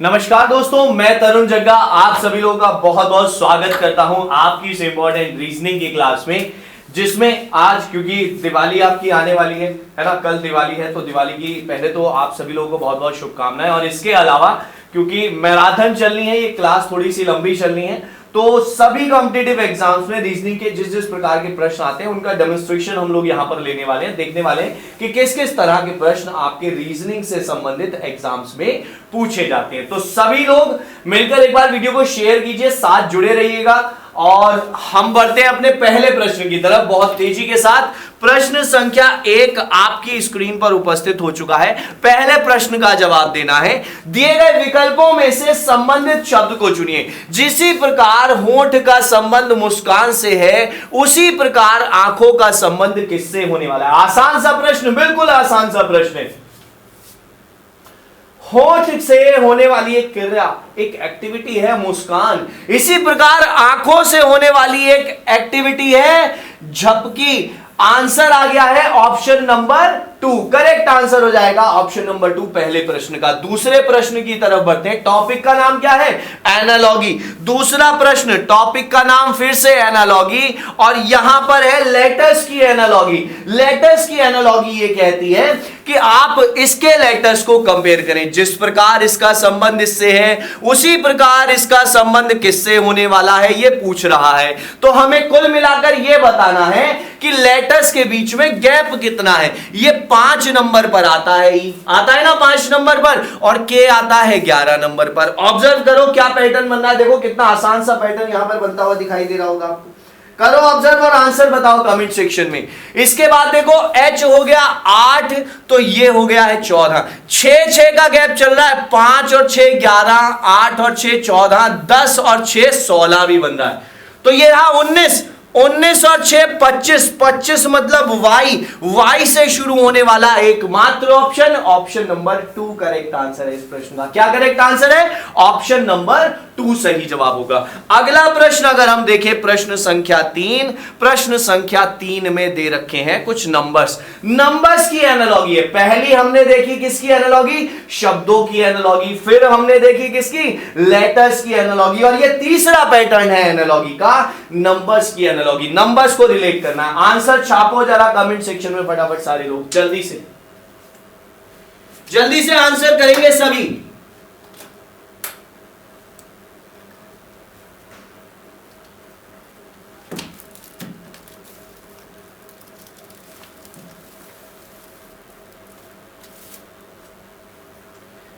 नमस्कार दोस्तों, मैं तरुण जग्गा आप सभी लोगों का बहुत बहुत स्वागत करता हूं आपकी इस इंपॉर्टेंट रीजनिंग की क्लास में, जिसमें आज क्योंकि दिवाली आपकी आने वाली है ना। कल दिवाली है तो दिवाली की पहले तो आप सभी लोगों को बहुत बहुत शुभकामनाएं। और इसके अलावा क्योंकि मैराथन चलनी है, ये क्लास थोड़ी सी लंबी चलनी है, तो सभी कॉम्पिटिटिव एग्जाम्स में रीजनिंग के जिस जिस प्रकार के प्रश्न आते हैं उनका डेमोन्स्ट्रेशन हम लोग यहां पर लेने वाले हैं, देखने वाले हैं कि किस किस तरह के प्रश्न आपके रीजनिंग से संबंधित एग्जाम्स में पूछे जाते हैं। तो सभी लोग मिलकर एक बार वीडियो को शेयर कीजिए, साथ जुड़े रहिएगा और हम बढ़ते हैं अपने पहले प्रश्न की तरफ बहुत तेजी के साथ। प्रश्न संख्या 1 आपकी स्क्रीन पर उपस्थित हो चुका है। पहले प्रश्न का जवाब देना है। दिए गए विकल्पों में से संबंधित शब्द को चुनिए। जिसी प्रकार होंठ का संबंध मुस्कान से है, उसी प्रकार आंखों का संबंध किससे होने वाला है। आसान सा प्रश्न, बिल्कुल आसान सा प्रश्न है। होंठ से होने वाली एक क्रिया, एक एक्टिविटी है मुस्कान। इसी प्रकार आंखों से होने वाली एक एक्टिविटी है झपकी। आंसर आ गया है ऑप्शन नंबर 2। करेक्ट आंसर हो जाएगा ऑप्शन नंबर 2 पहले प्रश्न का। दूसरे प्रश्न की तरफ बढ़ते हैं। टॉपिक का नाम क्या है? एनालॉगी। दूसरा प्रश्न, टॉपिक का नाम फिर से एनालॉगी, और यहां पर है लेटर्स की एनालॉगी। लेटर्स की एनालॉगी ये कहती है कि आप इसके लेटर्स को कंपेयर करें। जिस प्रकार इसका संबंध इससे है, उसी प्रकार इसका संबंध किससे होने वाला है, ये पूछ रहा है। तो हमें कुल मिलाकर यह बताना है कि लेटर्स के बीच में गैप कितना है। ये 5 नंबर पर आता है, आता है ना 5 नंबर पर, और के आता है 11 नंबर पर। ऑब्जर्व करो क्या पैटर्न बन रहा है। देखो कितना आसान सा पैटर्न यहां पर बनता हुआ दिखाई दे रहा होगा आपको। करो ऑब्जर्व और आंसर बताओ कमेंट सेक्शन में। इसके बाद देखो H हो गया 8, तो ये हो गया है 14। 6 का गैप चल रहा है। 5 और 6 11, 8 और 6 14, 10 और 6 16 भी बन रहा है। तो ये रहा 19 और 6 25। 25 मतलब वाई से शुरू होने वाला एकमात्र option, option number 2 correct answer है इस प्रश्न का। क्या करेक्ट आंसर है? ऑप्शन नंबर 2 सही जवाब होगा। अगला प्रश्न अगर हम देखें, प्रश्न संख्या 3। प्रश्न संख्या 3 में दे रखे हैं कुछ नंबर्स की एनालॉगी है। पहली हमने देखी किसकी एनालॉगी? शब्दों की एनालॉगी। फिर हमने देखी किसकी? लेटर्स की एनालॉगी। और ये तीसरा पैटर्न है एनालॉगी का, नंबर्स की एनालॉगी। नंबर्स को रिलेट करना है। आंसर छापो जरा कमेंट सेक्शन में फटाफट सारे लोग, जल्दी से आंसर करेंगे सभी।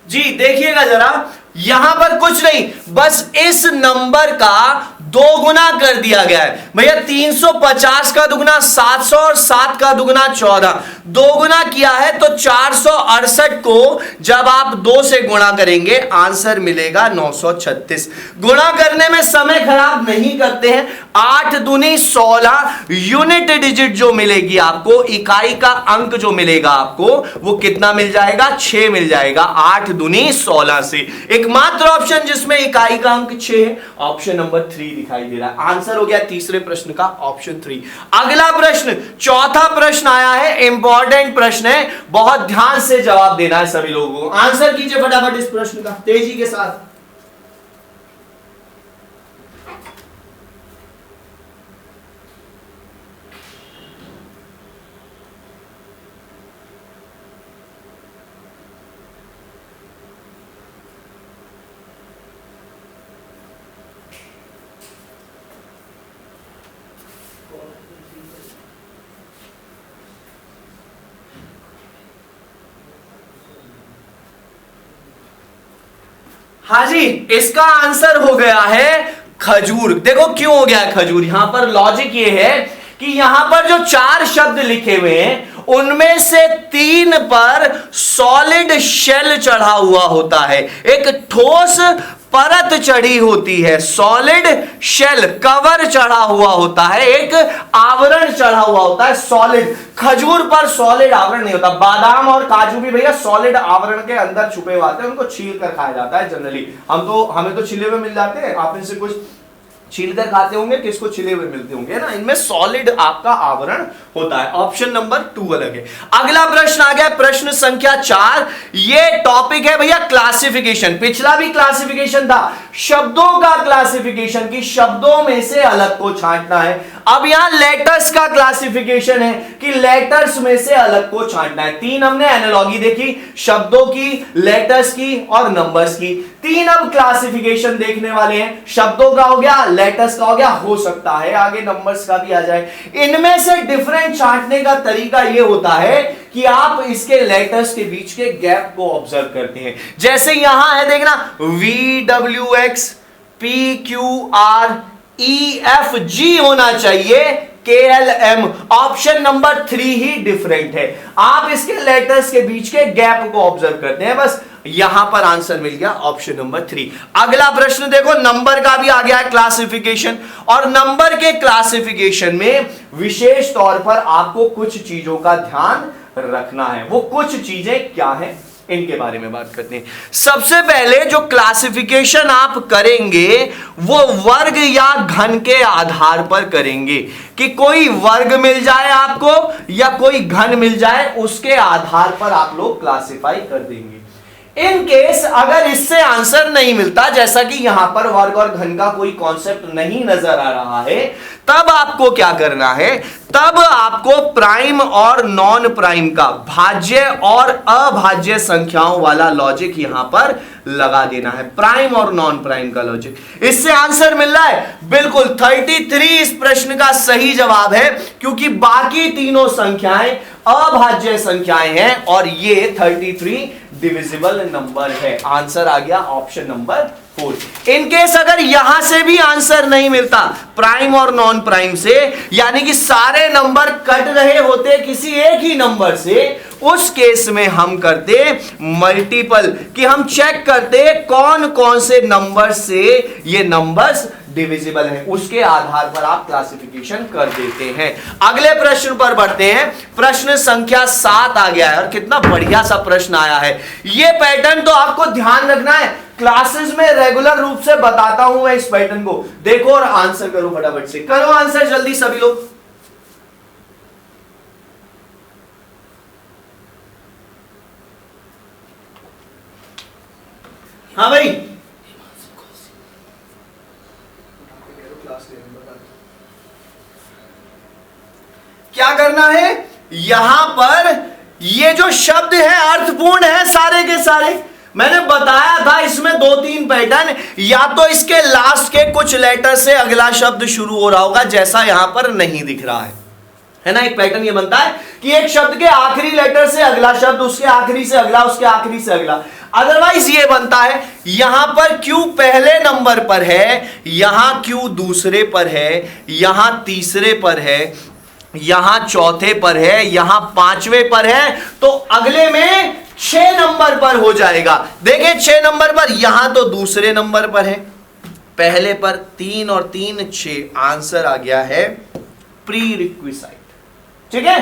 जी देखिएगा जरा, यहां पर कुछ नहीं, बस इस नंबर का 2 गुना कर दिया गया है। भैया 350 का दुगना 700 और 7 का दुगना 14, 2 गुना किया है तो 468 को जब आप 2 से गुणा करेंगे आंसर मिलेगा 936। गुणा करने में समय खराब नहीं करते हैं। 8 दूनी 16 यूनिट डिजिट जो मिलेगी आपको, इकाई का अंक जो मिलेगा आपको, वो कितना मिल जाएगा? 6 मिल जाएगा। 8 दूनी 16 से एकमात्र ऑप्शन जिसमें इकाई का अंक 6 है, ऑप्शन नंबर 3 दिखाई दे रहा है। आंसर हो गया तीसरे प्रश्न का ऑप्शन 3। अगला प्रश्न, चौथा प्रश्न आया है, इंपॉर्टेंट प्रश्न है, बहुत ध्यान से जवाब देना है सभी लोगों को। आंसर कीजिए फटाफट इस प्रश्न का तेजी के साथ। हाँ जी, इसका आंसर हो गया है खजूर। देखो क्यों हो गया है खजूर, यहां पर लॉजिक ये है कि यहां पर जो 4 शब्द लिखे हुए हैं उनमें से 3 पर सॉलिड शेल चढ़ा हुआ होता है, एक ठोस परत चढ़ी होती है, सॉलिड शेल कवर चढ़ा हुआ होता है, एक आवरण चढ़ा हुआ होता है सॉलिड। खजूर पर सॉलिड आवरण नहीं होता। बादाम और काजू भी भैया सॉलिड आवरण के अंदर छुपे हुए आते हैं, उनको छील कर खाया जाता है जनरली। हमें तो छिले हुए मिल जाते हैं। आप इनसे कुछ छील कर खाते होंगे, किसको छिले हुए मिलते होंगे ना, इनमें सॉलिड आपका आवरण होता है। ऑप्शन नंबर 2 अलग है। अगला प्रश्न आ गया, प्रश्न संख्या 4। ये टॉपिक है भैया क्लासिफिकेशन। पिछला भी क्लासिफिकेशन था, शब्दों का क्लासिफिकेशन, की शब्दों में से अलग को छांटना है। अब यहां लेटर्स का क्लासिफिकेशन है कि लेटर्स में से अलग को छांटना है। 3 हमने एनालॉजी देखी, शब्दों की, लेटर्स की और नंबर्स की। 3 अब क्लासिफिकेशन देखने वाले हैं। शब्दों का हो गया, लेटर्स का हो गया, हो सकता है आगे नंबर्स का भी आ जाए। इनमें से डिफरेंट छांटने का तरीका यह होता है कि आप इसके लेटर्स के बीच के गैप को ऑब्जर्व करते हैं। जैसे यहां है देखना, VWX PQR EFG होना चाहिए, KLM। ऑप्शन नंबर 3 ही डिफरेंट है। आप इसके लेटर्स के बीच के गैप को ऑब्जर्व करते हैं, बस यहां पर आंसर मिल गया ऑप्शन नंबर 3। अगला प्रश्न देखो, नंबर का भी आ गया है क्लासिफिकेशन, और नंबर के क्लासिफिकेशन में विशेष तौर पर आपको कुछ चीजों का ध्यान रखना है। वो कुछ चीजें क्या हैं, इनके बारे में बात करते हैं। सबसे पहले जो क्लासिफिकेशन आप करेंगे वो वर्ग या घन के आधार पर करेंगे, कि कोई वर्ग मिल जाए आपको या कोई घन मिल जाए, उसके आधार पर आप लोग क्लासिफाई कर देंगे। इन केस अगर इससे आंसर नहीं मिलता, जैसा कि यहां पर वर्ग और घन का कोई कॉन्सेप्ट नहीं नजर आ रहा है, तब आपको क्या करना है, तब आपको प्राइम और नॉन प्राइम का, भाज्य और अभाज्य संख्याओं वाला लॉजिक यहां पर लगा देना है। प्राइम और नॉन प्राइम का लॉजिक। इससे आंसर मिल रहा है, बिल्कुल 33 इस प्रश्न का सही जवाब है, क्योंकि बाकी तीनों संख्याएं अभाज्य संख्याएं हैं और ये 33 डिविजिबल नंबर है। आंसर आ गया ऑप्शन नंबर 4। इनकेस अगर यहां से भी आंसर नहीं मिलता प्राइम और नॉन प्राइम से, यानी कि सारे नंबर कट रहे होते किसी एक ही नंबर से, उस केस में हम करते मल्टीपल, कि हम चेक करते कौन कौन से नंबर से ये नंबर्स डिविजिबल है, उसके आधार पर आप क्लासिफिकेशन कर देते हैं। अगले प्रश्न पर बढ़ते हैं। प्रश्न संख्या 7 आ गया है, और कितना बढ़िया सा प्रश्न आया है। ये पैटर्न तो आपको ध्यान रखना है, क्लासेस में रेगुलर रूप से बताता हूं मैं इस पैटर्न को। देखो और आंसर करो, फटाफट से करो आंसर जल्दी सभी लोग। हाँ भाई, क्या करना है, यहां पर ये जो शब्द है अर्थपूर्ण है सारे के सारे। मैंने बताया था इसमें 2-3 पैटर्न, या तो इसके लास्ट के कुछ लेटर से अगला शब्द शुरू हो रहा होगा, जैसा यहां पर नहीं दिख रहा है ना। एक पैटर्न ये बनता है कि एक शब्द के आखिरी लेटर से अगला शब्द, उसके आखिरी से अगला, उसके आखिरी से अगला। अदरवाइज ये बनता है, यहां पर क्यू पहले नंबर पर है, यहां क्यू दूसरे पर है, यहां तीसरे पर है, यहां चौथे पर है, यहां 5वें पर है, तो अगले में 6 नंबर पर हो जाएगा। देखिए 6 नंबर पर, यहां तो दूसरे नंबर पर है, पहले पर 3 और 3 6। आंसर आ गया है प्री रिक्विसाइट। ठीक है,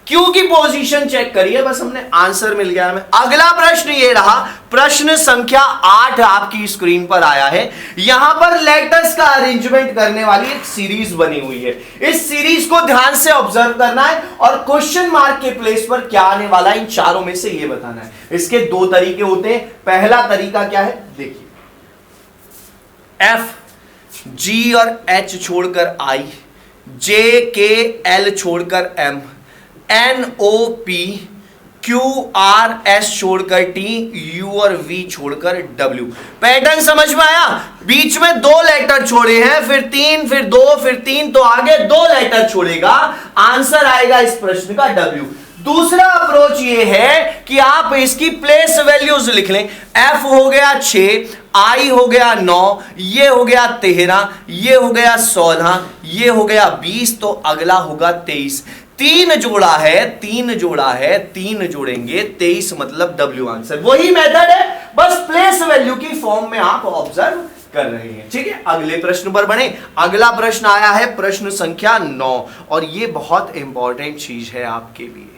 क्यू की पोजीशन चेक करिए, बस हमने आंसर मिल गया हमें। अगला प्रश्न ये रहा, प्रश्न संख्या 8 आपकी स्क्रीन पर आया है। यहां पर लेटर्स का अरेंजमेंट करने वाली एक सीरीज बनी हुई है। इस सीरीज को ध्यान से ऑब्जर्व करना है और क्वेश्चन मार्क के प्लेस पर क्या आने वाला है, इन चारों में से ये बताना है। इसके 2 तरीके होते हैं। पहला तरीका क्या है, देखिए, एफ जी और एच छोड़कर आई, जे के एल छोड़कर M, N O P, Q R S छोड़कर टी, यू और वी छोड़कर डब्ल्यू। पैटर्न समझ में आया? बीच में 2 लेटर छोड़े हैं, फिर 3, फिर 2, फिर 3, तो आगे 2 लेटर छोड़ेगा। आंसर आएगा इस प्रश्न का डब्ल्यू। दूसरा अप्रोच ये है कि आप इसकी प्लेस वैल्यूज लिख लें। एफ हो गया 6, आई हो गया 9, ये हो गया 13, ये हो गया 16, ये हो गया 20, तो अगला होगा 23। 3 जोड़ा है, 3 जोड़ा है, 3 जोड़ेंगे 23, मतलब डब्ल्यू आंसर। वही मेथड है, बस प्लेस वैल्यू की फॉर्म में आप ऑब्जर्व कर रहे हैं। ठीक है, अगले प्रश्न पर बढ़े। अगला प्रश्न आया है प्रश्न संख्या 9, और ये बहुत इंपॉर्टेंट चीज है आपके लिए।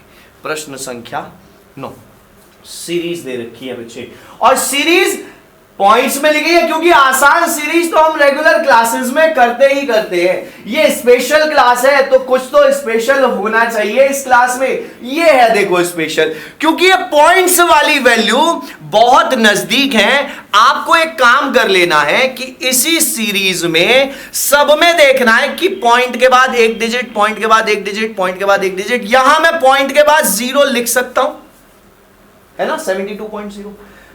प्रश्न संख्या 9 सीरीज दे रखी है बच्चे, और सीरीज पॉइंट्स में लिखिए, क्योंकि आसान सीरीज तो हम रेगुलर क्लासेस में करते ही करते हैं। ये स्पेशल क्लास है तो कुछ तो स्पेशल होना चाहिए इस क्लास में। ये है देखो स्पेशल, क्योंकि ये पॉइंट्स वाली वैल्यू बहुत नजदीक है। आपको एक काम कर लेना है कि इसी सीरीज में सब में देखना है कि पॉइंट के बाद एक डिजिट, पॉइंट के बाद एक डिजिट, पॉइंट के बाद एक डिजिट। यहां मैं पॉइंट के बाद 0 लिख सकता हूं, है ना, 72.0।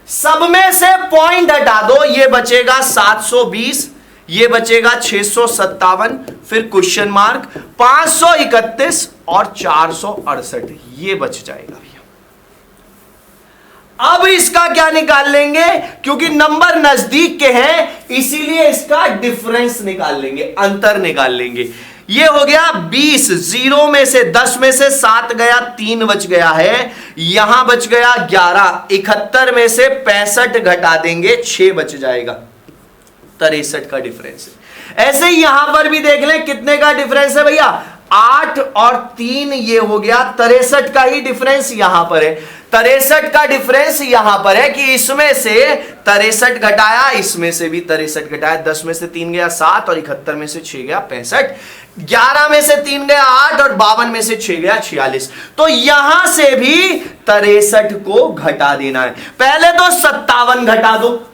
सब में से पॉइंट हटा दो, ये बचेगा 720, ये बचेगा 657, फिर क्वेश्चन मार्क, 531 और 468, ये बच जाएगा भैया। अब इसका क्या निकाल लेंगे, क्योंकि नंबर नजदीक के हैं इसीलिए इसका डिफरेंस निकाल लेंगे, अंतर निकाल लेंगे। ये हो गया 20, 0 में से 10 में से 7 गया, 3 बच गया है, यहां बच गया 11, 71 में से 65 घटा देंगे, 6 बच जाएगा, 63 का डिफरेंस है। ऐसे ही यहां पर भी देख लें कितने का डिफरेंस है भैया, 8 और 3, ये हो गया 63 का ही डिफरेंस यहां पर है। 63 का डिफरेंस यहां पर है कि इसमें से 63 घटाया, इसमें से भी 63 घटाया, 10 में से 3 गया 7 और 71 में से 6 गया 65, 11 में से 3 गया 8 और 52 में से 6 गया 46। तो यहां से भी 63 को घटा देना है। पहले तो 57 घटा दो,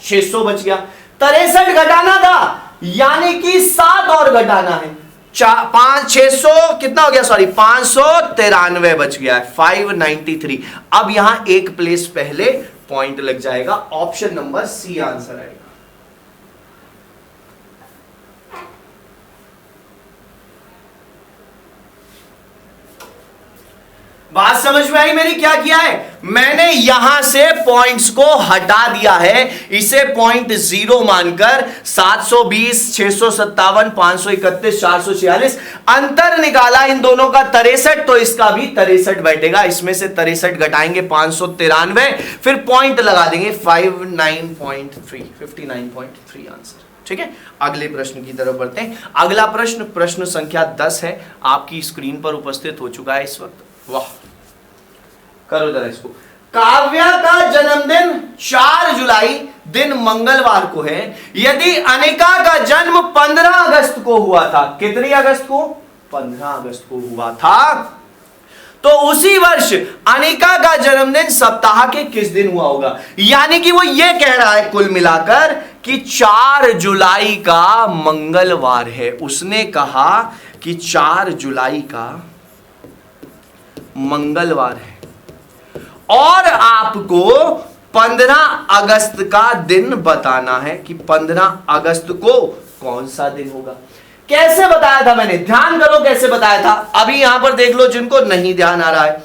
600 बच गया, 63 घटाना था यानी कि 7 और घटाना है, 600 कितना हो गया, सॉरी 593 बच गया है, 593। अब यहां एक प्लेस पहले पॉइंट लग जाएगा, ऑप्शन नंबर सी आंसर आएगा। बात समझ में आई मेरी, क्या किया है मैंने, यहां से पॉइंट्स को हटा दिया है, इसे पॉइंट 0 मानकर 720, 657, 531, 446 अंतर निकाला इन दोनों का 63, तो इसका भी 63 बैठेगा। इसमें से 63 घटाएंगे 593, फिर पॉइंट लगा देंगे 59.3 आंसर। ठीक है, अगले प्रश्न की तरफ बढ़ते हैं। अगला प्रश्न, प्रश्न संख्या 10 है, आपकी स्क्रीन पर उपस्थित हो चुका है इस वक्त। वाह, करो जरा इसको। काव्या का जन्मदिन 4 जुलाई दिन मंगलवार को है। यदि अनिका का जन्म 15 अगस्त को हुआ था, कितनी अगस्त को, 15 अगस्त को हुआ था, तो उसी वर्ष अनिका का जन्मदिन सप्ताह के किस दिन हुआ होगा। यानी कि वो ये कह रहा है कुल मिलाकर कि 4 जुलाई का मंगलवार है। उसने कहा कि 4 जुलाई का मंगलवार है और आपको 15 अगस्त का दिन बताना है कि 15 अगस्त को कौन सा दिन होगा। कैसे बताया था मैंने, ध्यान करो कैसे बताया था, अभी यहां पर देख लो जिनको नहीं ध्यान आ रहा है।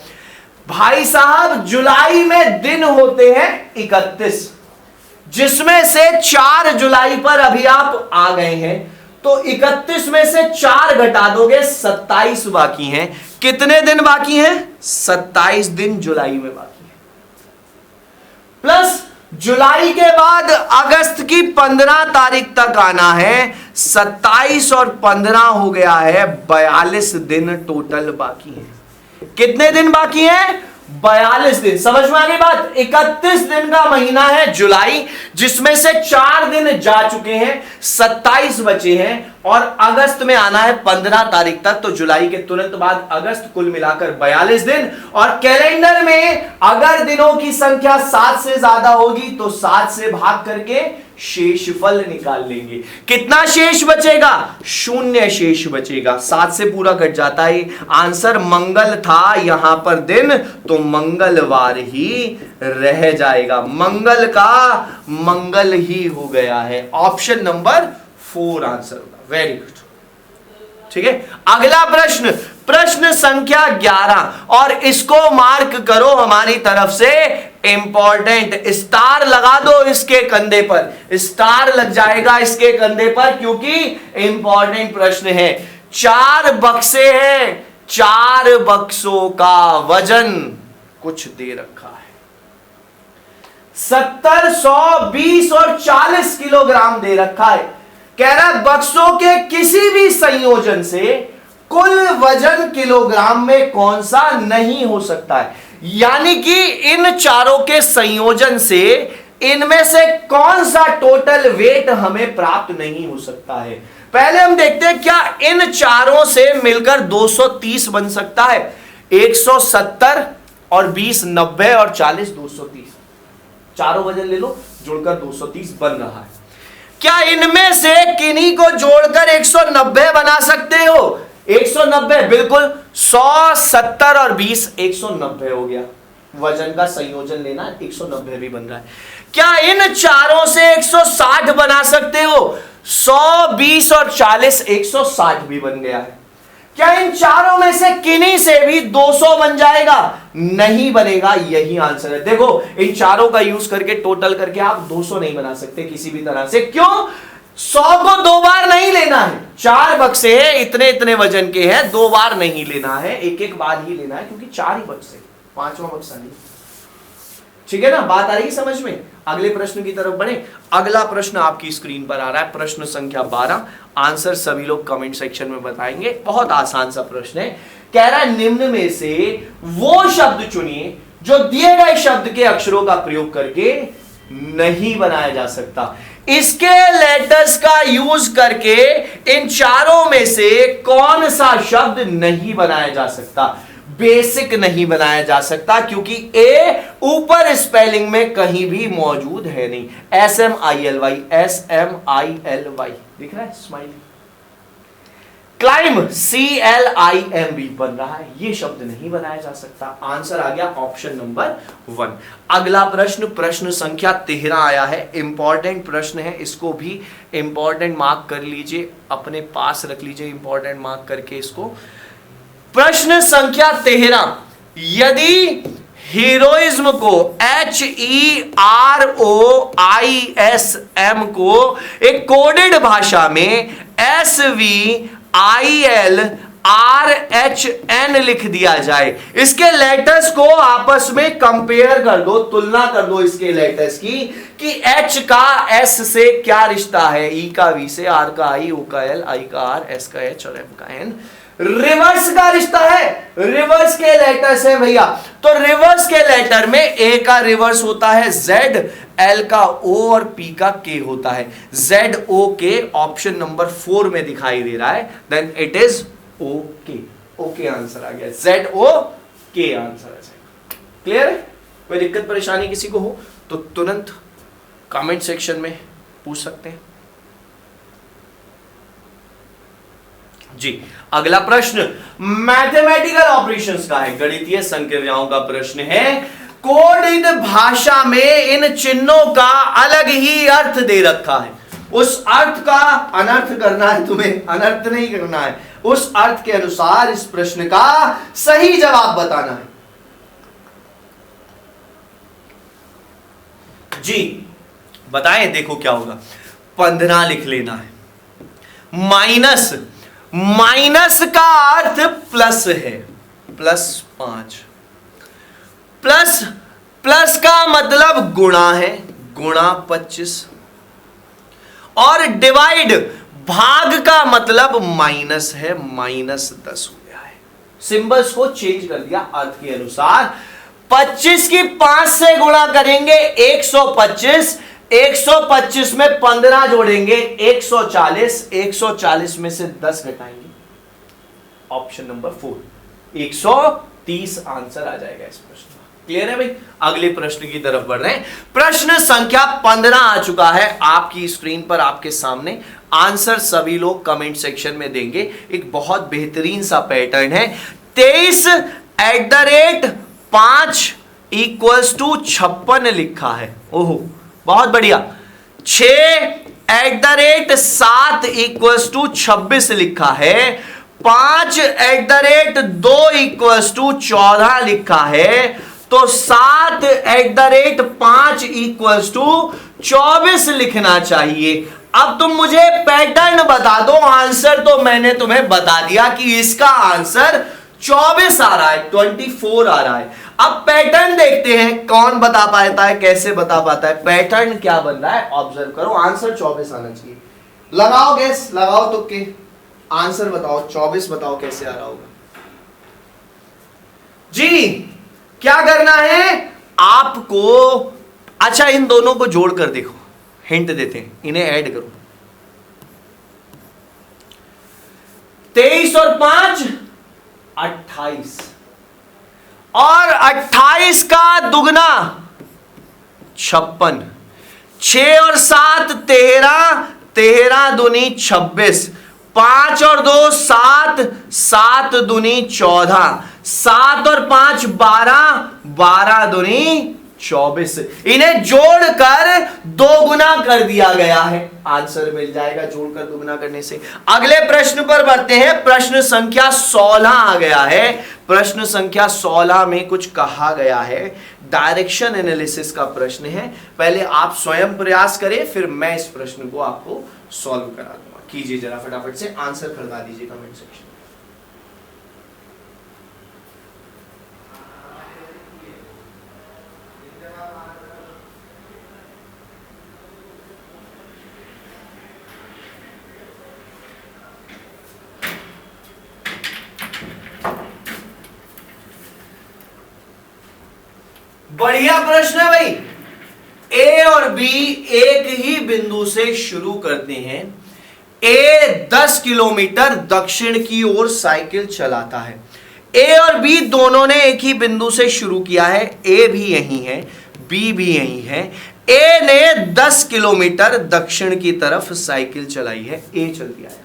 भाई साहब, जुलाई में दिन होते हैं 31, जिसमें से 4 जुलाई पर अभी आप आ गए हैं, तो 31 में से 4 घटा दोगे, 27 बाकी हैं। कितने दिन बाकी हैं, 27 दिन जुलाई में बाकी है। प्लस जुलाई के बाद अगस्त की 15 तारीख तक आना है, 27 और 15 हो गया है, 42 दिन टोटल बाकी है। कितने दिन बाकी हैं, 42 दिन। समझ में आ गई बात। 31 दिन का महीना है जुलाई, जिसमें से 4 दिन जा चुके हैं, 27 बचे हैं, और अगस्त में आना है 15 तारीख तक, तो जुलाई के तुरंत बाद अगस्त, कुल मिलाकर 42 दिन। और कैलेंडर में अगर दिनों की संख्या 7 से ज्यादा होगी तो 7 से भाग करके शेषफल निकाल लेंगे। कितना शेष बचेगा, 0 शेष बचेगा, 7 से पूरा कट जाता है। आंसर मंगल था यहां पर दिन, तो मंगलवार ही रह जाएगा, मंगल का मंगल ही हो गया है। ऑप्शन नंबर 4 आंसर होगा। वेरी गुड, ठीक है। अगला प्रश्न, प्रश्न संख्या 11, और इसको मार्क करो हमारी तरफ से, इंपॉर्टेंट, स्टार लगा दो इसके कंधे पर, स्टार लग जाएगा इसके कंधे पर, क्योंकि इंपॉर्टेंट प्रश्न है। 4 बक्से हैं, 4 बक्सों का वजन कुछ दे रखा है, 70, 100, 20 और 40 किलोग्राम दे रखा है। कह रहा है बक्सों के किसी भी संयोजन से कुल वजन किलोग्राम में कौन सा नहीं हो सकता है। यानी कि इन चारों के संयोजन से इनमें से कौन सा टोटल वेट हमें प्राप्त नहीं हो सकता है? पहले हम देखते हैं क्या इन चारों से मिलकर 230 बन सकता है? 170 और 20 90 और 40 230, चारों वजन ले लो, जुड़कर 230 बन रहा है। क्या इनमें से किन्हीं को जोड़कर 190 बना सकते हो? 190 बिल्कुल, 100 70 और 20 190 हो गया। वजन का संयोजन लेना, 190 भी बन रहा है। क्या इन चारों से 160 बना सकते हो? 100 20 और 40 160 भी बन गया है। क्या इन चारों में से किन्हीं से भी 200 बन जाएगा? नहीं बनेगा, यही आंसर है। देखो इन चारों का यूज करके टोटल करके आप 200 नहीं बना सकते किसी भी तरह से। क्यों? 100 को 2 बार नहीं लेना है, 4 बक्से है, इतने इतने वजन के हैं, 2 बार नहीं लेना है, एक एक बार ही लेना है, क्योंकि 4 ही बक्से, 5वां बक्सा नहीं। ठीक है ना, बात आ रही है समझ में? अगले प्रश्न की तरफ बढ़े। अगला प्रश्न आपकी स्क्रीन पर आ रहा है, प्रश्न संख्या 12। आंसर सभी लोग कमेंट सेक्शन में बताएंगे। बहुत आसान सा प्रश्न है। कह रहा है निम्न में से वो शब्द चुनिए जो दिए गए शब्द के अक्षरों का प्रयोग करके नहीं बनाया जा सकता। इसके लेटर्स का यूज करके इन चारों में से कौन सा शब्द नहीं बनाया जा सकता? बेसिक नहीं बनाया जा सकता, क्योंकि ए ऊपर स्पेलिंग में कहीं भी मौजूद है नहीं। SMILY, SMILY दिख रहा है, स्माइल। क्लाइंब, CLIMB बन रहा है, ये शब्द नहीं बनाया जा सकता। आंसर आ गया ऑप्शन नंबर 1। अगला प्रश्न, प्रश्न संख्या 13 आया है। इंपॉर्टेंट प्रश्न है, इसको भी इंपॉर्टेंट मार्क कर लीजिए, अपने पास रख लीजिए इंपॉर्टेंट मार्क करके इसको। प्रश्न संख्या 13, यदि हीरोइज्म को HEROISM को एक कोडेड भाषा में SVILRHN लिख दिया जाए, इसके लेटर्स को आपस में कंपेयर कर दो, तुलना कर दो इसके लेटर्स की, कि H का S से क्या रिश्ता है, E का V से, R का I, O का L, I का R, S का H और M का N। रिवर्स का रिश्ता है, रिवर्स के लेटर्स है भैया। तो रिवर्स के लेटर में ए का रिवर्स होता है Z, L का O और P का K होता है। ZOK ऑप्शन नंबर 4 में दिखाई दे रहा है, then it is okay. Okay answer आ गया, ZOK आंसर आ जाएगा। क्लियर है? कोई दिक्कत परेशानी किसी को हो तो तुरंत कमेंट सेक्शन में पूछ सकते हैं जी। अगला प्रश्न मैथमेटिकल ऑपरेशंस का है, गणितीय संक्रियाओं का प्रश्न है। कोडित भाषा में इन चिन्हों का अलग ही अर्थ दे रखा है। उस अर्थ का अनर्थ करना है तुम्हें, अनर्थ नहीं करना है। उस अर्थ के अनुसार इस प्रश्न का सही जवाब बताना है जी। बताएं, देखो क्या होगा। 15 लिख लेना है। माइनस, माइनस का अर्थ प्लस है, +5। प्लस, प्लस का मतलब गुणा है, गुणा 25। और डिवाइड, भाग का मतलब माइनस है, -10 हो गया है। सिंबल्स को चेंज कर दिया अर्थ के अनुसार। 25 की 5 से गुणा करेंगे 125, 125 में 15 जोड़ेंगे 140, 140 में से 10 घटाएंगे, ऑप्शन नंबर 4 130 आंसर आ जाएगा इस प्रश्न का। क्लियर है भाई? अगले प्रश्न की तरफ बढ़ रहे हैं। प्रश्न संख्या 15 आ चुका है आपकी स्क्रीन पर, आपके सामने। आंसर सभी लोग कमेंट सेक्शन में देंगे। एक बहुत बेहतरीन सा पैटर्न है। 23 @ 5 = 56 लिखा है। ओहो बहुत बढ़िया। 6 @ 7 = 26 लिखा है। 5 @ 2 = 14 लिखा है। तो 7 @ 5 = 24 लिखना चाहिए। अब तुम मुझे पैटर्न बता दो। आंसर तो मैंने तुम्हें बता दिया कि इसका आंसर 24 आ रहा है, 24 आ रहा है। अब पैटर्न देखते हैं कौन बता पाता है, कैसे बता पाता है। पैटर्न क्या बन रहा है ऑब्जर्व करो। आंसर 24 आना चाहिए। लगाओ गैस, लगाओ तुक्के, आंसर बताओ 24 बताओ कैसे आ रहा होगा जी। क्या करना है आपको? अच्छा, इन दोनों को जोड़कर देखो, हिंट देते हैं, इन्हें ऐड करो। 23 और 5 28, और 28 का दुगना 56, 6 और 7 13, 13 दूनी 26, 5 और 2 7, 7 दूनी 14, 7 और 5 12, 12 दूनी 24। इन्हें जोड़कर दो गुना कर दिया गया है, आंसर मिल जाएगा जोड़कर दोगुना करने से। अगले प्रश्न पर बढ़ते हैं। प्रश्न संख्या 16 आ गया है। प्रश्न संख्या 16 में कुछ कहा गया है, डायरेक्शन एनालिसिस का प्रश्न है। पहले आप स्वयं प्रयास करें, फिर मैं इस प्रश्न को आपको सॉल्व करा दूंगा। कीजिए जरा फटाफट से, आंसर खड़का दीजिए कमेंट सेक्शन। बढ़िया प्रश्न है भाई। ए और बी एक ही बिंदु से शुरू करते हैं। ए 10 किलोमीटर दक्षिण की ओर साइकिल चलाता है। ए और बी दोनों ने एक ही बिंदु से शुरू किया है। ए भी यहीं है, बी भी यहीं है। ए ने 10 किलोमीटर दक्षिण की तरफ साइकिल चलाई है। ए चल दिया है,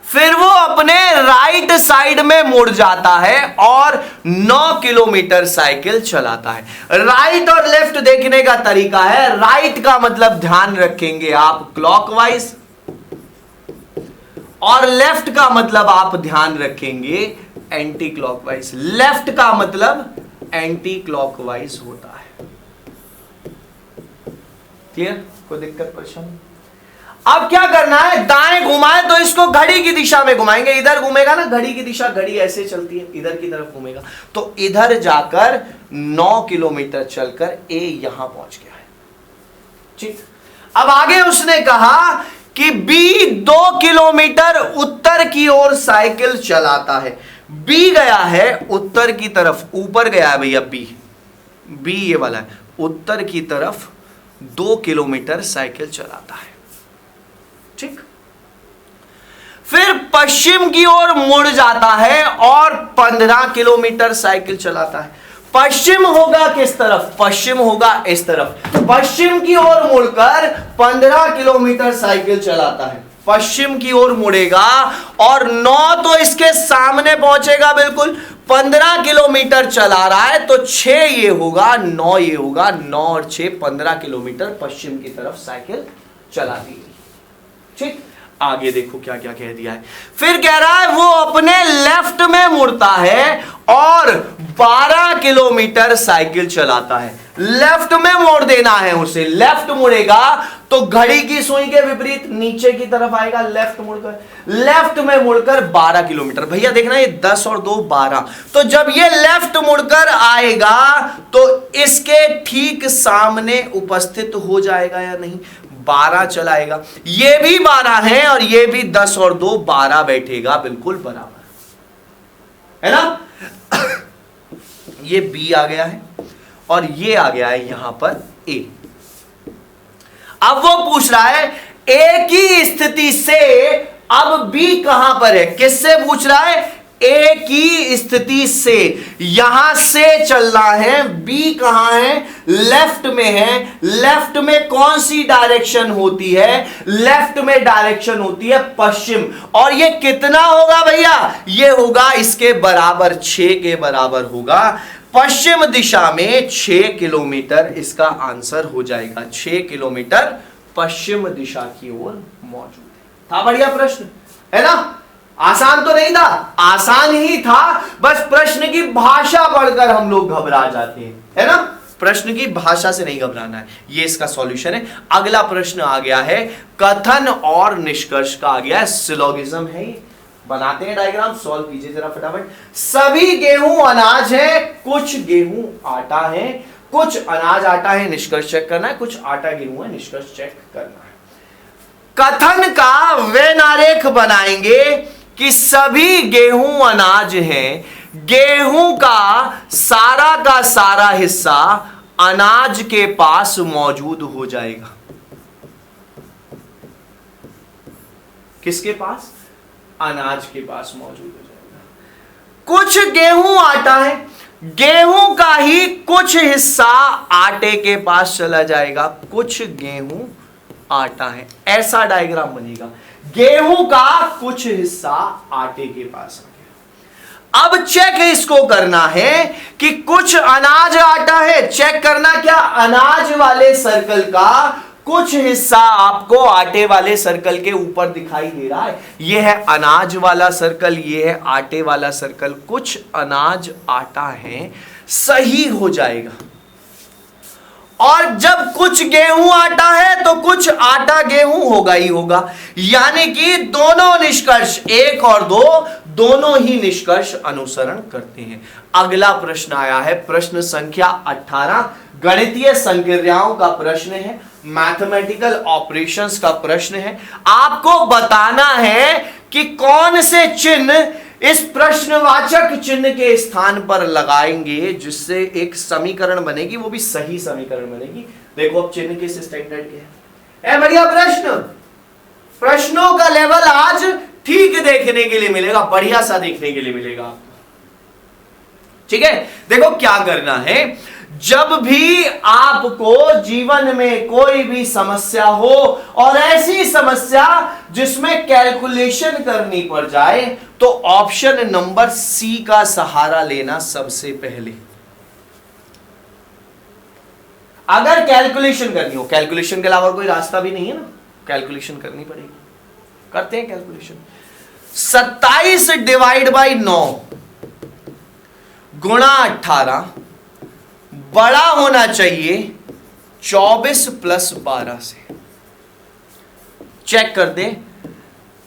फिर वो अपने राइट साइड में मुड़ जाता है और 9 किलोमीटर साइकिल चलाता है। राइट और लेफ्ट देखने का तरीका है, राइट का मतलब ध्यान रखेंगे आप क्लॉकवाइज, और लेफ्ट का मतलब आप ध्यान रखेंगे एंटी क्लॉकवाइज। लेफ्ट का मतलब एंटी क्लॉकवाइज होता है। क्लियर? कोई दिक्कत परेशानी? अब क्या करना है, दाएं घुमाए तो इसको घड़ी की दिशा में घुमाएंगे। इधर घूमेगा ना घड़ी की दिशा, घड़ी ऐसे चलती है, इधर की तरफ घूमेगा, तो इधर जाकर 9 किलोमीटर चलकर ए यहां पहुंच गया है। ठीक, अब आगे उसने कहा कि बी 2 किलोमीटर उत्तर की ओर साइकिल चलाता है। बी गया है उत्तर की तरफ, ऊपर गया है भैया बी ये वाला है, उत्तर की तरफ 2 किलोमीटर साइकिल चलाता है। ठीक, फिर पश्चिम की ओर मुड़ जाता है और 15 किलोमीटर साइकिल चलाता है। पश्चिम होगा किस तरफ? पश्चिम होगा इस तरफ। पश्चिम की ओर मुड़कर 15 किलोमीटर साइकिल चलाता है। पश्चिम की ओर मुड़ेगा और 9 तो इसके सामने पहुंचेगा बिल्कुल। 15 किलोमीटर चला रहा है तो 6 ये होगा, 9 ये होगा, 9 और 6 15 किलोमीटर पश्चिम की तरफ साइकिल चला दी। ठीक, आगे देखो क्या क्या कह दिया है। फिर कह रहा है वो अपने लेफ्ट में मुड़ता है और 12 किलोमीटर साइकिल चलाता है। लेफ्ट में मोड़ देना है उसे। लेफ्ट मुड़ेगा तो घड़ी की सुई के विपरीत नीचे की तरफ आएगा। लेफ्ट मुड़कर, लेफ्ट में मुड़कर 12 किलोमीटर। भैया देखना, ये 10 और 2 12, तो जब ये लेफ्ट मुड़कर आएगा तो इसके ठीक सामने उपस्थित हो जाएगा या नहीं? 12 चलाएगा। ये भी 12 है और ये भी 10 और 2 12 बैठेगा, बिल्कुल बराबर है ना। ये बी आ गया है और ये आ गया है यहां पर ए। अब वो पूछ रहा है ए की स्थिति से अब बी कहां पर है। किससे पूछ रहा है? ए की स्थिति से। यहां से चलना है। बी कहां है? लेफ्ट में है। लेफ्ट में कौन सी डायरेक्शन होती है? लेफ्ट में डायरेक्शन होती है पश्चिम। और ये कितना होगा भैया? ये होगा इसके बराबर, 6 के बराबर होगा। पश्चिम दिशा में 6 किलोमीटर इसका आंसर हो जाएगा। 6 किलोमीटर पश्चिम दिशा की ओर मौजूद है। था बढ़िया प्रश्न, है ना? आसान तो नहीं था, आसान ही था, बस प्रश्न की भाषा पढ़कर हम लोग घबरा जाते हैं, है ना? प्रश्न की भाषा से नहीं घबराना है। ये इसका सॉल्यूशन है। अगला प्रश्न आ गया है कथन और निष्कर्ष का, आ गया है सिलोगिज्म है। बनाते हैं डायग्राम, सॉल्व कीजिए जरा फटाफट। सभी गेहूं अनाज है, कुछ गेहूं आटा है, कुछ अनाज आटा है, निष्कर्ष चेक करना है, कुछ आटा गेहूं है, निष्कर्ष चेक करना है। कथन का वे आरेख बनाएंगे कि सभी गेहूं अनाज हैं, गेहूं का सारा हिस्सा अनाज के पास मौजूद हो जाएगा। किसके पास? अनाज के पास मौजूद हो जाएगा। कुछ गेहूं आटा है, गेहूं का ही कुछ हिस्सा आटे के पास चला जाएगा, कुछ गेहूं आटा है, ऐसा डायग्राम बनेगा। गेहूं का कुछ हिस्सा आटे के पास आ गया। अब चेक इसको करना है कि कुछ अनाज आटा है, चेक करना क्या अनाज वाले सर्कल का कुछ हिस्सा आपको आटे वाले सर्कल के ऊपर दिखाई दे रहा है। यह है अनाज वाला सर्कल, यह है आटे वाला सर्कल। कुछ अनाज आटा है, सही हो जाएगा। और जब कुछ गेहूं आटा है तो कुछ आटा गेहूं होगा ही होगा, यानी कि दोनों निष्कर्ष 1 और 2 दोनों ही निष्कर्ष अनुसरण करते हैं। अगला प्रश्न आया है प्रश्न संख्या 18, गणितीय संक्रियाओं का प्रश्न है, मैथमेटिकल ऑपरेशंस का प्रश्न है। आपको बताना है कि कौन से चिन्ह इस प्रश्नवाचक चिन्ह के स्थान पर लगाएंगे जिससे एक समीकरण बनेगी, वो भी सही समीकरण बनेगी। देखो अब चिन्ह किस स्टैंडर्ड के है। बढ़िया प्रश्न, प्रश्नों का लेवल आज ठीक देखने के लिए मिलेगा, बढ़िया सा देखने के लिए मिलेगा आपको। ठीक है, देखो क्या करना है। जब भी आपको जीवन में कोई भी समस्या हो और ऐसी समस्या जिसमें कैलकुलेशन करनी पड़ जाए, तो ऑप्शन नंबर सी का सहारा लेना सबसे पहले। अगर कैलकुलेशन करनी हो, कैलकुलेशन के अलावा कोई रास्ता भी नहीं है ना, कैलकुलेशन करनी पड़ेगी। करते हैं कैलकुलेशन। 27 डिवाइड बाई 9 गुणा 18 बड़ा होना चाहिए 24 प्लस 12 से। चेक कर दे,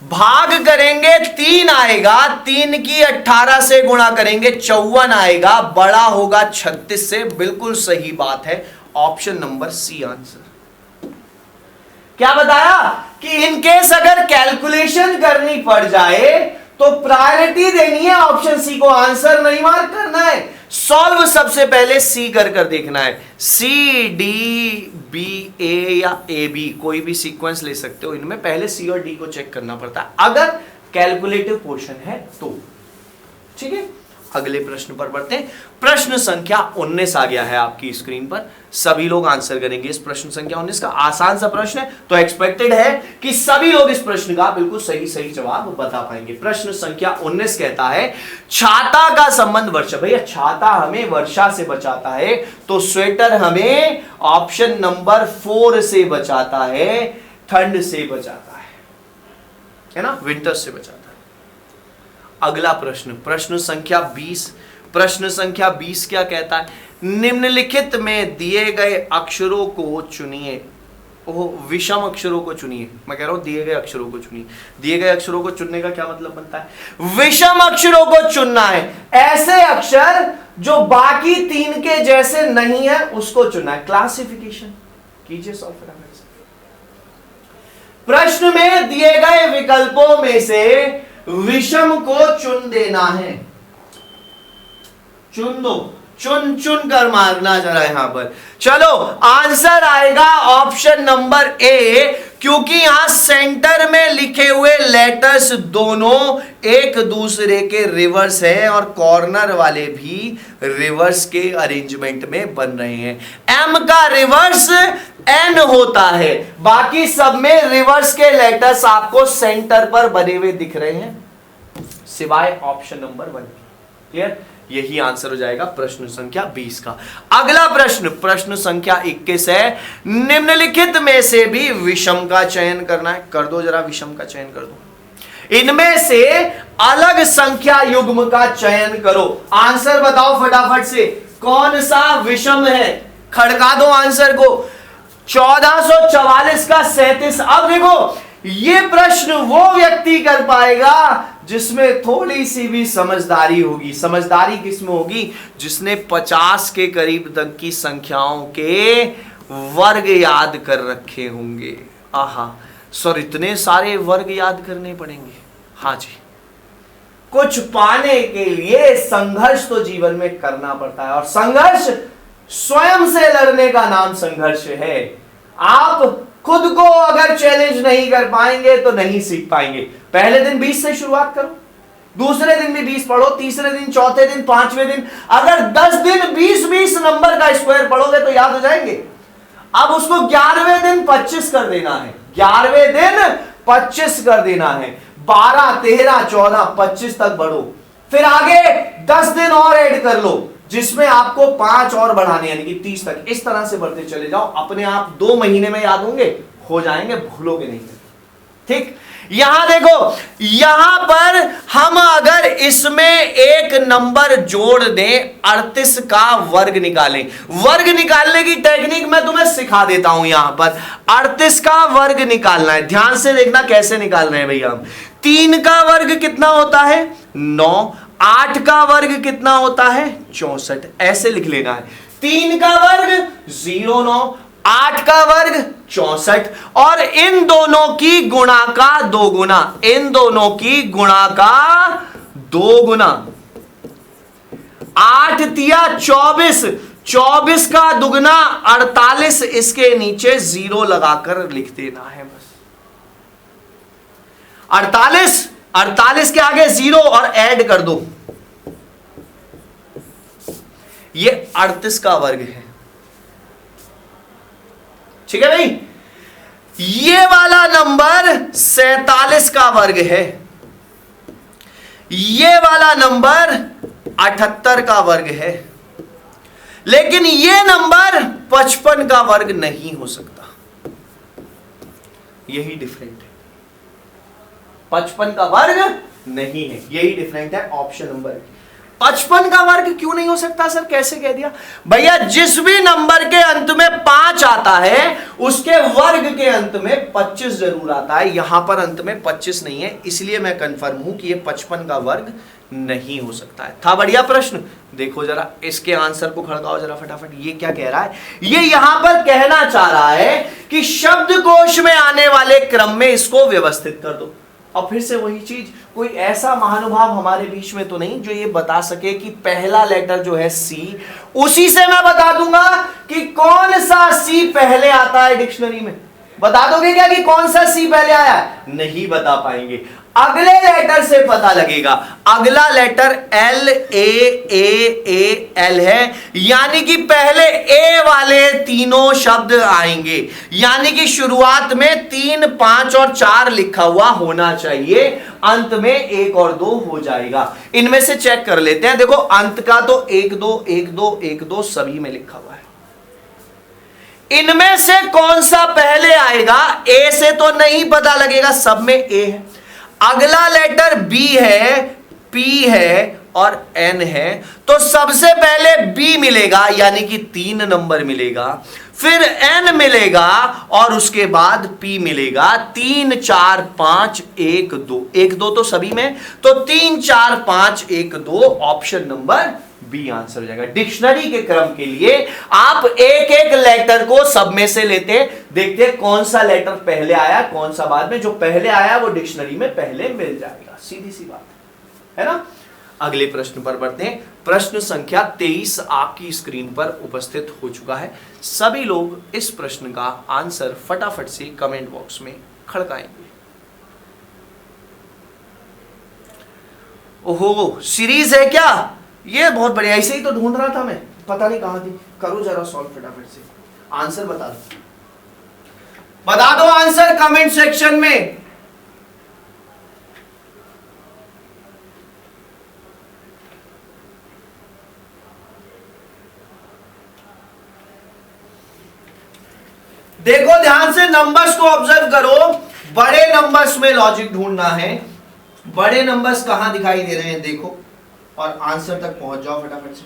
भाग करेंगे 3 आएगा, 3 की 18 से गुणा करेंगे 54 आएगा, बड़ा होगा 36 से। बिल्कुल सही बात है, ऑप्शन नंबर सी आंसर। क्या बताया कि इनकेस अगर कैलकुलेशन करनी पड़ जाए तो प्रायोरिटी देनी है ऑप्शन सी को, आंसर नहीं मार्क करना है। सॉल्व सबसे पहले सी कर देखना है। सी डी बी ए या ए बी कोई भी सीक्वेंस ले सकते हो, इनमें पहले सी और डी को चेक करना पड़ता है अगर कैलकुलेटिव पोर्शन है तो। ठीक है, अगले प्रश्न पर बढ़ते हैं। प्रश्न संख्या 19 आ गया है आपकी स्क्रीन पर, सभी लोग आंसर करेंगे इस प्रश्न संख्या 19 का। आसान सा प्रश्न है तो एक्सपेक्टेड है कि सभी लोग इस प्रश्न का बिल्कुल सही जवाब बता पाएंगे। प्रश्न संख्या 19 कहता है छाता का संबंध वर्षा। भैया छाता हमें वर्षा से बचाता है, तो स्वेटर हमें ऑप्शन नंबर 4 से बचाता है, ठंड से बचाता है ना, विंटर से बचाता है। अगला प्रश्न, प्रश्न संख्या 20। प्रश्न संख्या 20 क्या कहता है? निम्नलिखित में दिए गए अक्षरों को चुनिए। ओह, विषम अक्षरों को चुनिए। मैं कह रहा हूं दिए गए अक्षरों को चुनिए। दिए गए अक्षरों को चुनने का क्या मतलब बनता है? विषम अक्षरों को चुनना है। ऐसे अक्षर जो बाकी 3 के जैसे नहीं है उसको चुनना है। क्लासिफिकेशन कीजिए सॉल्व फटाफट से। प्रश्न में दिए गए विकल्पों में से विषम को चुन देना है। चुन दो, चुन कर मारना जरा यहां पर। चलो आंसर आएगा ऑप्शन नंबर ए, क्योंकि यहां सेंटर में लिखे हुए लेटर्स दोनों एक दूसरे के रिवर्स हैं और कॉर्नर वाले भी रिवर्स के अरेंजमेंट में बन रहे हैं। एम का रिवर्स एन होता है, बाकी सब में रिवर्स के लेटर्स आपको सेंटर पर बने हुए दिख रहे हैं, सिवाय ऑप्शन नंबर 1। क्लियर? यही आंसर हो जाएगा प्रश्न संख्या 20 का। अगला प्रश्न, प्रश्न संख्या 21 है। निम्नलिखित में से भी विषम का चयन करना है। कर दो जरा, विषम का चयन कर दो। इनमें से अलग संख्या युग्म का चयन करो। आंसर बताओ फटाफट से, कौन सा विषम है? खड़का दो आंसर को। 1444 का 37। अब देखो ये प्रश्न वो व्यक्ति कर पाएगा जिसमें थोड़ी सी भी समझदारी होगी। समझदारी किसमें होगी? जिसने 50 के करीब तक की संख्याओं के वर्ग याद कर रखे होंगे। आहा सर, इतने सारे वर्ग याद करने पड़ेंगे? हाँ जी, कुछ पाने के लिए संघर्ष तो जीवन में करना पड़ता है, और संघर्ष स्वयं से लड़ने का नाम संघर्ष है। आप खुद को अगर चैलेंज नहीं कर पाएंगे तो नहीं सीख पाएंगे। पहले दिन 20 से शुरुआत करो, दूसरे दिन भी 20 पढ़ो, तीसरे दिन, चौथे दिन, पांचवें दिन, अगर 10 दिन 20-20 नंबर का स्क्वायर पढ़ोगे तो याद हो जाएंगे। अब उसको 11वें दिन 25 कर देना है, 11वें दिन 25 कर देना है, 12, 13, 14, 25 तक बढ़ो। फिर आगे 10 दिन और ऐड कर लो, जिसमें आपको 5 और बढ़ाने, यानी कि 30 तक। इस तरह से बढ़ते चले जाओ, अपने आप 2 महीने में याद होंगे, हो जाएंगे, भूलोगे नहीं। ठीक, यहां देखो, यहां पर हम अगर इसमें एक नंबर जोड़ दें, 38 का वर्ग निकालें। वर्ग निकालने की टेक्निक मैं तुम्हें सिखा देता हूं। यहां पर 38 का वर्ग निकालना है, ध्यान से देखना कैसे निकाल रहे हैं भैया हम। 3 का वर्ग कितना होता है? 9। 8 का वर्ग कितना होता है? 64। ऐसे लिख लेना है। 3 का वर्ग 09, 8 का वर्ग 64, और इन दोनों की गुणा का 2 गुना, इन दोनों की गुणा का 2 गुना। 8 तिया 24, 24 का दुगना 48, इसके नीचे 0 लगाकर लिख देना है बस। 48 के आगे 0 और ऐड कर दो, ये 38 का वर्ग है। ठीक है भाई, ये वाला नंबर 47 का वर्ग है, ये वाला नंबर 78 का वर्ग है, लेकिन ये नंबर 55 का वर्ग नहीं हो सकता। यही डिफरेंट है, 55 का वर्ग नहीं है, यही डिफरेंट है ऑप्शन नंबर। 55 का वर्ग क्यों नहीं हो सकता सर, कैसे कह दिया? भैया जिस भी नंबर के अंत में 5 आता है उसके वर्ग के अंत में 25 जरूर आता है। यहां पर अंत में 25 नहीं है, इसलिए मैं कंफर्म हूं कि ये 55 का वर्ग नहीं हो सकता है। था बढ़िया प्रश्न। देखो जरा इसके आंसर को खड़काओ जरा फटाफट। ये क्या कह रहा है? ये यहां पर कहना चाह रहा है कि शब्दकोश में आने वाले क्रम में इसको व्यवस्थित कर दो। और फिर से वही चीज, कोई ऐसा महानुभाव हमारे बीच में तो नहीं जो ये बता सके कि पहला लेटर जो है सी, उसी से मैं बता दूंगा कि कौन सा सी पहले आता है डिक्शनरी में। बता दोगे क्या कि कौन सा सी पहले आया है? नहीं बता पाएंगे। अगले लेटर से पता लगेगा। अगला लेटर एल ए एल है, यानी कि पहले ए वाले तीनों शब्द आएंगे, यानी कि शुरुआत में 3, 5 और 4 लिखा हुआ होना चाहिए, अंत में 1 और 2 हो जाएगा। इनमें से चेक कर लेते हैं। देखो अंत का तो 1 2 1 2 1 2 सभी में लिखा हुआ है। इनमें से कौन सा पहले आएगा? ए से तो नहीं पता लगेगा, सब में ए है। अगला लेटर बी है, पी है और एन है, तो सबसे पहले बी मिलेगा, यानी कि 3 नंबर मिलेगा, फिर एन मिलेगा और उसके बाद पी मिलेगा। 3 4 5 1 2, 1 2 तो सभी में, तो 3 4 5 1 2 ऑप्शन नंबर बी आंसर हो जाएगा। डिक्शनरी के क्रम के लिए आप एक एक लेटर को सब में से लेते, देखते कौन सा लेटर पहले आया कौन सा बाद में। जो पहले आया वो डिक्शनरी में पहले मिल जाएगा, सीधी सी बात है ना। अगले प्रश्न पर बढ़ते हैं। प्रश्न संख्या 23 आपकी स्क्रीन पर उपस्थित हो चुका है। सभी लोग इस प्रश्न का आंसर फटाफट से कमेंट बॉक्स में खड़काएंगे। ओहो, सीरीज है क्या? ये बहुत बढ़िया, ऐसे ही तो ढूंढ रहा था मैं, पता नहीं कहां थी। करो जरा सॉल्व फटाफट से, आंसर बता दो, बता दो आंसर कमेंट सेक्शन में। देखो ध्यान से, नंबर्स को ऑब्जर्व करो। बड़े नंबर्स में लॉजिक ढूंढना है। बड़े नंबर्स कहां दिखाई दे रहे हैं देखो, और आंसर तक पहुंच जाओ फटाफट से।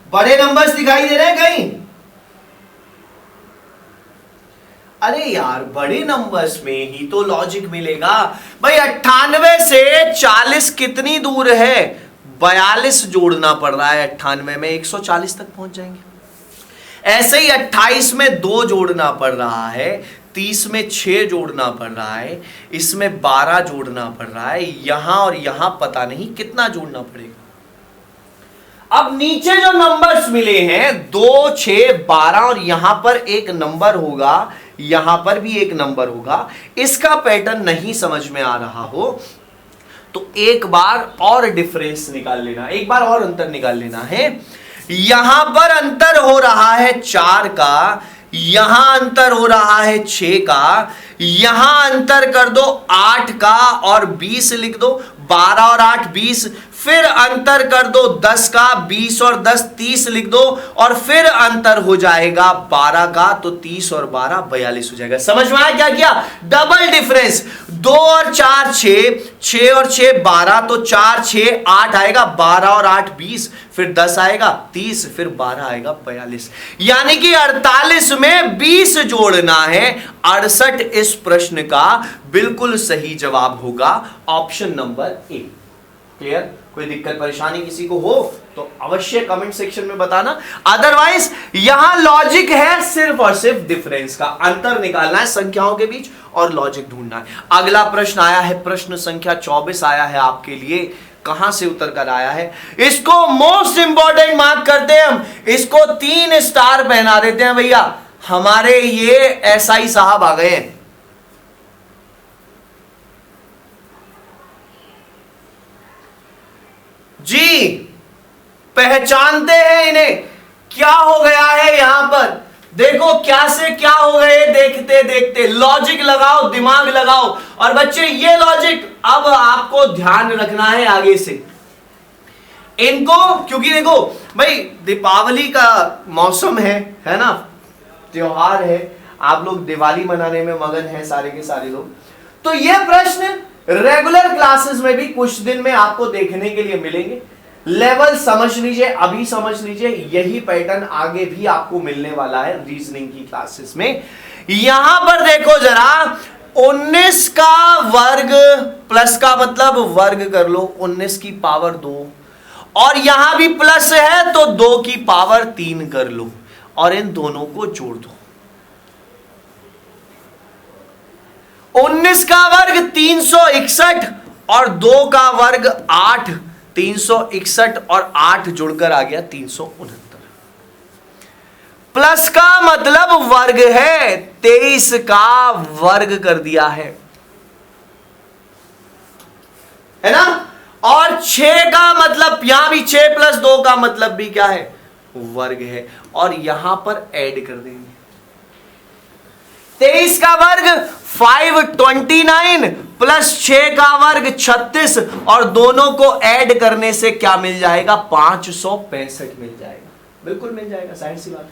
बड़े नंबर्स दिखाई दे रहे हैं कहीं? अरे यार, बड़े नंबर्स में ही तो लॉजिक मिलेगा भाई। 98 से 40 कितनी दूर है? 42 जोड़ना पड़ रहा है। 98 में 140 तक पहुंच जाएंगे। ऐसे ही 28 में 2 जोड़ना पड़ रहा है, 30 में 6 जोड़ना पड़ रहा है, इसमें 12 जोड़ना पड़ रहा है, यहां और यहां पता नहीं कितना जोड़ना पड़ेगा। अब नीचे जो नंबर्स मिले हैं 2, 6, 12 और यहां पर एक नंबर होगा, यहां पर भी एक नंबर होगा, इसका पैटर्न नहीं समझ में आ रहा हो तो एक बार और डिफरेंस निकाल लेना, एक बार और अंतर निकाल लेना है। यहां पर अंतर हो रहा है 4 का, यहां अंतर हो रहा है 6 का, यहां अंतर कर दो 8 का और 20 लिख दो, 12 और 8 20, फिर अंतर कर दो 10 का, 20 और 10 30 लिख दो, और फिर अंतर हो जाएगा 12 का, तो 30 और 12 42 हो जाएगा। समझ में आया क्या किया? डबल डिफरेंस, 2 और 4 6, 6 और 6 12, तो 4 6 8 आएगा, 12 और 8 20, फिर 10 आएगा 30, फिर 12 आएगा 42, यानी कि 48 में 20 जोड़ना है। 68 इस प्रश्न का बिल्कुल सही जवाब होगा ऑप्शन नंबर ए। क्लियर? कोई दिक्कत परेशानी किसी को हो तो अवश्य कमेंट सेक्शन में बताना, अदरवाइज यहां लॉजिक है सिर्फ और सिर्फ डिफरेंस का, अंतर निकालना है संख्याओं के बीच और लॉजिक ढूंढना है। अगला प्रश्न आया है, प्रश्न संख्या 24 आया है आपके लिए। कहां से उतर कर आया है? इसको मोस्ट इंपॉर्टेंट मार्क करते हैं हम, इसको 3 स्टार पहना देते हैं भैया। हमारे ये एसआई साहब आ गए हैं। जी पहचानते हैं इन्हें, क्या हो गया है यहां पर? देखो क्या से क्या हो गए, देखते देखते लॉजिक लगाओ, दिमाग लगाओ। और बच्चे ये लॉजिक अब आपको ध्यान रखना है आगे से इनको, क्योंकि देखो भाई दीपावली का मौसम है ना, त्योहार है, आप लोग दिवाली मनाने में मगन हैं सारे के सारे लोग। तो ये प्रश्न रेगुलर क्लासेस में भी कुछ दिन में आपको देखने के लिए मिलेंगे। लेवल समझ लीजिए, अभी समझ लीजिए, यही पैटर्न आगे भी आपको मिलने वाला है रीजनिंग की क्लासेस में। यहां पर देखो जरा, 19 का वर्ग प्लस का मतलब वर्ग कर लो, 19 की पावर 2, और यहां भी प्लस है तो 2 की पावर 3 कर लो, और इन दोनों को जोड़ दो। 19 का वर्ग 361 और 2 का वर्ग 8, 361 और 8 जुड़कर आ गया 369। प्लस का मतलब वर्ग है, 23 का वर्ग कर दिया है ना। और 6 का मतलब यहां भी 6 प्लस 2 का मतलब भी क्या है? वर्ग है, और यहां पर ऐड कर देंगे 23 का वर्ग 529 प्लस 6 का वर्ग 36, और दोनों को ऐड करने से क्या मिल जाएगा? 565 मिल जाएगा। बिल्कुल मिल जाएगा, साइड सी बात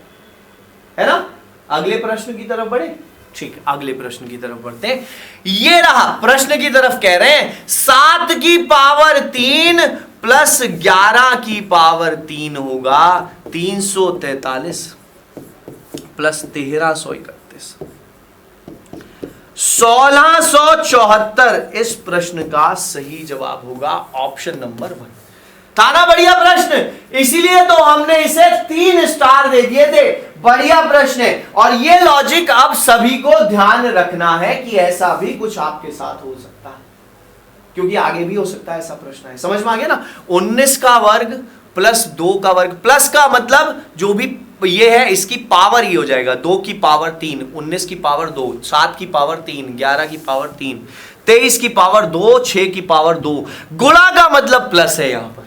है ना। अगले प्रश्न की तरफ बढ़े। ठीक, अगले प्रश्न की तरफ बढ़ते हैं। ये रहा प्रश्न की तरफ, कह रहे हैं 7 की पावर 3 प्लस 11 की पावर 3 होगा 343 प्लस 1331, 1674 इस प्रश्न का सही जवाब होगा ऑप्शन नंबर 1। था ना बढ़िया प्रश्न, इसीलिए तो हमने इसे 3 स्टार दे दिए थे। बढ़िया प्रश्न है, और ये लॉजिक अब सभी को ध्यान रखना है कि ऐसा भी कुछ आपके साथ हो सकता है, क्योंकि आगे भी हो सकता है ऐसा प्रश्न है। समझ में आ गया ना? 19 का वर्ग प्लस 2 का वर्ग, प्लस का मतलब जो भी ये है इसकी पावर ही हो जाएगा, 2 की पावर 3, 19 की पावर 2, 7 की पावर 3, 11 की पावर 3, 23 की पावर 2, 6 की पावर 2, गुणा का मतलब प्लस है यहां पर।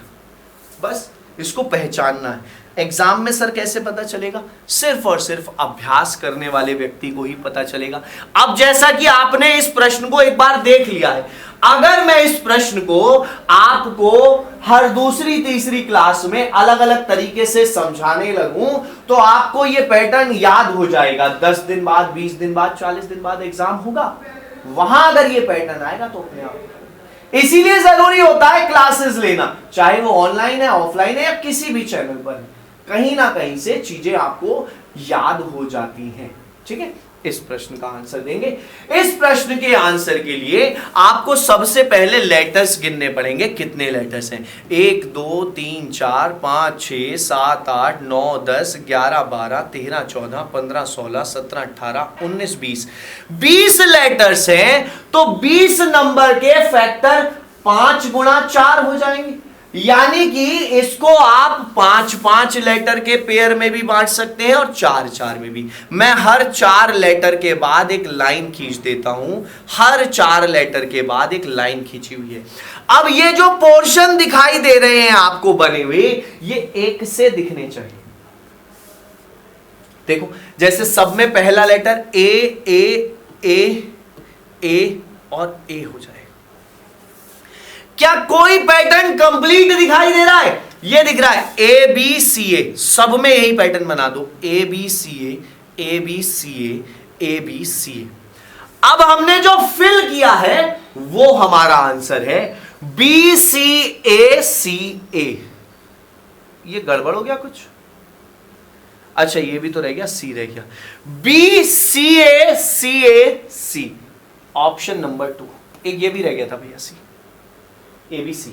बस इसको पहचानना है। एग्जाम में सर कैसे पता चलेगा? सिर्फ और सिर्फ अभ्यास करने वाले व्यक्ति को ही पता चलेगा। अब जैसा कि आपने इस प्रश्न को एक बार देख लिया है, अगर मैं इस प्रश्न को आपको हर दूसरी तीसरी क्लास में अलग अलग तरीके से समझाने लगूं तो आपको यह पैटर्न याद हो जाएगा। 10 दिन बाद, 20 दिन बाद, 40 दिन बाद एग्जाम होगा, वहां अगर यह पैटर्न आएगा तो अपने आप। इसीलिए जरूरी होता है क्लासेस लेना, चाहे वो ऑनलाइन है, ऑफलाइन है, या किसी भी चैनल पर, कहीं ना कहीं से चीजें आपको याद हो जाती हैं। ठीक है, इस प्रश्न का आंसर देंगे। इस प्रश्न के आंसर के लिए आपको सबसे पहले लेटर्स गिनने पड़ेंगे। कितने लेटर्स हैं? 1 2 3 4 5 6 7 8 9 10 11 12 13 14 15 16 17 18 19 20 20 लेटर्स हैं। तो 20 नंबर के फैक्टर 5 गुणा 4 हो जाएंगे, यानी कि इसको आप 5-5 लेटर के पेयर में भी बांट सकते हैं और 4-4 में भी। मैं हर 4 लेटर के बाद एक लाइन खींच देता हूं, हर 4 लेटर के बाद एक लाइन खींची हुई है। अब ये जो पोर्शन दिखाई दे रहे हैं आपको बने हुए, ये 1 से दिखने चाहिए। देखो, जैसे सब में पहला लेटर ए और ए हो जाए। क्या कोई पैटर्न कंप्लीट दिखाई दे रहा है? ये दिख रहा है ए बी सी ए, सब में यही पैटर्न बना दो, A B C A B C A B C A. अब हमने जो फिल किया है वो हमारा आंसर है बी सी ए। ये गड़बड़ हो गया कुछ? अच्छा, ये भी तो रह गया, सी रह गया। बी सी ए, ऑप्शन नंबर 2। एक ये भी रह गया था भैया, सी ABC।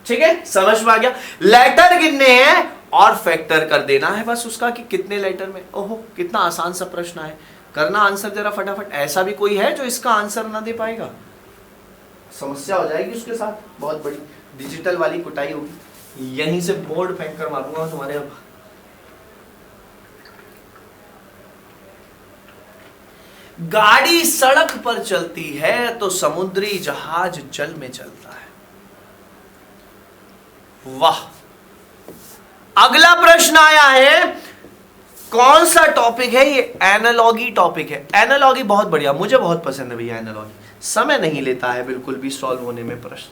ठीक है, समझ में आ गया? लेटर गिनने हैं और फैक्टर कर देना है बस उसका कि कितने लेटर में। ओहो, कितना आसान सा प्रश्न है, करना आंसर जरा फटाफट। ऐसा भी कोई है जो इसका आंसर ना दे पाएगा? समस्या हो जाएगी उसके साथ, बहुत बड़ी डिजिटल वाली कुटाई होगी। यहीं से बोर्ड फेंक कर मारूंगा तुम्हारे। अब गाड़ी सड़क पर चलती है तो समुद्री जहाज जल में चलता है। वाह! अगला प्रश्न आया है, कौन सा टॉपिक है ये? एनालॉगी टॉपिक है। एनालॉगी बहुत बढ़िया, मुझे बहुत पसंद है भैया एनालॉगी। समय नहीं लेता है बिल्कुल भी सॉल्व होने में प्रश्न,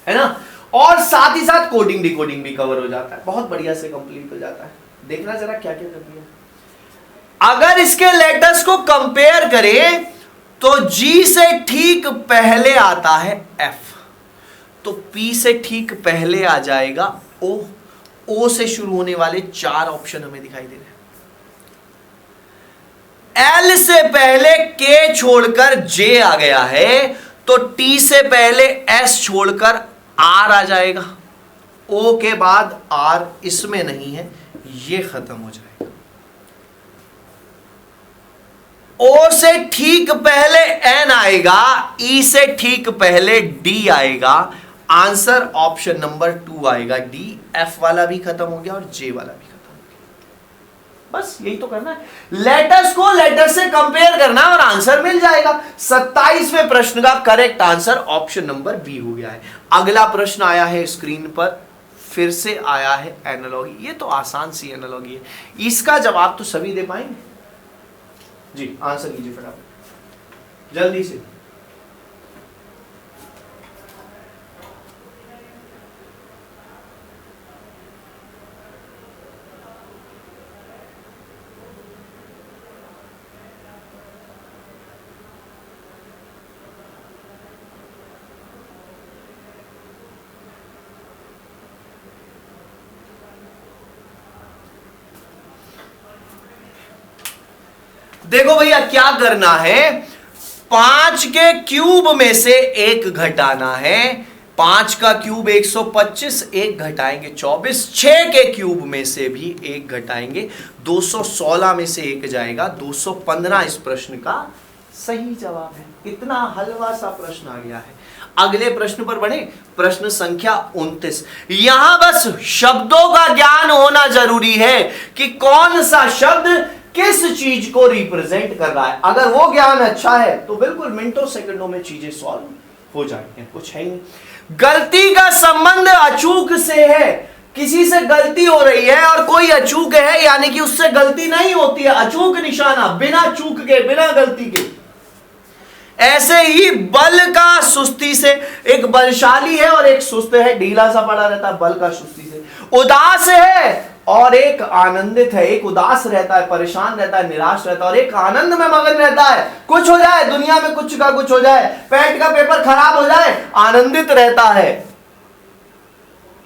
है ना? और साथ ही साथ कोडिंग डिकोडिंग भी कवर हो जाता है, बहुत बढ़िया से कंप्लीट हो जाता है। देखना जरा क्या क्या कर दिया। अगर इसके लेटर्स को कंपेयर करें तो जी से ठीक पहले आता है एफ, तो पी से ठीक पहले आ जाएगा ओ। ओ से शुरू होने वाले 4 ऑप्शन हमें दिखाई दे रहे हैं। एल से पहले के छोड़कर जे आ गया है, तो टी से पहले एस छोड़कर आर आ जाएगा। ओ के बाद आर इसमें नहीं है, ये खत्म हो जाएगा। ओ से ठीक पहले एन आएगा, ई से ठीक पहले डी आएगा। आंसर ऑप्शन नंबर 2 आएगा डी। एफ वाला भी खत्म हो गया और जे वाला भी खत्म हो गया। बस यही तो करना है, लेटर्स को लेटर से कंपेयर करना और आंसर मिल जाएगा। 27वें प्रश्न का correct answer option number B हो गया है। अगला प्रश्न आया है स्क्रीन पर, फिर से आया है एनालॉगी। ये तो आसान सी एनालॉगी है, इसका जवाब तो सभी दे पाएंगे। जी, आंसर कीजिए फटाफट जल्दी से। देखो भैया क्या करना है, 5 के क्यूब में से 1 घटाना है। 5 का क्यूब 125, 1 घटाएंगे 24। 6 के क्यूब में से भी 1 घटाएंगे, 216 में से 1 जाएगा, 215 इस प्रश्न का सही जवाब है। इतना हलवा सा प्रश्न आ गया है। अगले प्रश्न पर बढ़े, प्रश्न संख्या 29। यहां बस शब्दों का ज्ञान होना जरूरी है कि कौन सा शब्द किस चीज को रिप्रेजेंट कर रहा है। अगर वो ज्ञान अच्छा है तो बिल्कुल मिनटों सेकंडों में चीजें सॉल्व हो जाएंगी। कुछ है ही नहीं। गलती का संबंध अचूक से है, किसी से गलती हो रही है और कोई अचूक है, यानी कि उससे गलती नहीं होती है। अचूक निशाना, बिना चूक के, बिना गलती के। ऐसे ही बल का सुस्ती से, एक बलशाली है और एक सुस्त है, ढीला सा पड़ा रहता है। बल का सुस्ती से। उदास है और एक आनंदित है, एक उदास रहता है, परेशान रहता है, निराश रहता है, और एक आनंद में मगन रहता है। कुछ हो जाए दुनिया में, कुछ का कुछ हो जाए, पेट का पेपर खराब हो जाए, आनंदित रहता है,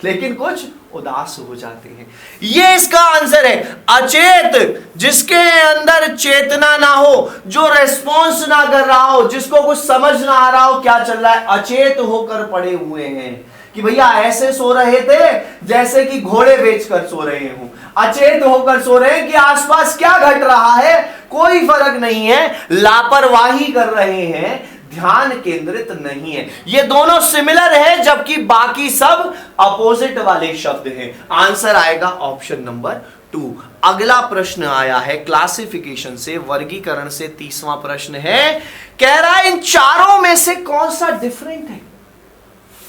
लेकिन कुछ उदास हो जाते हैं। ये इसका आंसर है। अचेत, जिसके अंदर चेतना ना हो, जो रेस्पॉन्स ना कर रहा हो, जिसको कुछ समझ ना आ रहा हो क्या चल रहा है, अचेत होकर पड़े हुए हैं कि भैया ऐसे सो रहे थे जैसे कि घोड़े बेचकर सो रहे हो, अचेत होकर सो रहे हैं कि आसपास क्या घट रहा है कोई फर्क नहीं है, लापरवाही कर रहे हैं, ध्यान केंद्रित नहीं है। ये दोनों सिमिलर है जबकि बाकी सब अपोजिट वाले शब्द हैं। आंसर आएगा ऑप्शन नंबर 2। अगला प्रश्न आया है क्लासिफिकेशन से, वर्गीकरण से। 30वां प्रश्न है, कह रहा है इन चारों में से कौन सा डिफरेंट है,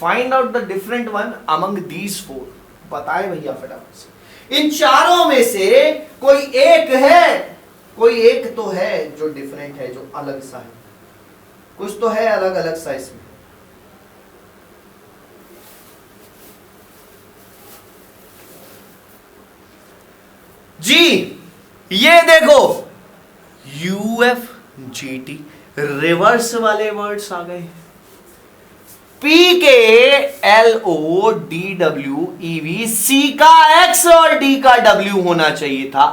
find out the different one among these 4। बताए भैया फटाफट से, इन चारों में से कोई एक है, कोई एक तो है जो डिफरेंट है, जो अलग सा है, कुछ तो है अलग अलग सा इसमें। जी ये देखो UFGT रिवर्स वाले वर्ड्स आ गए। PKLODWEV, C का X और D का W होना चाहिए था।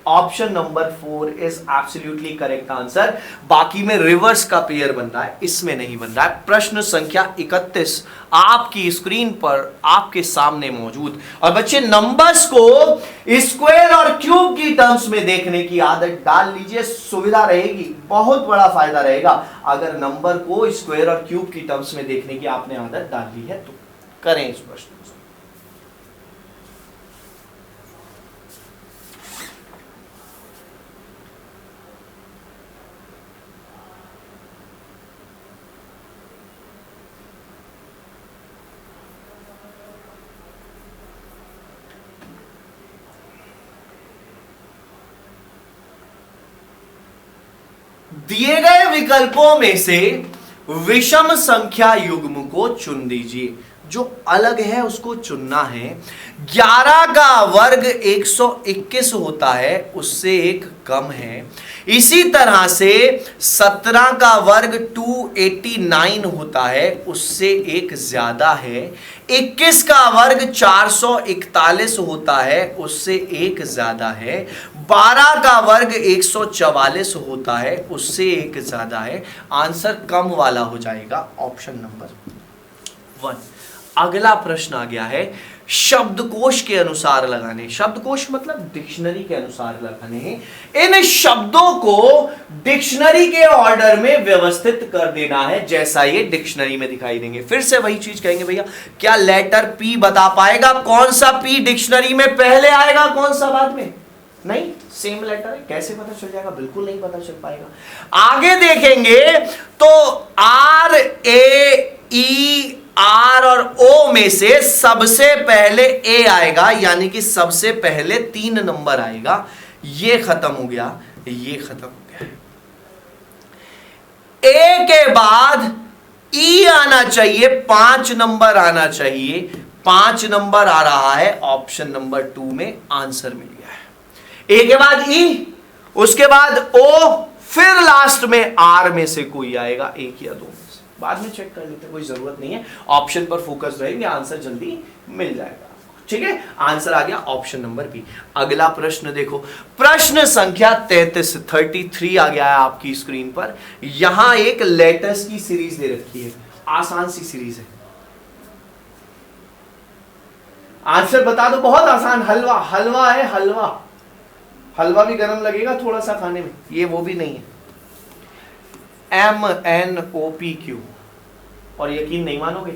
Option number 4 is absolutely correct answer. बाकी में रिवर्स का पेयर बन रहा है, इसमें नहीं बन रहा है। प्रश्न संख्या 31 आपकी स्क्रीन पर आपके सामने मौजूद। और बच्चे नंबर्स को स्क्वायर और क्यूब की टर्म्स में देखने की आदत डाल लीजिए, सुविधा रहेगी, बहुत बड़ा फायदा रहेगा अगर नंबर को स्क्वायर और क्यूब की टर्म्स में देखने की आपने आदत डाल ली है तो। करें इस प्रश्न। दिए गए विकल्पों में से विषम संख्या युग्म को चुन दीजिए। जो अलग है उसको चुनना है। 11 का वर्ग 121 होता है, उससे एक कम है। इसी तरह से 17 का वर्ग 289 होता है, उससे एक ज्यादा है। 21 का वर्ग 441 होता है, उससे एक ज्यादा है। 12 का वर्ग 144 होता है, उससे एक ज्यादा है। आंसर कम वाला हो जाएगा, ऑप्शन नंबर 1। अगला प्रश्न आ गया है शब्दकोश के अनुसार लगाने। शब्दकोश मतलब डिक्शनरी के अनुसार लगाने हैं। इन शब्दों को डिक्शनरी के ऑर्डर में व्यवस्थित कर देना है, जैसा ये डिक्शनरी में दिखाई देंगे। फिर से वही चीज कहेंगे भैया, क्या लेटर पी बता पाएगा कौन सा पी डिक्शनरी में पहले आएगा कौन सा बाद में? नहीं, सेम लेटर है, कैसे पता चल जाएगा? बिल्कुल नहीं पता चल पाएगा। आगे देखेंगे तो आर, ए, ई, आर और ओ में से सबसे पहले ए आएगा, यानी कि सबसे पहले 3 नंबर आएगा। ये खत्म हो गया, ये खत्म हो गया। ए के बाद ई आना चाहिए, 5 नंबर आना चाहिए। 5 नंबर आ रहा है, ऑप्शन नंबर 2 में आंसर मिल गया है। ए के बाद ई, उसके बाद ओ, फिर लास्ट में आर में से कोई आएगा, एक या 2 में से। बाद में चेक कर लेते, कोई जरूरत नहीं है। ऑप्शन पर फोकस रहेंगे, आंसर जल्दी मिल जाएगा। ठीक है, आंसर आ गया ऑप्शन नंबर बी। अगला प्रश्न देखो, प्रश्न संख्या 33 आ गया है आपकी स्क्रीन पर। यहां एक लेटर्स की सीरीज दे रखी है, आसान सी सीरीज है। आंसर बता दो, बहुत आसान। हलवा, हलवा है, हलवा। हलवा भी गर्म लगेगा थोड़ा सा खाने में, ये वो भी नहीं है। MNOPQ, और यकीन नहीं मानोगे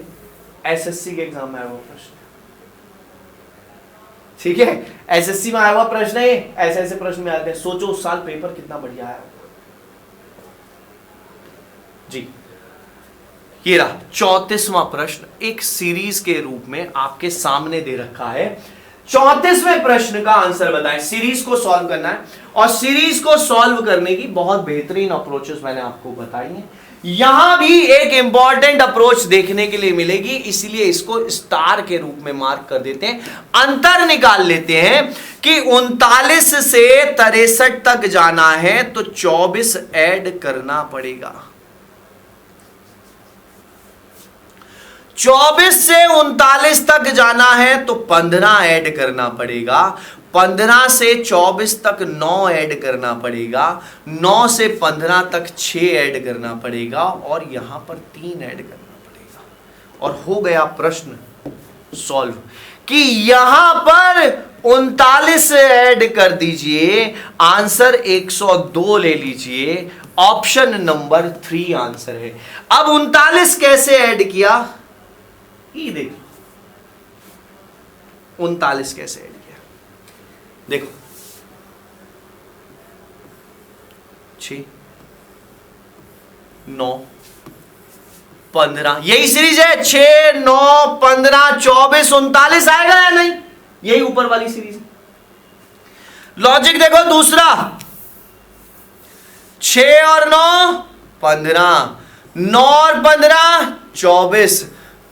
SSC के एग्जाम में आया हुआ प्रश्न। ठीक है, SSC में आया हुआ प्रश्न है, ऐसे ऐसे प्रश्न में आते हैं। सोचो उस साल पेपर कितना बढ़िया आया जी। ये रहा 34वां प्रश्न, एक सीरीज के रूप में आपके सामने दे रखा है। 34वें प्रश्न का आंसर बताएं। सीरीज को सॉल्व करना है, और सीरीज को सॉल्व करने की बहुत बेहतरीन अप्रोचेस मैंने आपको बताई हैं। यहां भी एक इंपॉर्टेंट अप्रोच देखने के लिए मिलेगी, इसलिए इसको स्टार के रूप में मार्क कर देते हैं। अंतर निकाल लेते हैं कि 39 से 63 तक जाना है तो 24 ऐड करना पड़ेगा। 24 से 39 तक जाना है तो 15 ऐड करना पड़ेगा, 15 से 24 तक 9 ऐड करना पड़ेगा, 9 से 15 तक 6 ऐड करना पड़ेगा और यहां पर 3 ऐड करना पड़ेगा। और हो गया प्रश्न सॉल्व कि यहां पर 39 ऐड कर दीजिए, आंसर 102 ले लीजिए। ऑप्शन नंबर 3 आंसर है। अब 39 कैसे ऐड किया, ये देखो 39 कैसे ऐड किया, देखो 6 9 15, यही सीरीज है 6 9 15 24 39 आएगा या नहीं, यही ऊपर वाली सीरीज है। लॉजिक देखो दूसरा, 6 और 9 15, 9 और 15 24,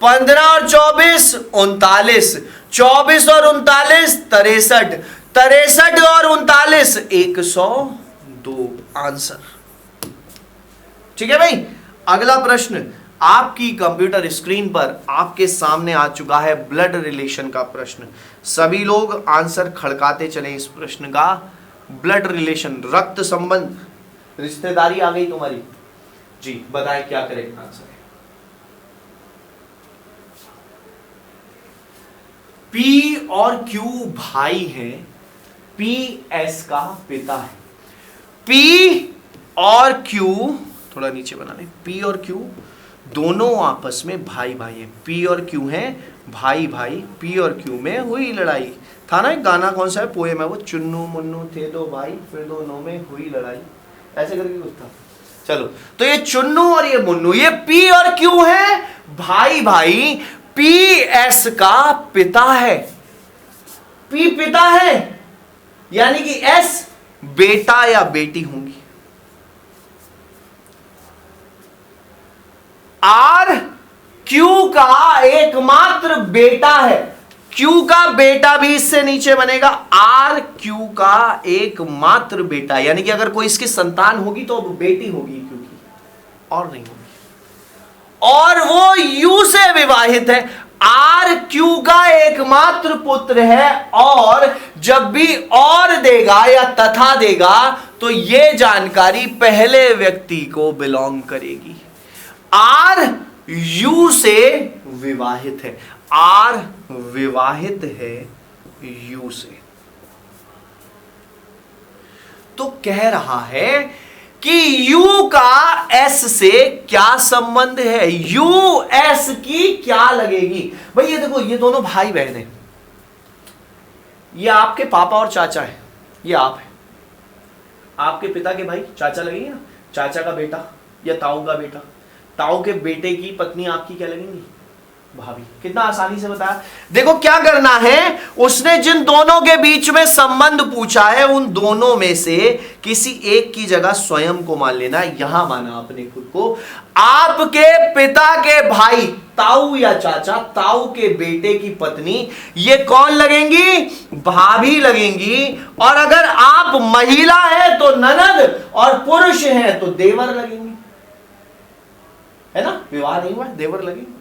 15 और 24 39, 24 और 39 63, 63 और 39 102 आंसर। ठीक है भाई। अगला प्रश्न आपकी कंप्यूटर स्क्रीन पर आपके सामने आ चुका है, ब्लड रिलेशन का प्रश्न। सभी लोग आंसर खड़काते चलें इस प्रश्न का। ब्लड रिलेशन, रक्त संबंध, रिश्तेदारी आ गई तुम्हारी जी, बताएं क्या करेक्ट आंसर है। पी और क्यू भाई हैं, पी एस का पिता है। पी और क्यू, थोड़ा नीचे बना लें, पी और क्यू दोनों आपस में भाई भाई हैं। पी और क्यू हैं भाई भाई, पी और क्यू में हुई लड़ाई। था ना एक गाना, कौन सा है, पोएम है वो, चुन्नू मुन्नू थे दो भाई फिर दोनों में हुई लड़ाई, ऐसे करके कुछ था। चलो, तो ये चुन्नू और ये मुन्नू, ये पी और क्यू है भाई भाई। पी एस का पिता है, पी पिता है यानी कि एस बेटा या बेटी होंगी। आर क्यू का एकमात्र बेटा है, क्यू का बेटा भी इससे नीचे बनेगा। आर क्यू का एकमात्र बेटा, यानी कि अगर कोई इसकी संतान होगी तो बेटी होगी क्यू की, और नहीं होगी। और वो यू से विवाहित है। आर क्यू का एकमात्र पुत्र है, और जब भी और देगा या तथा देगा तो यह जानकारी पहले व्यक्ति को बिलोंग करेगी। आर यू से विवाहित है, आर विवाहित है यू से। तो कह रहा है कि यू का एस से क्या संबंध है, यू एस की क्या लगेगी। भाई ये देखो, ये दोनों भाई बहन हैं, ये आपके पापा और चाचा है, ये आप है, आपके पिता के भाई चाचा लगेंगे ना, चाचा का बेटा या ताऊ का बेटा, ताऊ के बेटे की पत्नी आपकी क्या लगेंगी, भाभी। कितना आसानी से बताया। देखो क्या करना है, उसने जिन दोनों के बीच में संबंध पूछा है उन दोनों में से किसी एक की जगह स्वयं को मान लेना। यहां माना अपने खुद को। आपके पिता के भाई ताऊ या चाचा, ताऊ के बेटे की पत्नी, ये कौन लगेंगी, भाभी लगेंगी। और अगर आप महिला है तो ननद, और पुरुष है तो देवर लगेंगे, है ना, विवाह नहीं हुआ, देवर लगेंगे,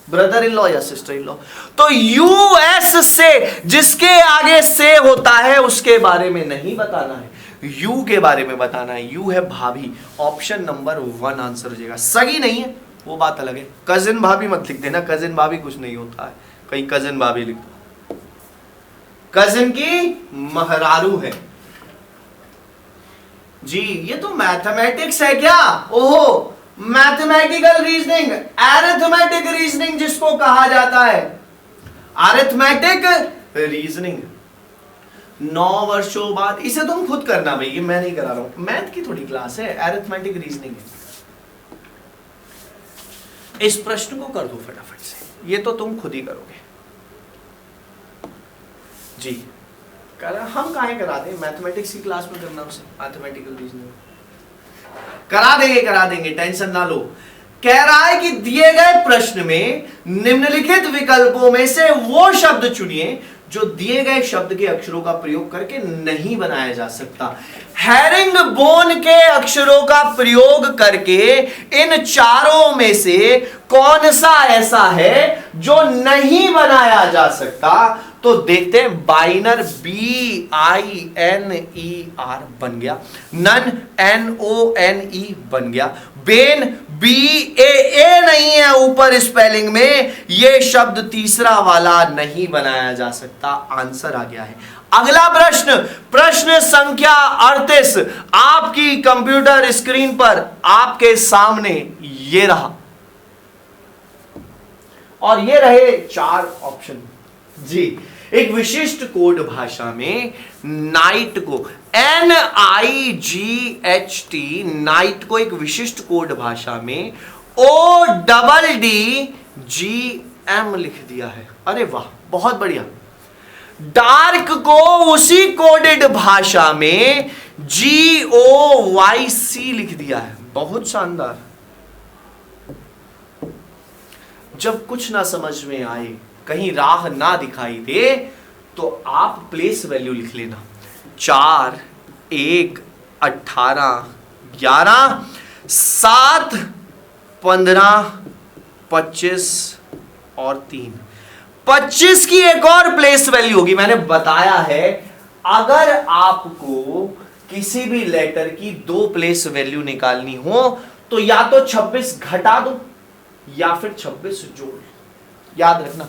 ब्रदर इन लॉ या सिस्टर इन लॉ। तो यूएस से, जिसके आगे से होता है उसके बारे में नहीं बताना है, यू के बारे में बताना है। यू है भाभी, ऑप्शन नंबर 1 आंसर हो जाएगा। सगी नहीं है वो बात अलग है, कजिन भाभी मत लिख देना, कजिन भाभी कुछ नहीं होता है, कहीं कजिन भाभी लिख दो, कजिन की महरारू है जी। ये तो मैथमेटिक्स है क्या, ओहो, मैथमेटिकल रीजनिंग, एरिथमेटिक रीजनिंग जिसको कहा जाता है, अरिथमेटिक रीजनिंग। 9 वर्षों बाद, इसे तुम खुद करना भाई, ये मैं नहीं करा रहा हूं, मैथ की थोड़ी क्लास है, एरिथमेटिक रीजनिंग है। इस प्रश्न को कर दो फटाफट से, ये तो तुम खुद ही करोगे जी। हम काहे कराते हैं, मैथमेटिक्स की क्लास में करना उसे, मैथमेटिकल रीजनिंग करा देंगे, टेंशन ना लो। कह रहा है कि दिए गए प्रश्न में निम्नलिखित विकल्पों में से वो शब्द चुनिए जो दिए गए शब्द के अक्षरों का प्रयोग करके नहीं बनाया जा सकता। हैरिंग बोन के अक्षरों का प्रयोग करके इन चारों में से कौन सा ऐसा है जो नहीं बनाया जा सकता? तो देखते हैं, बाइनर BINER बन गया, नन NONE बन गया, बेन BAA नहीं है ऊपर स्पेलिंग में, यह शब्द तीसरा वाला नहीं बनाया जा सकता। आंसर आ गया है। अगला प्रश्न, प्रश्न संख्या 38 आपकी कंप्यूटर स्क्रीन पर आपके सामने ये रहा और ये रहे 4 ऑप्शन जी। एक विशिष्ट कोड भाषा में नाइट को NIGHT, नाइट को एक विशिष्ट कोड भाषा में ODDGM लिख दिया है। अरे वाह, बहुत बढ़िया। डार्क को उसी कोडेड भाषा में GOYC लिख दिया है। बहुत शानदार। जब कुछ ना समझ में आए, कहीं राह ना दिखाई दे, तो आप प्लेस वैल्यू लिख लेना। 4, 1, 18, 11, 7, 15, 25 और 3। 25 की एक और प्लेस वैल्यू होगी। मैंने बताया है, अगर आपको किसी भी लेटर की 2 प्लेस वैल्यू निकालनी हो तो या तो 26 घटा दो या फिर 26 जोड़। याद रखना,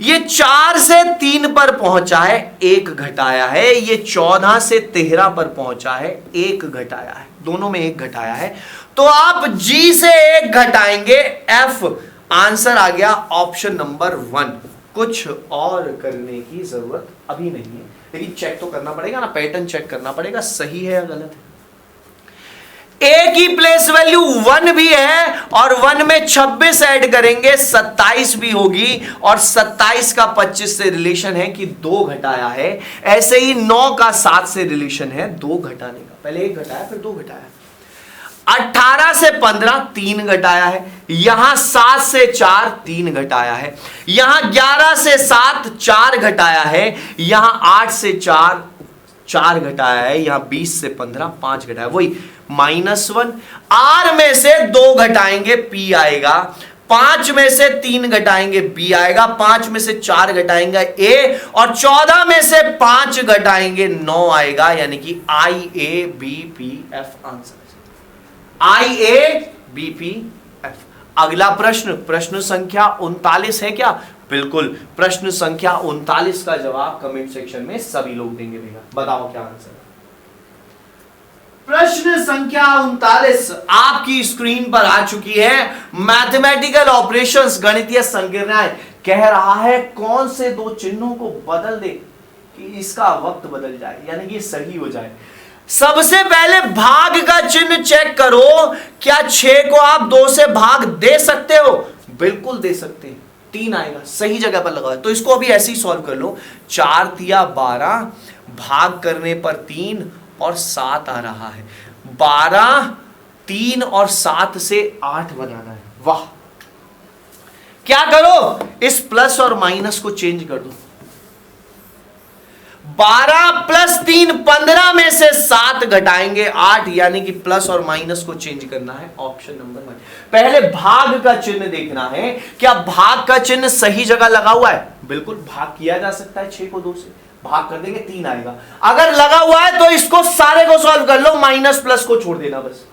ये 4 से 3 पर पहुंचा है, 1 घटाया है। ये 14 से 13 पर पहुंचा है, 1 घटाया है। दोनों में 1 घटाया है, तो आप G से 1 घटाएंगे, F। आंसर आ गया ऑप्शन नंबर 1। कुछ और करने की जरूरत अभी नहीं है, लेकिन चेक तो करना पड़ेगा ना, पैटर्न चेक करना पड़ेगा, सही है या गलत है। ए की प्लेस वैल्यू 1 भी है और 1 में 26 ऐड करेंगे 27 भी होगी, और 27 का 25 से रिलेशन है कि 2 घटाया है। ऐसे ही 9 का 7 से रिलेशन है 2 घटाने का, पहले 1 घटाया फिर 2 घटाया। 18 से 15 3 घटाया है, यहां 7 से 4 3 घटाया है, यहां 11 से 7 4 घटाया है, यहां 8 से 4 4 घटाया है, यहां 20 से 15 5 घटाया, वही -1। R में से 2 घटाएंगे P आएगा, 5 में से 3 घटाएंगे B आएगा, 5 में से 4 घटाएंगे A, और 14 में से 5 घटाएंगे 9 आएगा, यानी कि IABPF आंसर है। IABPF। अगला प्रश्न, प्रश्न संख्या 39 है क्या? बिल्कुल, प्रश्न संख्या 39 का जवाब कमेंट सेक्शन में सभी लोग देंगे भैया। बताओ क्या आंसर है। प्रश्न संख्या 39 आपकी स्क्रीन पर आ चुकी है। मैथमेटिकल ऑपरेशंस, गणितीय संकीर्णताएं, कह रहा है कौन से 2 चिन्हों को बदल दे कि इसका वक्त बदल जाए, यानी कि सही हो जाए। सबसे पहले भाग का चिन्ह चेक करो, क्या 6 को आप 2 से भाग दे सकते हो? बिल्कुल दे सकते हैं, 3 आएगा, सही जगह पर लगा है। तो इसको अभी ऐसे ही सॉल्व कर लो। 4 तिया 12, भाग करने पर 3 और 7 आ रहा है। 12, 3 और 7 से 8 बनाना है। वाह, क्या करो, इस प्लस और माइनस को चेंज कर दो। 12 + 3 15 में से 7 घटाएंगे 8, यानी कि प्लस और माइनस को चेंज करना है। Option number 1। पहले भाग का चिन्ह देखना है, क्या भाग का चिन्ह सही जगह लगा हुआ है? बिल्कुल, भाग किया जा सकता है। 6 को 2 से भाग कर देंगे 3 आएगा। अगर लगा हुआ है तो इसको सारे को सॉल्व कर लो, माइनस प्लस को छोड़ देना, बस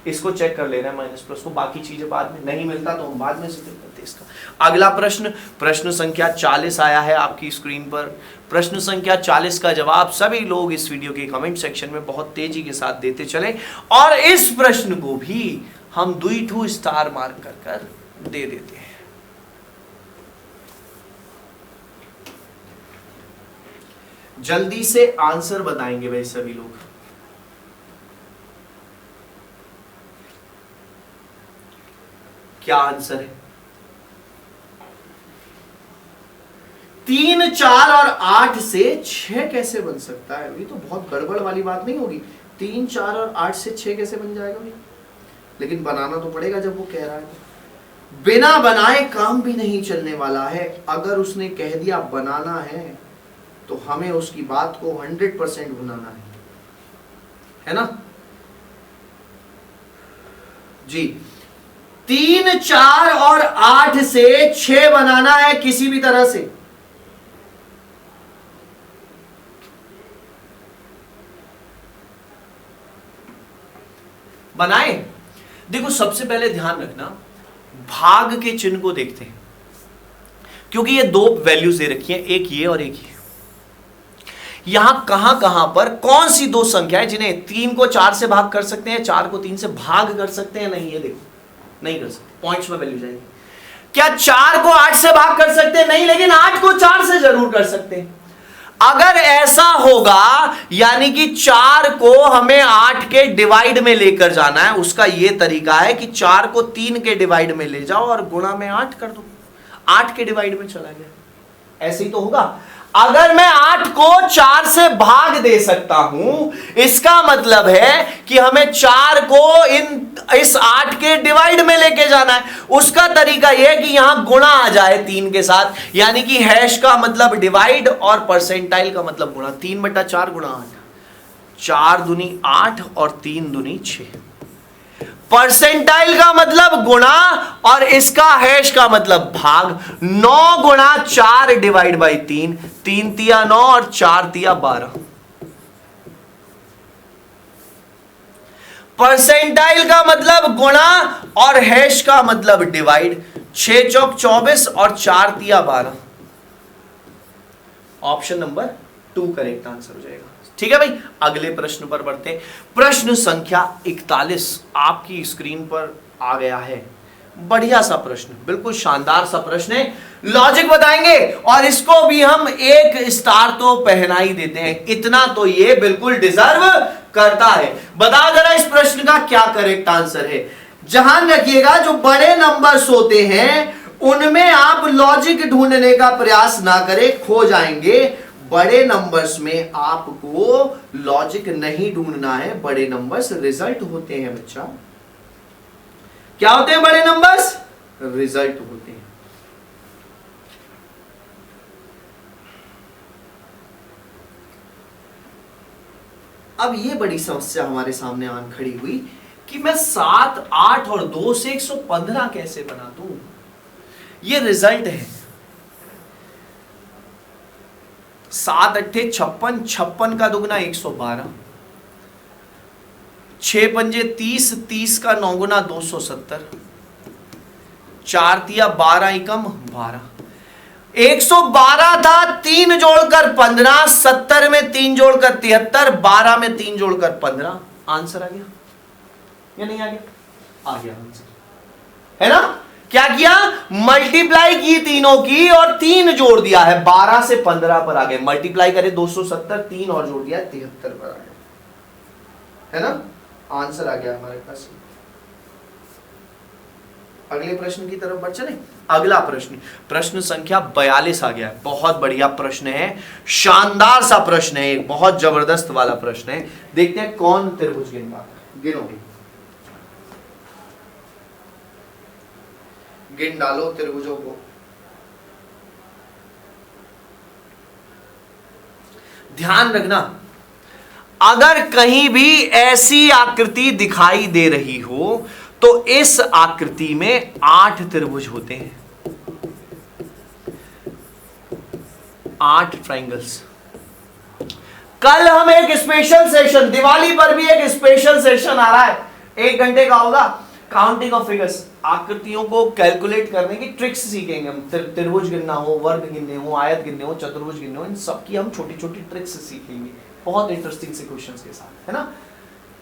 इसको चेक कर लेना है, माइनस प्लस को। बाकी चीजें बाद में, नहीं मिलता तो हम बाद में जिक्र करते हैं इसका। अगला प्रश्न, प्रश्न संख्या 40 आया है आपकी स्क्रीन पर। प्रश्न संख्या 40 का जवाब सभी लोग इस वीडियो के कमेंट सेक्शन में बहुत तेजी के साथ देते चले, और इस प्रश्न को भी हम 2 स्टार मार्क कर दे देते हैं। जल्दी से आंसर बताएंगे भाई सभी लोग। क्या आंसर है? 3, 4 और 8 से 6 कैसे बन सकता है? ये तो बहुत गड़बड़ वाली बात नहीं होगी। 3, 4 और 8 से 6 कैसे बन जाएगा भैया? लेकिन बनाना तो पड़ेगा जब वो कह रहा है। बिना बनाए काम भी नहीं चलने वाला है। अगर उसने कह दिया बनाना है तो हमें उसकी बात को 100% बनाना है ना जी। 3, 4 और 8 से 6 बनाना है किसी भी तरह से। बनाए। देखो सबसे पहले ध्यान रखना, भाग के चिन्ह को देखते हैं, क्योंकि ये दो वैल्यूज दे रखी हैं, एक ये और एक ये। यहां कहां कहां पर कौन सी दो संख्याएं जिन्हें 3 को 4 से भाग कर सकते हैं, 4 को 3 से भाग कर सकते हैं? नहीं, ये देखो नहीं कर सकते, पॉइंट्स में वैल्यू जाएगी। क्या 4 को 8 से भाग कर सकते हैं? नहीं, लेकिन 8 को 4 से जरूर कर सकते हैं। अगर ऐसा होगा यानी कि 4 को हमें 8 के डिवाइड में लेकर जाना है, उसका यह तरीका है कि 4 को 3 के डिवाइड में ले जाओ और गुणा में 8 कर दो, 8 के डिवाइड में चला गया। ऐसे ही तो होगा। अगर मैं 8 को 4 से भाग दे सकता हूं, इसका मतलब है कि हमें 4 को इस 8 के डिवाइड में लेके जाना है। उसका तरीका यह है कि यहां गुणा आ जाए 3 के साथ, यानी कि हैश का मतलब डिवाइड और परसेंटाइल का मतलब गुणा। 3/4 गुणा 8, 4 दूनी 8 और 3 दूनी 6। परसेंटाइल का मतलब गुणा और इसका हैश का मतलब भाग। 9 गुणा 4 डिवाइड बाई 3, 3 तिया 9 और 4 तिया 12। परसेंटाइल का मतलब गुणा और हैश का मतलब डिवाइड। 6 चौक 24 और 4 तिया 12। ऑप्शन नंबर 2 करेक्ट आंसर हो जाएगा। ठीक है भाई, अगले प्रश्न पर बढ़ते हैं। प्रश्न संख्या 41 आपकी स्क्रीन पर आ गया है। बढ़िया सा प्रश्न, बिल्कुल शानदार सा प्रश्न है। लॉजिक बताएंगे और इसको भी हम 1 स्टार तो पहना ही देते हैं, इतना तो ये बिल्कुल डिजर्व करता है। बताओ जरा इस प्रश्न का क्या करेक्ट आंसर है। ध्यान रखिएगा, जो बड़े नंबर्स होते हैं उनमें आप लॉजिक ढूंढने का प्रयास ना करें, खो जाएंगे। बड़े नंबर्स में आपको लॉजिक नहीं ढूंढना है, बड़े नंबर्स रिजल्ट होते हैं बच्चा। क्या होते हैं बड़े नंबर्स? रिजल्ट होते हैं। अब ये बड़ी समस्या हमारे सामने आन खड़ी हुई कि मैं 7, 8 और 2 से 115 कैसे बना दूं। ये रिजल्ट है। 7 अट्ठे 56, 56 का दुगना 112, 6 पंजे 30, 30 का 9 गुना 270, 4 तिया 12 एकम 12। 112 था, 3 जोड़कर 15, 70 में 3 जोड़कर 73, 12 में 3 जोड़कर 15। आंसर आ गया या नहीं आ गया? आ गया आंसर, है ना। क्या किया? मल्टीप्लाई की तीनों की और 3 जोड़ दिया है, 12 से 15 पर आ गए। मल्टीप्लाई करे 270, 3 और जोड़ दिया 73 पर आ गए, है ना। आंसर आ गया हमारे पास। अगले प्रश्न की तरफ बढ़ चले। अगला प्रश्न, प्रश्न संख्या 42 आ गया है। बहुत बढ़िया प्रश्न है, शानदार सा प्रश्न है, एक बहुत जबरदस्त वाला प्रश्न है। देखते हैं कौन त्रिभुज गिन पाता है। गिनोगे, गिन डालो त्रिभुजों को। ध्यान रखना, अगर कहीं भी ऐसी आकृति दिखाई दे रही हो तो इस आकृति में 8 त्रिभुज होते हैं, 8 ट्रायंगल्स। कल हम एक स्पेशल सेशन, दिवाली पर भी एक स्पेशल सेशन आ रहा है, 1 घंटे का होगा। काउंटिंग ऑफ फिगर्स, आकृतियों को कैलकुलेट करने की ट्रिक्स सीखेंगे हम। त्रिभुज गिनना हो, वर्ग गिनने हो, आयत गिनने हो, चतुर्भुज गिनने हो, इन सब की हम छोटी छोटी ट्रिक्स सीखेंगे, बहुत इंटरेस्टिंग से क्वेश्चंस के साथ, है ना।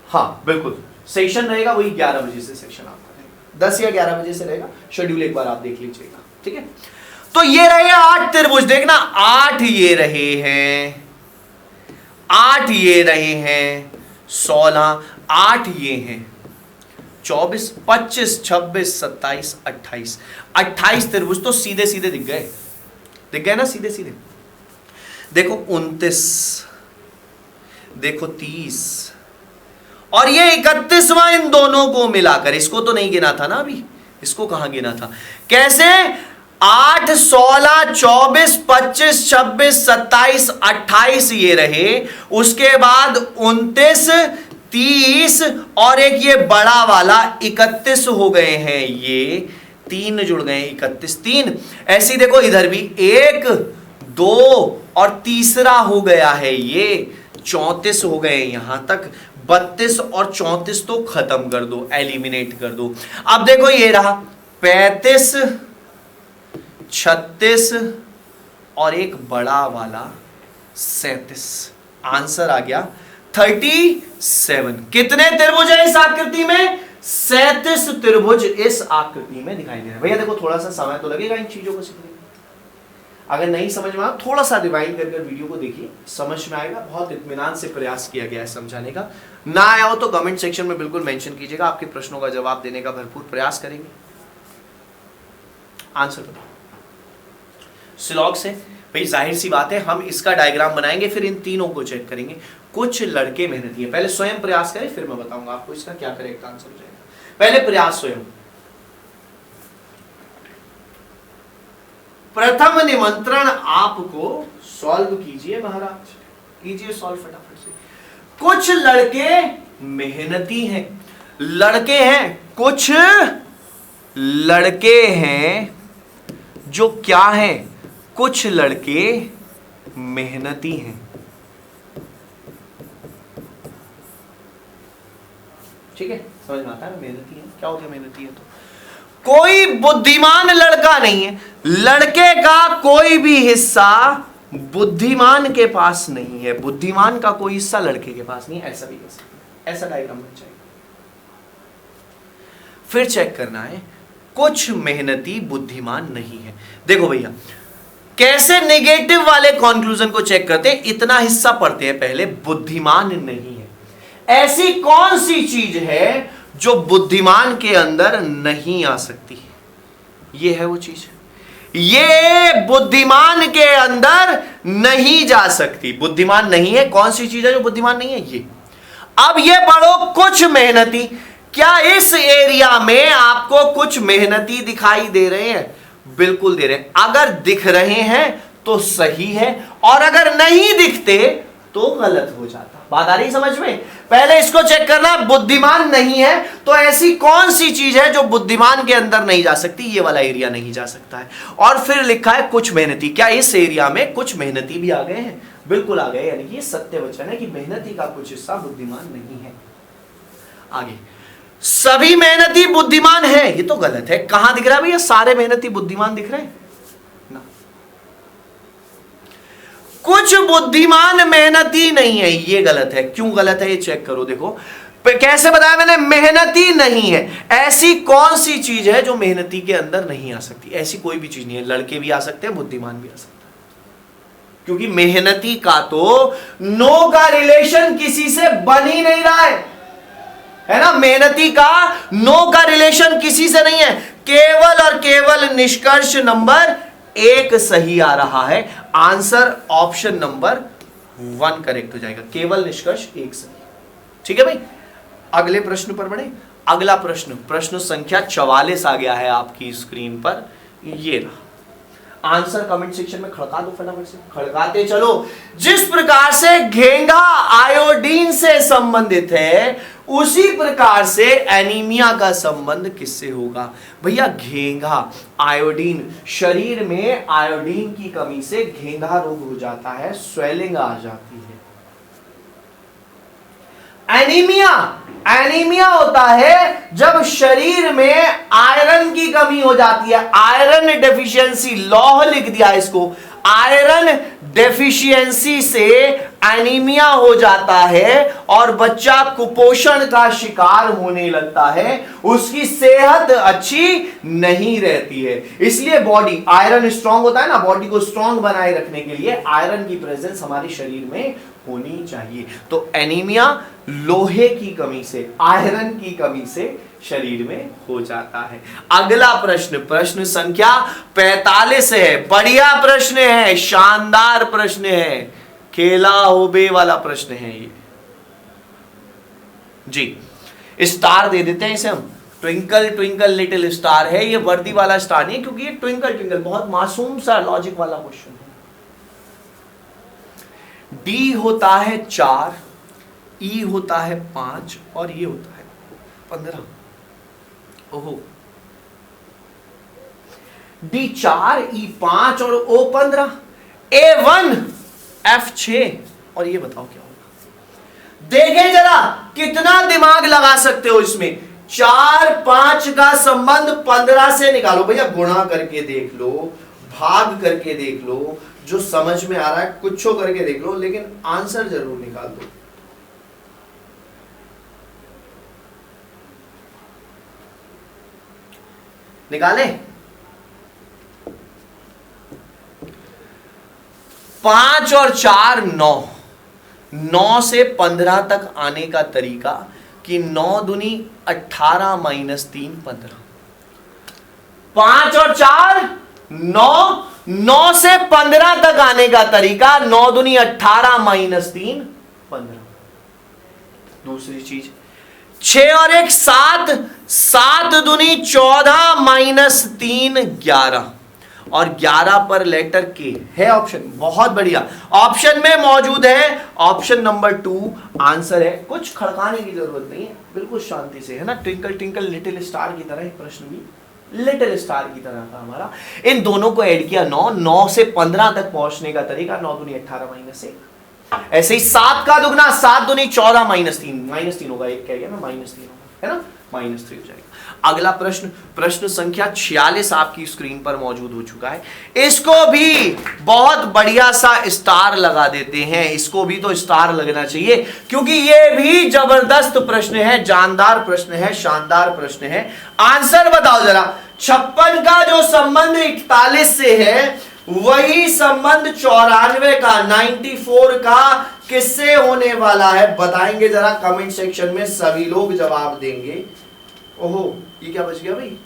हाँ बिल्कुल, सेशन रहेगा वही 11 बजे से सेशन आपका रहेगा, 10 या 11 बजे से रहेगा। शेड्यूल एक बार आप देख लीजिएगा, ठीक है। तो ये रहे 8 त्रिभुज, देखना 8 ये रहे हैं, 8 ये रहे हैं, 16, 8 ये हैं, 24, 25, 26, 27, 28, 28 त्रिभुज तो सीधे सीधे दिख गए ना, सीधे सीधे। देखो 29, देखो 30 और ये 31वां इन दोनों को मिलाकर, इसको तो नहीं गिना था ना अभी, इसको कहां गिना था? कैसे? 8, 16, 24, 25, 26, 27, 28 ये रहे, उसके बाद 29, 30 और एक ये बड़ा वाला 31 हो गए हैं। ये 3 जुड़ गए, 31, 3। ऐसी देखो इधर भी 1, 2 और तीसरा हो गया है ये 34 हो गए यहां तक। 32 और 34 तो खत्म कर दो, एलिमिनेट कर दो। अब देखो ये रहा 35, 36 और एक बड़ा वाला 37। आंसर आ गया 37। कितने त्रिभुज है इस आकृति में? 37 त्रिभुज इस आकृति में दिखाई दे रहा है। भैया देखो थोड़ा सा समय तो लगेगा इन चीजों को सीखने में। अगर नहीं समझ में आया थोड़ा सा रिवाइंड करके वीडियो को देखिए, समझ में आएगा। बहुत इत्मीनान से प्रयास किया गया है समझाने का। ना आया हो तो कमेंट सेक्शन में बिल्कुल मेंशन कीजिएगा, आपके प्रश्नों का जवाब देने का भरपूर प्रयास करेंगे। आंसर बताओ स्लॉग से। भाई जाहिर सी बात है हम इसका डायग्राम बनाएंगे, फिर इन तीनों को चेक करेंगे। कुछ लड़के मेहनती हैं, पहले स्वयं प्रयास करें फिर मैं बताऊंगा आपको इसका क्या करेक्ट आंसर हो जाएगा। पहले प्रयास स्वयं। प्रथम निमंत्रण आपको सॉल्व कीजिए महाराज, कीजिए सॉल्व फटाफट से। कुछ लड़के मेहनती हैं, लड़के हैं, कुछ लड़के हैं जो क्या हैं? कुछ लड़के मेहनती हैं। ठीक है, समझ में आता है मेहनती है क्या हो गया? मेहनती है तो कोई बुद्धिमान लड़का नहीं है। लड़के का कोई भी हिस्सा बुद्धिमान के पास नहीं है, बुद्धिमान का कोई हिस्सा लड़के के पास नहीं है। ऐसा भी कह सकते हैं, ऐसा डायग्राम बन जाएगा। फिर चेक करना है कुछ मेहनती बुद्धिमान नहीं है। देखो भैया कैसे नेगेटिव वाले कंक्लूजन को चेक करते हैं। इतना हिस्सा पढ़ते हैं पहले, बुद्धिमान नहीं है। ऐसी कौन सी चीज है जो बुद्धिमान के अंदर नहीं आ सकती? ये है वो चीज, ये बुद्धिमान के अंदर नहीं जा सकती। बुद्धिमान नहीं है, कौन सी चीज है जो बुद्धिमान नहीं है? ये। अब ये पढ़ो कुछ मेहनती। क्या इस एरिया में आपको कुछ मेहनती दिखाई दे रहे हैं? बिल्कुल दे रहे हैं। अगर दिख रहे हैं तो सही है, और अगर नहीं दिखते तो गलत हो जाता। बात आ रही समझ में? पहले इसको चेक करना, बुद्धिमान नहीं है तो ऐसी कौन सी चीज है जो बुद्धिमान के अंदर नहीं जा सकती? ये वाला एरिया नहीं जा सकता है। और फिर लिखा है कुछ मेहनती। क्या इस एरिया में कुछ मेहनती भी आ गए हैं? बिल्कुल आ गए, यानी कि ये सत्य वचन है कि मेहनती का कुछ हिस्सा बुद्धिमान नहीं है। आगे, सभी मेहनती बुद्धिमान है, ये तो गलत है। कहां दिख रहा है भैया सारे मेहनती बुद्धिमान दिख रहे हैं ना? कुछ बुद्धिमान मेहनती नहीं है, ये गलत है। क्यों गलत है ये चेक करो। देखो कैसे बताया मैंने, मेहनती नहीं है। ऐसी कौन सी चीज है जो मेहनती के अंदर नहीं आ सकती? ऐसी कोई भी चीज नहीं है। लड़के भी आ सकते हैं, बुद्धिमान भी आ सकते हैं, क्योंकि मेहनती का तो नो का रिलेशन किसी से बन ही नहीं रहा है ना? मेहनती का नो का रिलेशन किसी से नहीं है। केवल और केवल निष्कर्ष नंबर 1 सही आ रहा है। आंसर ऑप्शन नंबर 1 करेक्ट हो जाएगा। केवल निष्कर्ष 1 सही। ठीक है भाई, अगले प्रश्न पर बढ़े। अगला प्रश्न, प्रश्न संख्या 44 आ गया है आपकी स्क्रीन पर। ये रहा आंसर, कमेंट सेक्शन में खड़का दो फटाफट से, खड़काते चलो। जिस प्रकार से घेंघा आयोडीन से संबंधित है, उसी प्रकार से एनीमिया का संबंध किससे होगा? भैया घेंघा आयोडीन, शरीर में आयोडीन की कमी से घेंघा रोग हो जाता है, स्वेलिंग आ जाती है। एनीमिया होता है जब शरीर में आयरन की कमी हो जाती है। आयरन डेफिशिएंसी, लौह लिख दिया इसको। आयरन डेफिशिएंसी से एनीमिया हो जाता है और बच्चा कुपोषण का शिकार होने लगता है, उसकी सेहत अच्छी नहीं रहती है। इसलिए बॉडी, आयरन स्ट्रांग होता है ना, बॉडी को स्ट्रांग बनाए रखने के लिए आयरन की प्रेजेंस हमारे शरीर में होनी चाहिए। तो एनीमिया लोहे की कमी से, आयरन की कमी से शरीर में हो जाता है। अगला प्रश्न, प्रश्न संख्या 45 है। बढ़िया प्रश्न है, शानदार प्रश्न है, खेला होबे वाला प्रश्न है ये जी। स्टार दे देते हैं इसे हम। ट्विंकल ट्विंकल लिटिल स्टार है, ये वर्दी वाला स्टार नहीं है, क्योंकि ये ट्विंकल ट्विंकल बहुत मासूम सा लॉजिक वाला क्वेश्चन है। डी होता है 4, ई होता है 5 और ये होता है 15। ओहो, डी 4, ई 5 और ओ 15, A1 F6 और ये बताओ क्या होगा। देखें जरा कितना दिमाग लगा सकते हो इसमें। 4 5 का संबंध 15 से निकालो भैया, गुणा करके देख लो, भाग करके देख लो, जो समझ में आ रहा है कुछ करके देख लो, लेकिन आंसर जरूर निकाल दो। निकाले 5 और 4 9, 9 से 15 तक आने का तरीका कि 9 दूनी 18 माइनस 3 15। 5 और 4 9, 9 से 15 तक आने का तरीका 9 दूनी 18 माइनस 3 15। दूसरी चीज 6 और 1 7, 7 दूनी 14 माइनस 3 11 और 11 पर लेटर के है ऑप्शन। बहुत बढ़िया, ऑप्शन में मौजूद है, ऑप्शन नंबर 2 आंसर है। कुछ खड़काने की जरूरत नहीं है, बिल्कुल शांति से, है ना। ट्विंकल ट्विंकल लिटिल स्टार की तरह प्रश्न भी लिटिल स्टार की तरह था हमारा। इन दोनों को ऐड किया 9, 9 से 15 तक पहुंचने का तरीका 9 दूनी 18 माइनस 1। ऐसे ही 7 का दुगना 7 दूनी 14 माइनस 3 होगा, एक कह गया मैं माइनस 3 होगा, है ना, माइनस 3 हो जाएगा। अगला प्रश्न, प्रश्न संख्या 46 आपकी स्क्रीन पर मौजूद हो चुका है। इसको भी बहुत बढ़िया सा स्टार लगा देते हैं, इसको भी तो स्टार लगना चाहिए, क्योंकि ये भी जबरदस्त प्रश्न है, जानदार प्रश्न है, शानदार प्रश्न है। आंसर बताओ जरा। 56 का जो संबंध 41 से है, वही संबंध 94 का 94 का किससे होने वाला है, बताएंगे जरा कमेंट सेक्शन में, सभी लोग जवाब देंगे। ओहो, ये क्या बच गया भाई।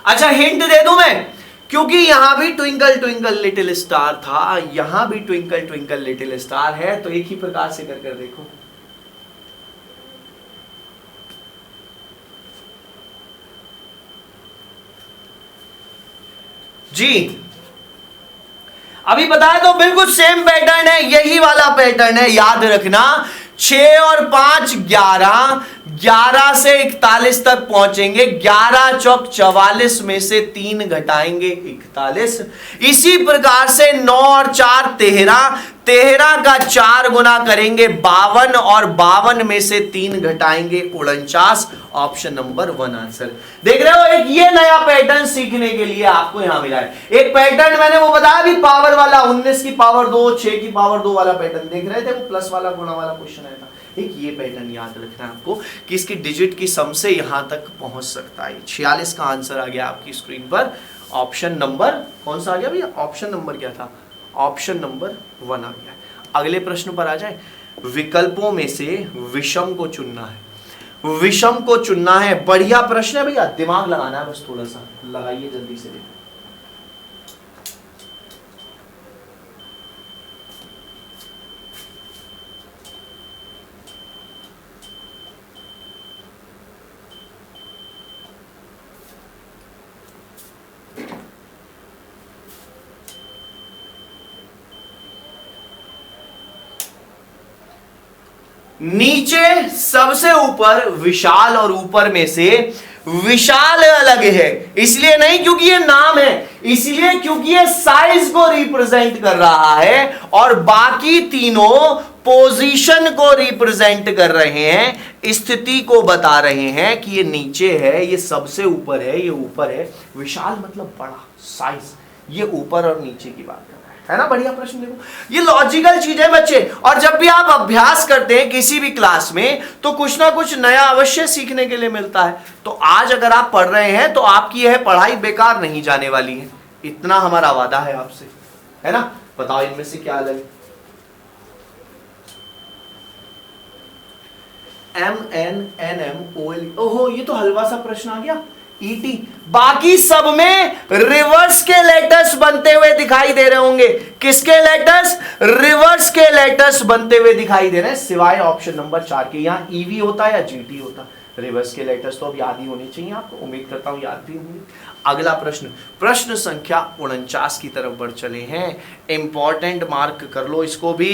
अच्छा, हिंट दे दूं मैं, क्योंकि यहां भी ट्विंकल ट्विंकल लिटिल स्टार था, यहां भी ट्विंकल ट्विंकल लिटिल स्टार है, तो एक ही प्रकार से कर देखो। जी अभी बताया तो बिल्कुल सेम पैटर्न है, यही वाला पैटर्न है, याद रखना। 6 और 5 11, 11 से 41 तक पहुंचेंगे, 11 चौक 44 में से 3 घटाएंगे 41। इसी प्रकार से 9 और 4 13, 13 का 4 गुना करेंगे 52 और 52 में से 3 घटाएंगे 49। Option number 1 answer. देख रहे हो, एक ये नया पैटर्न सीखने के लिए आपको यहां मिला है। एक पैटर्न मैंने वो बताया भी, पावर वाला 19 की पावर 2 6 की पावर 2 वाला पैटर्न देख रहे थे, वो प्लस वाला गुणा वाला क्वेश्चन आया था। एक ये पैटर्न याद रखना है आपको कि इसकी डिजिट की सम से यहां तक पहुंच सकता है। 46 का आंसर आ गया आपकी स्क्रीन पर। ऑप्शन नंबर कौन सा आ गया भैया, ऑप्शन नंबर क्या था, ऑप्शन नंबर 1 आ गया। अगले प्रश्न पर आ जाए। विकल्पों में से विषम को चुनना है, विषम को चुनना है। बढ़िया प्रश्न है भैया, दिमाग लगाना है, बस थोड़ा सा लगाइए जल्दी से। देखो नीचे सबसे ऊपर विशाल और ऊपर में से विशाल अलग है, इसलिए नहीं क्योंकि ये नाम है, इसलिए क्योंकि ये साइज को रिप्रेजेंट कर रहा है, और बाकी तीनों पोजीशन को रिप्रेजेंट कर रहे हैं, स्थिति को बता रहे हैं कि ये नीचे है, ये सबसे ऊपर है, ये ऊपर है। विशाल मतलब बड़ा, साइज, ये ऊपर और नीचे की बात है ना। बढ़िया प्रश्न। देखो ये लॉजिकल चीज है बच्चे, और जब भी आप अभ्यास करते हैं किसी भी क्लास में, तो कुछ ना कुछ नया अवश्य सीखने के लिए मिलता है। तो आज अगर आप पढ़ रहे हैं तो आपकी यह पढ़ाई बेकार नहीं जाने वाली है, इतना हमारा वादा है आपसे, है ना। बताओ इनमें से क्या अलग है। MNNMOL, ओहो ये तो हलवा सा प्रश्न आ गया। ईटी। बाकी सब में रिवर्स के लेटर्स बनते हुए दिखाई दे रहे होंगे। किसके लेटर्स? रिवर्स के लेटर्स बनते हुए दिखाई दे रहे हैं, सिवाय ऑप्शन नंबर 4 के। यहां ईवी होता या जीटी होता। रिवर्स के लेटर्स तो अब याद ही होने चाहिए आपको, उम्मीद करता हूं याद भी होंगे। अगला प्रश्न, प्रश्न संख्या 49 की तरफ बढ़ चले हैं। इंपॉर्टेंट मार्क कर लो इसको भी।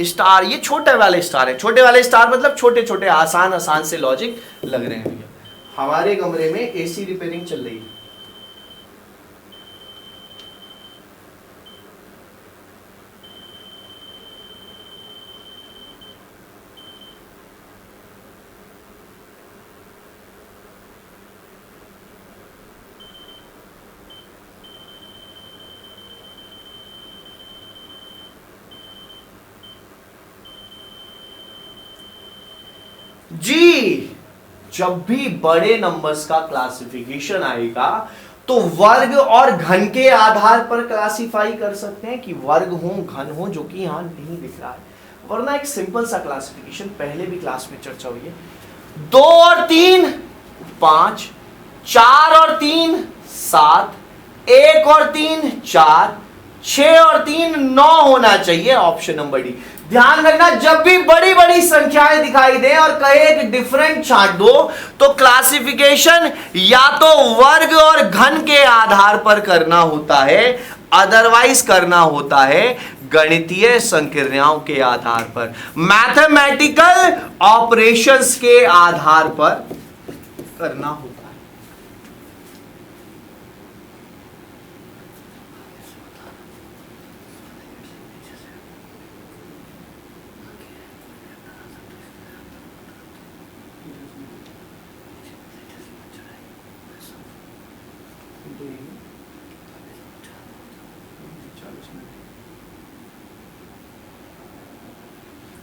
स्टार, ये छोटे वाले स्टार है। छोटे वाले स्टार मतलब छोटे छोटे आसान आसान से लॉजिक लग रहे हैं। हमारे कमरे में एसी रिपेयरिंग चल रही है। जी, जब भी बड़े नंबर्स का क्लासिफिकेशन आएगा तो वर्ग और घन के आधार पर क्लासिफाई कर सकते हैं कि वर्ग हो घन हो, जो कि यहां नहीं दिख रहा है। वरना एक सिंपल सा क्लासिफिकेशन पहले भी क्लास में चर्चा हुई है। 2 और 3 5, 4 और 3 7, 1 और 3 4, 6 और 3 9 होना चाहिए, ऑप्शन नंबर डी। ध्यान रखना, जब भी बड़ी बड़ी संख्याएं दिखाई दें और कहे एक डिफरेंट छांट दो तो क्लासिफिकेशन या तो वर्ग और घन के आधार पर करना होता है, अदरवाइज करना होता है गणितीय संक्रियाओं के आधार पर, मैथमेटिकल ऑपरेशंस के आधार पर करना होता है।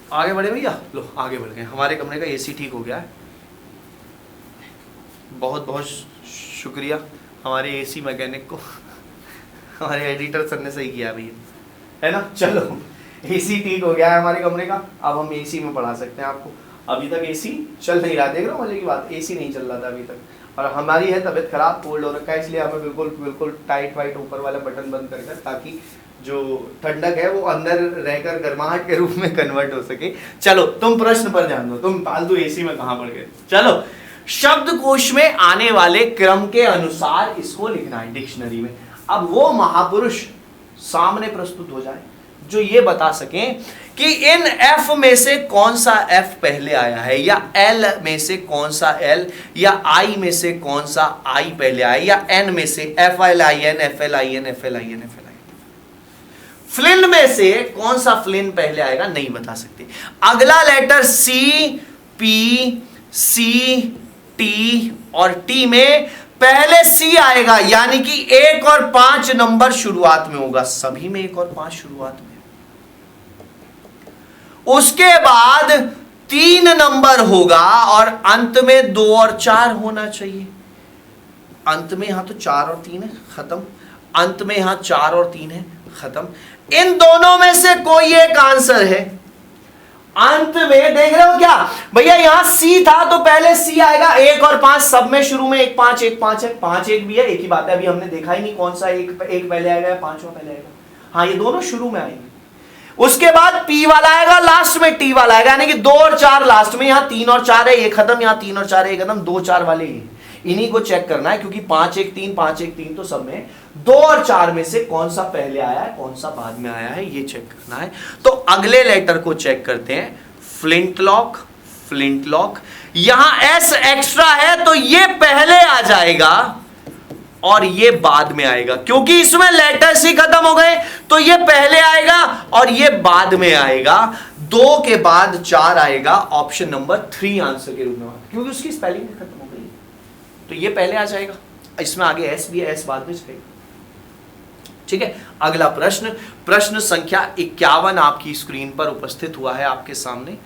आगे बढ़े भैया, लो आगे बढ़ गए। हमारे कमरे का एसी ठीक हो गया है। बहुत बहुत शुक्रिया हमारे एसी मैकेनिक को, हमारे एडिटर सर ने सही किया भैया, है ना। चलो, एसी ठीक हो गया है हमारे कमरे का, अब हम एसी में पढ़ा सकते हैं आपको। अभी तक एसी चल नहीं रहा, देख रहे हो मजे की बात, एसी नहीं चल रहा था अभी तक। और हमारी है तबीयत खराब, कोल्ड हो रखा है, इसलिए हमें बिल्कुल बिल्कुल टाइट वाइट ऊपर वाला बटन बंद कर, ताकि जो ठंडक है वो अंदर रहकर गर्माहट के रूप में कन्वर्ट हो सके। चलो तुम प्रश्न पर ध्यान दो, तुम फालतू एसी में कहां पड़ गए। चलो, शब्दकोश में आने वाले क्रम के अनुसार इसको लिखना है डिक्शनरी में। अब वो महापुरुष सामने प्रस्तुत हो जाए जो ये बता सकें कि इन F में से कौन सा F पहले आया है, या L में से कौन सा L, या I में से कौन सा I पहले आया, या N में से FLIN FLIN FLIN FLIN, Flint में से कौन सा फ्लिन पहले आएगा नहीं बता सकते। अगला letter C, P, C, T और T में पहले C आएगा, यानी कि 1 और 5 नंबर शुरुआत में होगा, सभी में 1 और 5 शुरुआत में। उसके बाद 3 नंबर होगा और अंत में 2 और 4 होना चाहिए। अंत में यहां तो 4 और 3 है, खत्म। अंत में यहां 4 और 3 है, खत्म। इन दोनों में से कोई एक आंसर है। अंत में देख रहे हो क्या भैया, यहां C था तो पहले C आएगा, 1 और 5 सब में शुरू में 1 5 1 5 है, 5 1 भी है, एक ही बात है। अभी हमने देखा ही नहीं कौन सा एक पहले आएगा या 5वां पहले आएगा। हाँ, ये दोनों शुरू में आएंगे। उसके बाद P वाला आएगा, लास्ट में T वाला आएगा, यानी कि 2 और 4 लास्ट में। यहां 3 और 4 है, ये खत्म। यहां 3 और 4 है, ये खत्म। 2 4 वाले ही, इन्हीं को चेक करना है, क्योंकि 5 1 3 5 1 3 तो सब में 2 और 4 में से कौन सा पहले आया है, कौन सा बाद में आया है, ये चेक करना है। तो अगले लेटर को चेक करते हैं। फ्लिंटलॉक, फ्लिंटलॉक, यहां S एक्स्ट्रा है तो ये पहले आ जाएगा और ये बाद में आएगा, क्योंकि इसमें लेटर्स ही खत्म हो गए, तो ये पहले आएगा और ये बाद में आएगा। 2 के बाद 4 आएगा, ऑप्शन नंबर 3 आंसर के रूप में, क्योंकि उसकी स्पेलिंग खत्म हो गई, तो ये पहले आ जाएगा। इसमें आगे S भी है, S बाद में जाएगा। ठीक है, अगला प्रश्न, प्रश्न संख्या 51 आपकी स्क्रीन पर उपस्थित हुआ है आपके सामने।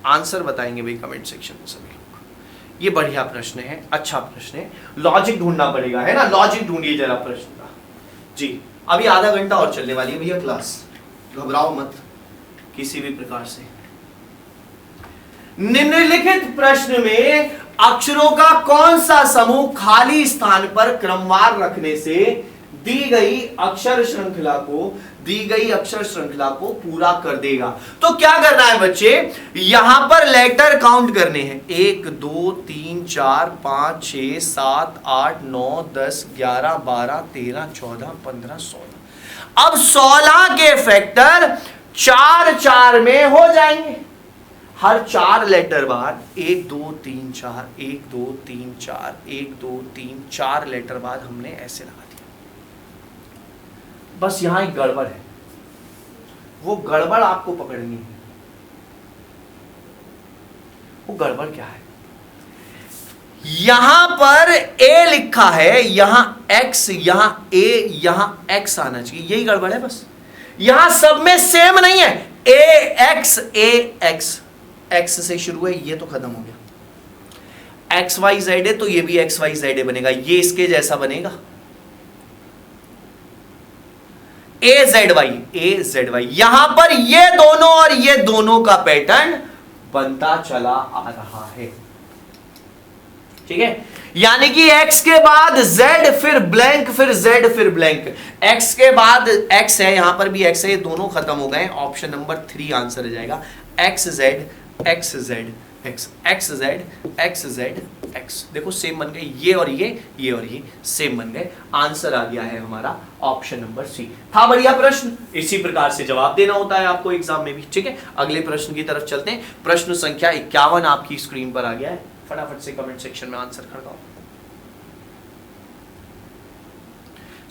आंसर बताएंगे भाई कमेंट सेक्शन में सभी लोग। ये बढ़िया प्रश्न है, अच्छा प्रश्न है, लॉजिक ढूंढना पड़ेगा, है ना। लॉजिक ढूंढिए जरा प्रश्न का। जी, अभी आधा घंटा और चलने वाली है भैया क्लास, घबराओ मत किसी भी प्रकार से। निम्नलिखित प्रश्न में अक्षरों का कौन सा समूह खाली स्थान पर क्रमवार रखने से दी गई अक्षर श्रृंखला को पूरा कर देगा? तो क्या करना है बच्चे, यहां पर लेटर काउंट करने हैं। 1 2 3 4 5 6 7 8 9 10 11 12 13 14 15 16। अब 16 के फैक्टर 4 4 में हो जाएंगे। हर 4 लेटर बाद 1 2 3 4 1 2 3 4 1 2 3 4 लेटर बाद हमने ऐसे लगा दिया। बस यहां एक गड़बड़ है, वो गड़बड़ आपको पकड़नी है। वो गड़बड़ क्या है? यहां पर ए लिखा है, यहां एक्स, यहां ए, यहां एक्स आना चाहिए। यही गड़बड़ है बस। यहां सब में सेम नहीं है। ए एक्स एक्स से शुरू है, ये तो खत्म हो गया। एक्स वाई जेड है तो ये भी एक्स वाई जेड बनेगा, ये इसके जैसा बनेगा। ए जेड वाई, यहां पर ये दोनों और ये दोनों का पैटर्न बनता चला आ रहा है। ठीक है, यानी कि x के बाद z फिर ब्लैंक फिर z फिर ब्लैंक। x के बाद x है, यहां पर भी x है, ये दोनों खत्म हो गए। ऑप्शन नंबर 3 आंसर हो जाएगा। x z x z x x z x z x, देखो सेम बन गए, ये और ये सेम बन गए। आंसर आ गया है हमारा ऑप्शन नंबर सी। था बढ़िया प्रश्न, इसी प्रकार से जवाब देना होता है आपको एग्जाम में भी। ठीक है, अगले प्रश्न की तरफ चलते हैं। प्रश्न संख्या 51 आपकी स्क्रीन पर आ गया है। फटाफट से कमेंट सेक्शन में आंसर कर दो।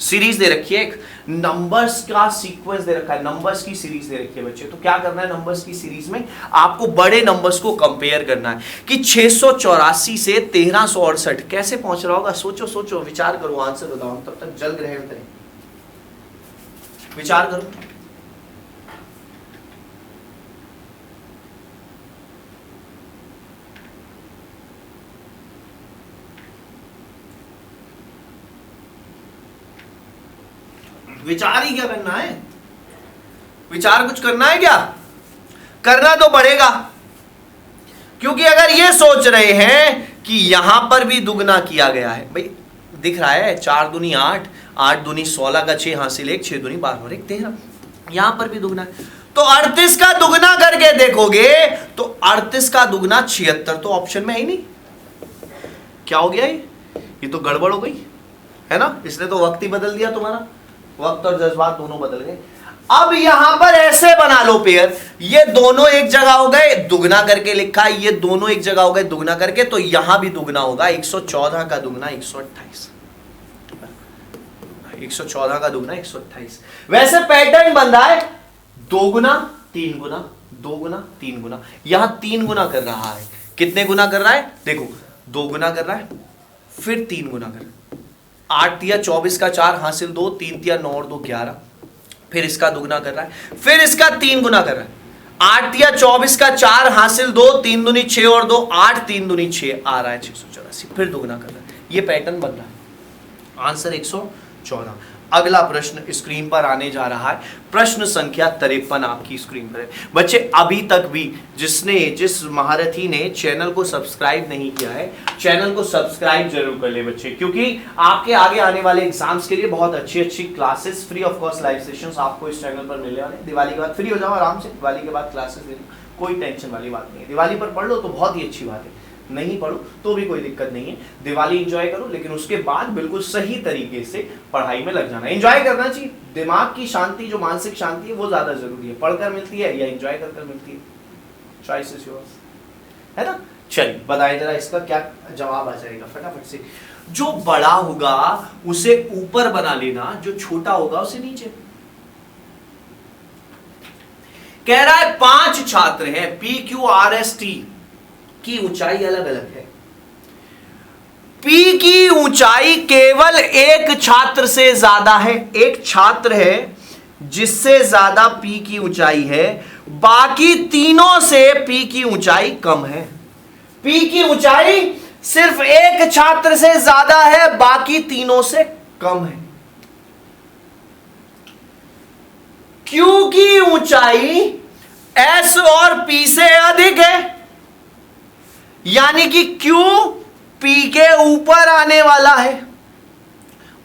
सीरीज दे रखी है, एक नंबर्स का सीक्वेंस दे रखा है, नंबर्स की सीरीज दे रखी है बच्चे। तो क्या करना है, नंबर्स की सीरीज में आपको बड़े नंबर्स को कंपेयर करना है कि 684 से 1368 कैसे पहुंच रहा होगा। सोचो सोचो, विचार करो, आंसर बताओ। तब तक जल ग्रहण करें, विचार करो। विचार ही क्या करना है, विचार कुछ करना है क्या? करना तो पड़ेगा, क्योंकि अगर ये सोच रहे हैं कि यहां पर भी दुगना किया गया है, भाई दिख रहा है 4 दूनी 8, 8 दूनी 16 का 6 हासिल 1, 6 दूनी 12 और 1 13। यहां पर भी दुगना है, तो 38 का दुगना करके देखोगे तो 38 का दुगना 76, तो ऑप्शन में है ही नहीं। क्या हो गया ये तो गड़बड़ हो गई है ना। इसने तो वक्त ही बदल दिया तुम्हारा, वक्त और जज्बात दोनों बदल गए। अब यहां पर ऐसे बना लो पेयर, ये दोनों एक जगह हो गए, दुगना करके लिखा है, ये दोनों एक जगह हो गए दुगना करके, तो यहां भी दुगना होगा। 114 का दुगना 128, 114 का दुगना 128। वैसे पैटर्न बन रहा है 2 गुना 3 गुना 2 गुना 3 गुना, यहां 3 गुना कर रहा है। कितने गुना कर रहा है, देखो 2 गुना कर रहा है, फिर 3 गुना कर रहा है। 8 तिया 24 का 4 हासिल 2, 3 तिया 9 और 2 11, फिर इसका दुगना कर रहा है, फिर इसका 3 गुना कर रहा है। 8 तिया 24 का 4 हासिल 2, 3 दूनी 6 और 2 8, 3 दूनी 6 आ रहा है 684, फिर दुगना कर रहा है। ये पैटर्न बन रहा है। आंसर 114। अगला प्रश्न स्क्रीन पर आने जा रहा है, प्रश्न संख्या 53 आपकी स्क्रीन पर है। बच्चे अभी तक भी जिस महारथी ने चैनल को सब्सक्राइब नहीं किया है, चैनल को सब्सक्राइब जरूर कर ले बच्चे, क्योंकि आपके आगे आने वाले एग्जाम्स के लिए बहुत अच्छी classes, free of cost live sessions आपको इस चैनल पर मिलने वाले हैं। दिवाली के बाद फ्री हो जाओ आराम से, दिवाली के बाद क्लासेस ले लो, कोई टेंशन वाली बात नहीं है। दिवाली पर पढ़ लो तो बहुत ही अच्छी बात है, नहीं पढ़ो तो भी कोई दिक्कत नहीं है। दिवाली एंजॉय करो, लेकिन उसके बाद बिल्कुल सही तरीके से पढ़ाई में लग जाना। एंजॉय करना चाहिए, दिमाग की शांति, जो मानसिक शांति है वो ज्यादा जरूरी है। पढ़कर मिलती है या एंजॉय कर मिलती है, चॉइस इज योर्स, है ना। चलिए बताइए जरा, इसका क्या जवाब आ जाएगा फटाफट से। जो बड़ा होगा उसे ऊपर बना लेना, जो छोटा होगा उसे नीचे। कह रहा है 5 छात्र हैं, PQRST की ऊंचाई अलग अलग है। P की ऊंचाई केवल एक छात्र से ज्यादा है, एक छात्र है जिससे ज्यादा P की ऊंचाई है, बाकी तीनों से P की ऊंचाई कम है। P की ऊंचाई सिर्फ एक छात्र से ज्यादा है, बाकी तीनों से कम है। Q की ऊंचाई S और P से अधिक है, यानी कि Q P के ऊपर आने वाला है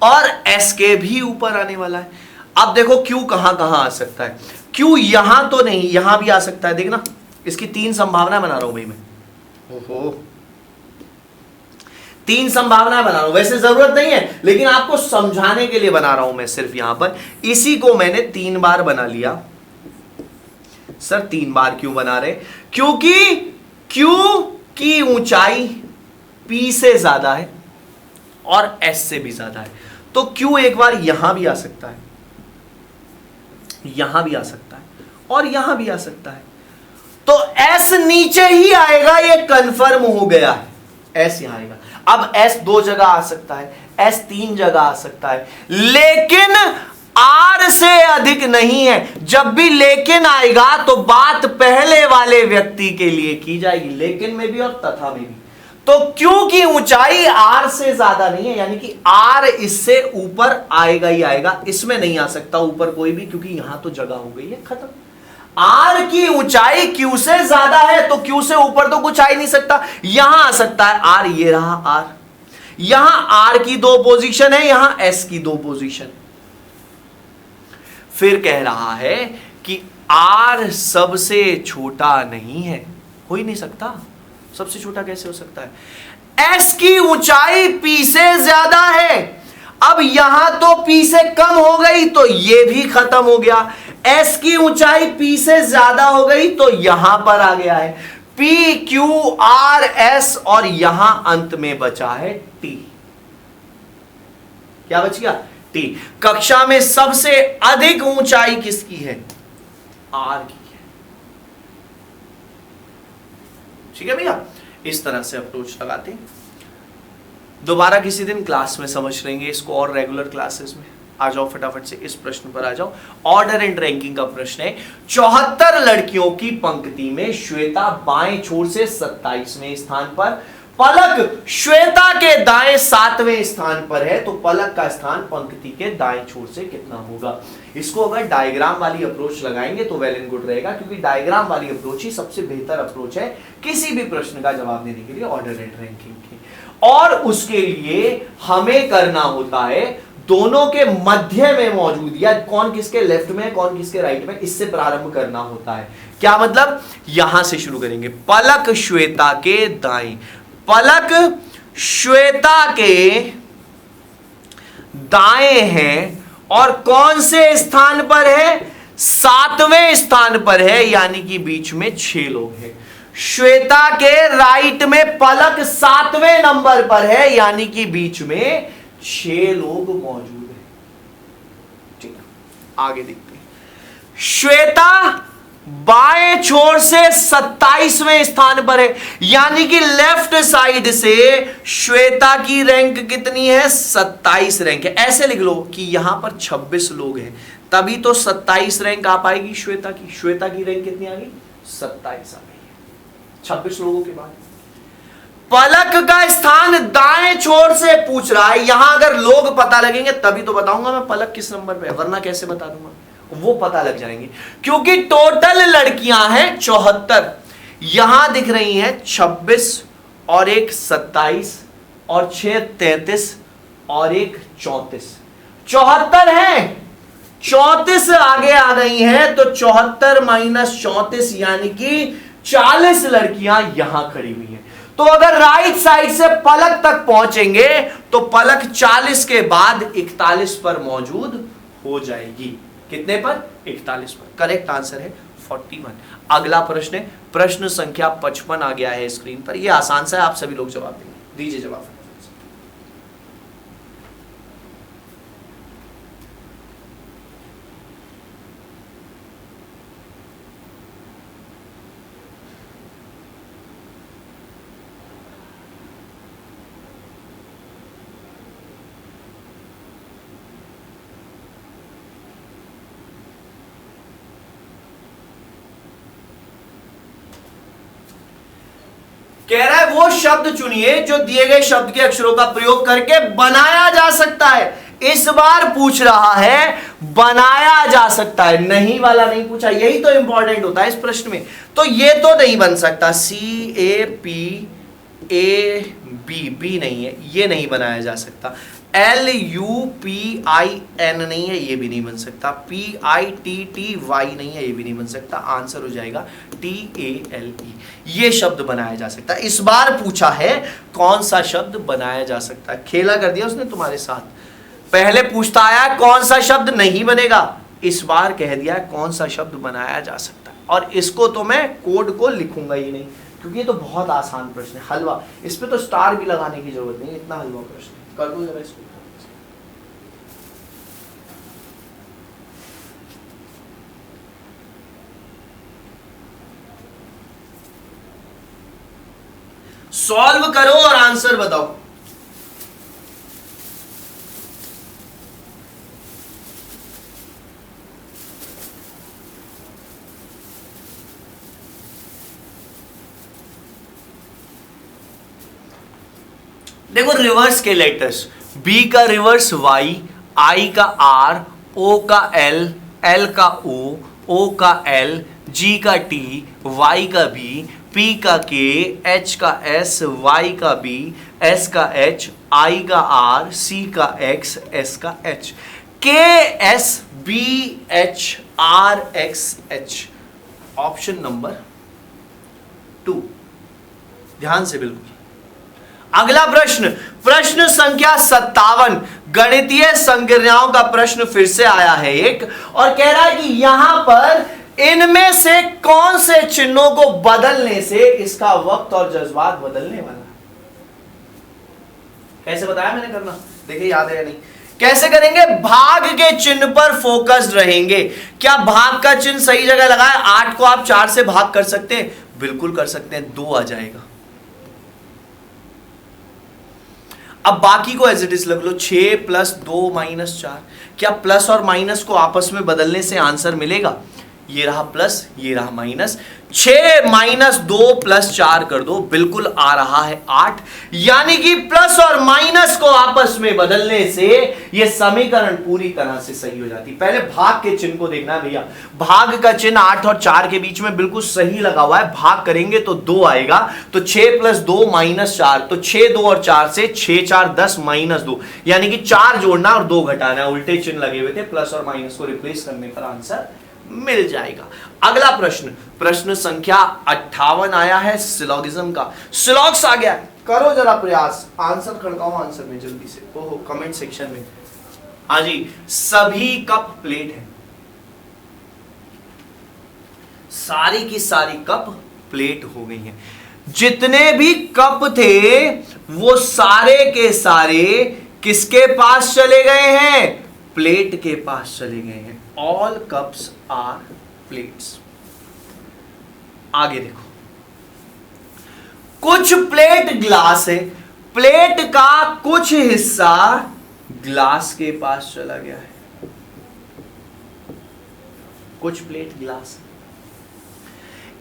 और S के भी ऊपर आने वाला है। अब देखो Q कहां कहां आ सकता है। Q यहां तो नहीं, यहां भी आ सकता है। देखना, इसकी 3 संभावनाएं बना रहा हूं भाई मैं। ओहो, 3 संभावनाएं बना रहा हूं। वैसे जरूरत नहीं है, लेकिन आपको समझाने के लिए बना रहा हूं मैं सिर्फ। यहां पर इसी को मैंने 3 बार बना लिया। सर 3 बार क्यों बना रहे? क्योंकि Q की ऊंचाई P से ज्यादा है और S से भी ज्यादा है। तो Q एक बार यहां भी आ सकता है, यहां भी आ सकता है और यहां भी आ सकता है। तो S नीचे ही आएगा, यह कंफर्म हो गया है। S यहां आएगा। अब S 2 जगह आ सकता है, S 3 जगह आ सकता है, लेकिन R से अधिक नहीं है। जब भी लेकिन आएगा तो बात पहले वाले व्यक्ति के लिए की जाएगी, लेकिन में भी और तथा में भी। तो Q की ऊंचाई R से ज्यादा नहीं है, यानी कि R इससे ऊपर आएगा ही आएगा, इसमें नहीं आ सकता ऊपर कोई भी, क्योंकि यहां तो जगह हो गई है, खत्म। R की ऊंचाई Q से ज्यादा है, तो Q से ऊपर तो कुछ आ ही नहीं सकता। यहां आ सकता है R, ये रहा R। यहां R की 2 पोजीशन है, यहां S की 2 पोजीशन। फिर कह रहा है कि R सबसे छोटा नहीं है, हो ही नहीं सकता। सबसे छोटा कैसे हो सकता है? S की ऊंचाई P से ज्यादा है। अब यहां तो P से कम हो गई तो यह भी खत्म हो गया। S की ऊंचाई P से ज्यादा हो गई तो यहां पर आ गया है P, Q, R, S और यहां अंत में बचा है T। क्या बच गया? T। कक्षा में सबसे अधिक ऊंचाई किसकी है? R की है। ठीक है भैया, इस तरह से अप्रोच लगाते हैं। दोबारा किसी दिन क्लास में समझ लेंगे इसको, और रेगुलर क्लासेस में। आ जाओ फटाफट से इस प्रश्न पर आ जाओ। ऑर्डर एंड रैंकिंग का प्रश्न है। 74 लड़कियों की पंक्ति में श्वेता बाएं छोर से 27वें स्थान पर, पलक श्वेता के दाएं 7वें स्थान पर है, तो पलक का स्थान पंक्ति के दाएं छोर से कितना होगा? इसको अगर डायग्राम वाली अप्रोच लगाएंगे तो वेल एंड गुड रहेगा, क्योंकि डायग्राम वाली अप्रोच ही सबसे बेहतर अप्रोच है किसी भी प्रश्न का जवाब देने के लिए ऑर्डर एंड रैंकिंग की। और उसके लिए हमें करना होता है दोनों के मध्य में मौजूद, या कौन किसके लेफ्ट में कौन किसके राइट में, इससे प्रारंभ करना होता है। क्या मतलब? यहां से शुरू करेंगे। पलक श्वेता के दाएं, पलक श्वेता के दाएं है और कौन से स्थान पर है? 7वें स्थान पर है, यानी कि बीच में 6 लोग हैं। श्वेता के राइट में पलक 7वें नंबर पर है, यानी कि बीच में 6 लोग मौजूद हैं। ठीक है, आगे देखते हैं। श्वेता बाएं छोर से 27वें स्थान पर है, यानी कि लेफ्ट साइड से श्वेता की रैंक कितनी है? 27 रैंक है। ऐसे लिख लो कि यहां पर 26 लोग हैं, तभी तो 27 रैंक आ पाएगी श्वेता की। श्वेता की रैंक कितनी आ गई? 27 आ गई है 26 लोगों के बाद। पलक का स्थान दाएं छोर से पूछ रहा है। यहां अगर लोग पता लगेंगे तभी तो बताऊंगा मैं पलक किस नंबर पे है, वरना कैसे बता दूंगा? वो पता लग जाएंगे, क्योंकि टोटल लड़कियां हैं 74। यहां दिख रही हैं 26 और एक 27 और 6 33 और एक 34। 74 है, 34 आगे आ गई हैं, तो 74 माइनस 34 यानी कि 40 लड़कियां यहां खड़ी हुई हैं। तो अगर राइट साइड से पलक तक पहुंचेंगे तो पलक 40 के बाद 41 पर मौजूद हो जाएगी। कितने पर? 41 पर। करेक्ट आंसर है 41। अगला प्रश्न है प्रश्न संख्या 55 आ गया है स्क्रीन पर। यह आसान सा है, आप सभी लोग जवाब देंगे। दीजिए जवाब। कह रहा है वो शब्द चुनिए जो दिए गए शब्द के अक्षरों का प्रयोग करके बनाया जा सकता है। इस बार पूछ रहा है बनाया जा सकता है, नहीं वाला नहीं पूछा। यही तो इंपॉर्टेंट होता है इस प्रश्न में। तो ये तो नहीं बन सकता, CAP ए बी, बी नहीं है, ये नहीं बनाया जा सकता। LUPIN नहीं है, ये भी नहीं बन सकता। PITTY नहीं है, ये भी नहीं बन सकता। आंसर हो जाएगा TALE। ये शब्द बनाया जा सकता है। इस बार पूछा है कौन सा शब्द बनाया जा सकता है। खेला कर दिया उसने तुम्हारे साथ। पहले पूछता आया कौन सा शब्द नहीं बनेगा, इस बार कह दिया कौन सा शब्द बनाया जा सकता है। और इसको तो मैं कोड को लिखूंगा ही नहीं, क्योंकि ये तो बहुत आसान प्रश्न है, हलवा। इस पे तो स्टार भी लगाने की जरूरत नहीं, इतना हलवा प्रश्न है। कर दो जरा इसको। सॉल्व करो और आंसर बताओ। देखो रिवर्स के लेटर्स, बी का रिवर्स वाई, आई का आर, ओ का एल, एल का ओ का एल, जी का टी, वाई का बी, पी का के, एच का एस, वाई का बी, एस का एच, आई का आर, सी का एक्स, एस का H. K S B H R X H. Option number 2। ध्यान से बिल्कुल। अगला प्रश्न, प्रश्न संख्या 57, गणितीय संज्ञाओं का प्रश्न फिर से आया है एक, और कह रहा है कि यहां पर इनमें से कौन से चिन्हों को बदलने से इसका वक्त और जज्बात बदलने वाला है। कैसे बताया मैंने करना, देखिए याद है या नहीं। कैसे करेंगे, भाग के चिन्ह पर फोकस्ड रहेंगे। क्या भाग का चिन्ह सही जगह लगा है? 8 को आप 4 से भाग कर सकते हैं, बिल्कुल कर सकते हैं, 2 आ जाएगा। अब बाकी को एज इट इज लग लो, 6 + 2 - 4। क्या प्लस और माइनस को आपस में बदलने से आंसर मिलेगा? ये रहा प्लस, ये रहा माइनस। 6 - 2 + 4 कर दो, बिल्कुल आ रहा है 8। यानी कि प्लस और माइनस को आपस में बदलने से यह समीकरण पूरी तरह से सही हो जाती। पहले भाग के चिन्ह को देखना है भैया। भाग का चिन्ह 8 और 4 के बीच में बिल्कुल सही लगा हुआ है। भाग करेंगे तो 2 आएगा, तो 6 + 2 - 4, तो 6 2 और 4 से 6 4 10 -2, यानी कि 4 जोड़ना और 2 घटाना। उल्टे चिन्ह लगे हुए थे, प्लस और माइनस को रिप्लेस करने पर आंसर मिल जाएगा। अगला प्रश्न, प्रश्न संख्या 58 आया है सिलोगिज्म का। सिलॉग्स आ गया, करो जरा प्रयास, आंसर खड़काओ आंसर में जल्दी से। ओहो, कमेंट सेक्शन में। हाँ जी, सभी कप प्लेट है, सारी की सारी कप प्लेट हो गई हैं। जितने भी कप थे वो सारे के सारे किसके पास चले गए हैं? प्लेट के पास चले गए हैं। All cups are plates. आगे देखो, कुछ प्लेट ग्लास है, प्लेट का कुछ हिस्सा ग्लास के पास चला गया है। कुछ प्लेट ग्लास,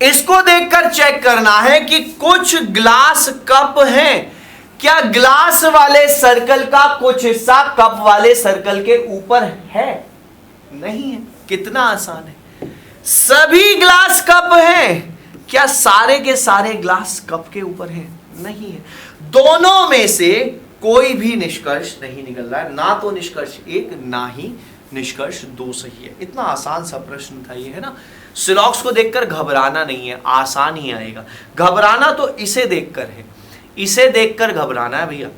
इसको देखकर चेक करना है कि कुछ ग्लास कप हैं। क्या ग्लास वाले सर्कल का कुछ हिस्सा कप वाले सर्कल के ऊपर है? नहीं है। कितना आसान है। सभी ग्लास कप हैं, क्या सारे के सारे ग्लास कप के ऊपर हैं? नहीं है। दोनों में से कोई भी निष्कर्ष नहीं निकल रहा है, ना तो निष्कर्ष 1 ना ही निष्कर्ष 2 सही है। इतना आसान सा प्रश्न था ये, है ना। सिलॉग्स को देखकर घबराना नहीं है, आसान ही आएगा। घबराना तो इसे देखकर है, इसे देखकर घबराना है भैया,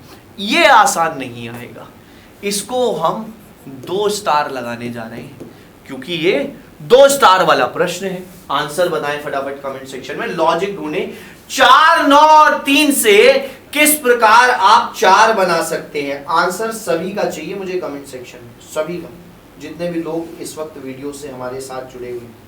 ये आसान नहीं आएगा। इसको हम 2 स्टार लगाने जा रहे हैं, क्योंकि ये 2 स्टार वाला प्रश्न है। आंसर बताएं फटाफट कमेंट सेक्शन में। लॉजिक ढूंढें, 4 9 और 3 से किस प्रकार आप 4 बना सकते हैं। आंसर सभी का चाहिए मुझे कमेंट सेक्शन में, सभी का, जितने भी लोग इस वक्त वीडियो से हमारे साथ जुड़े हुए हैं।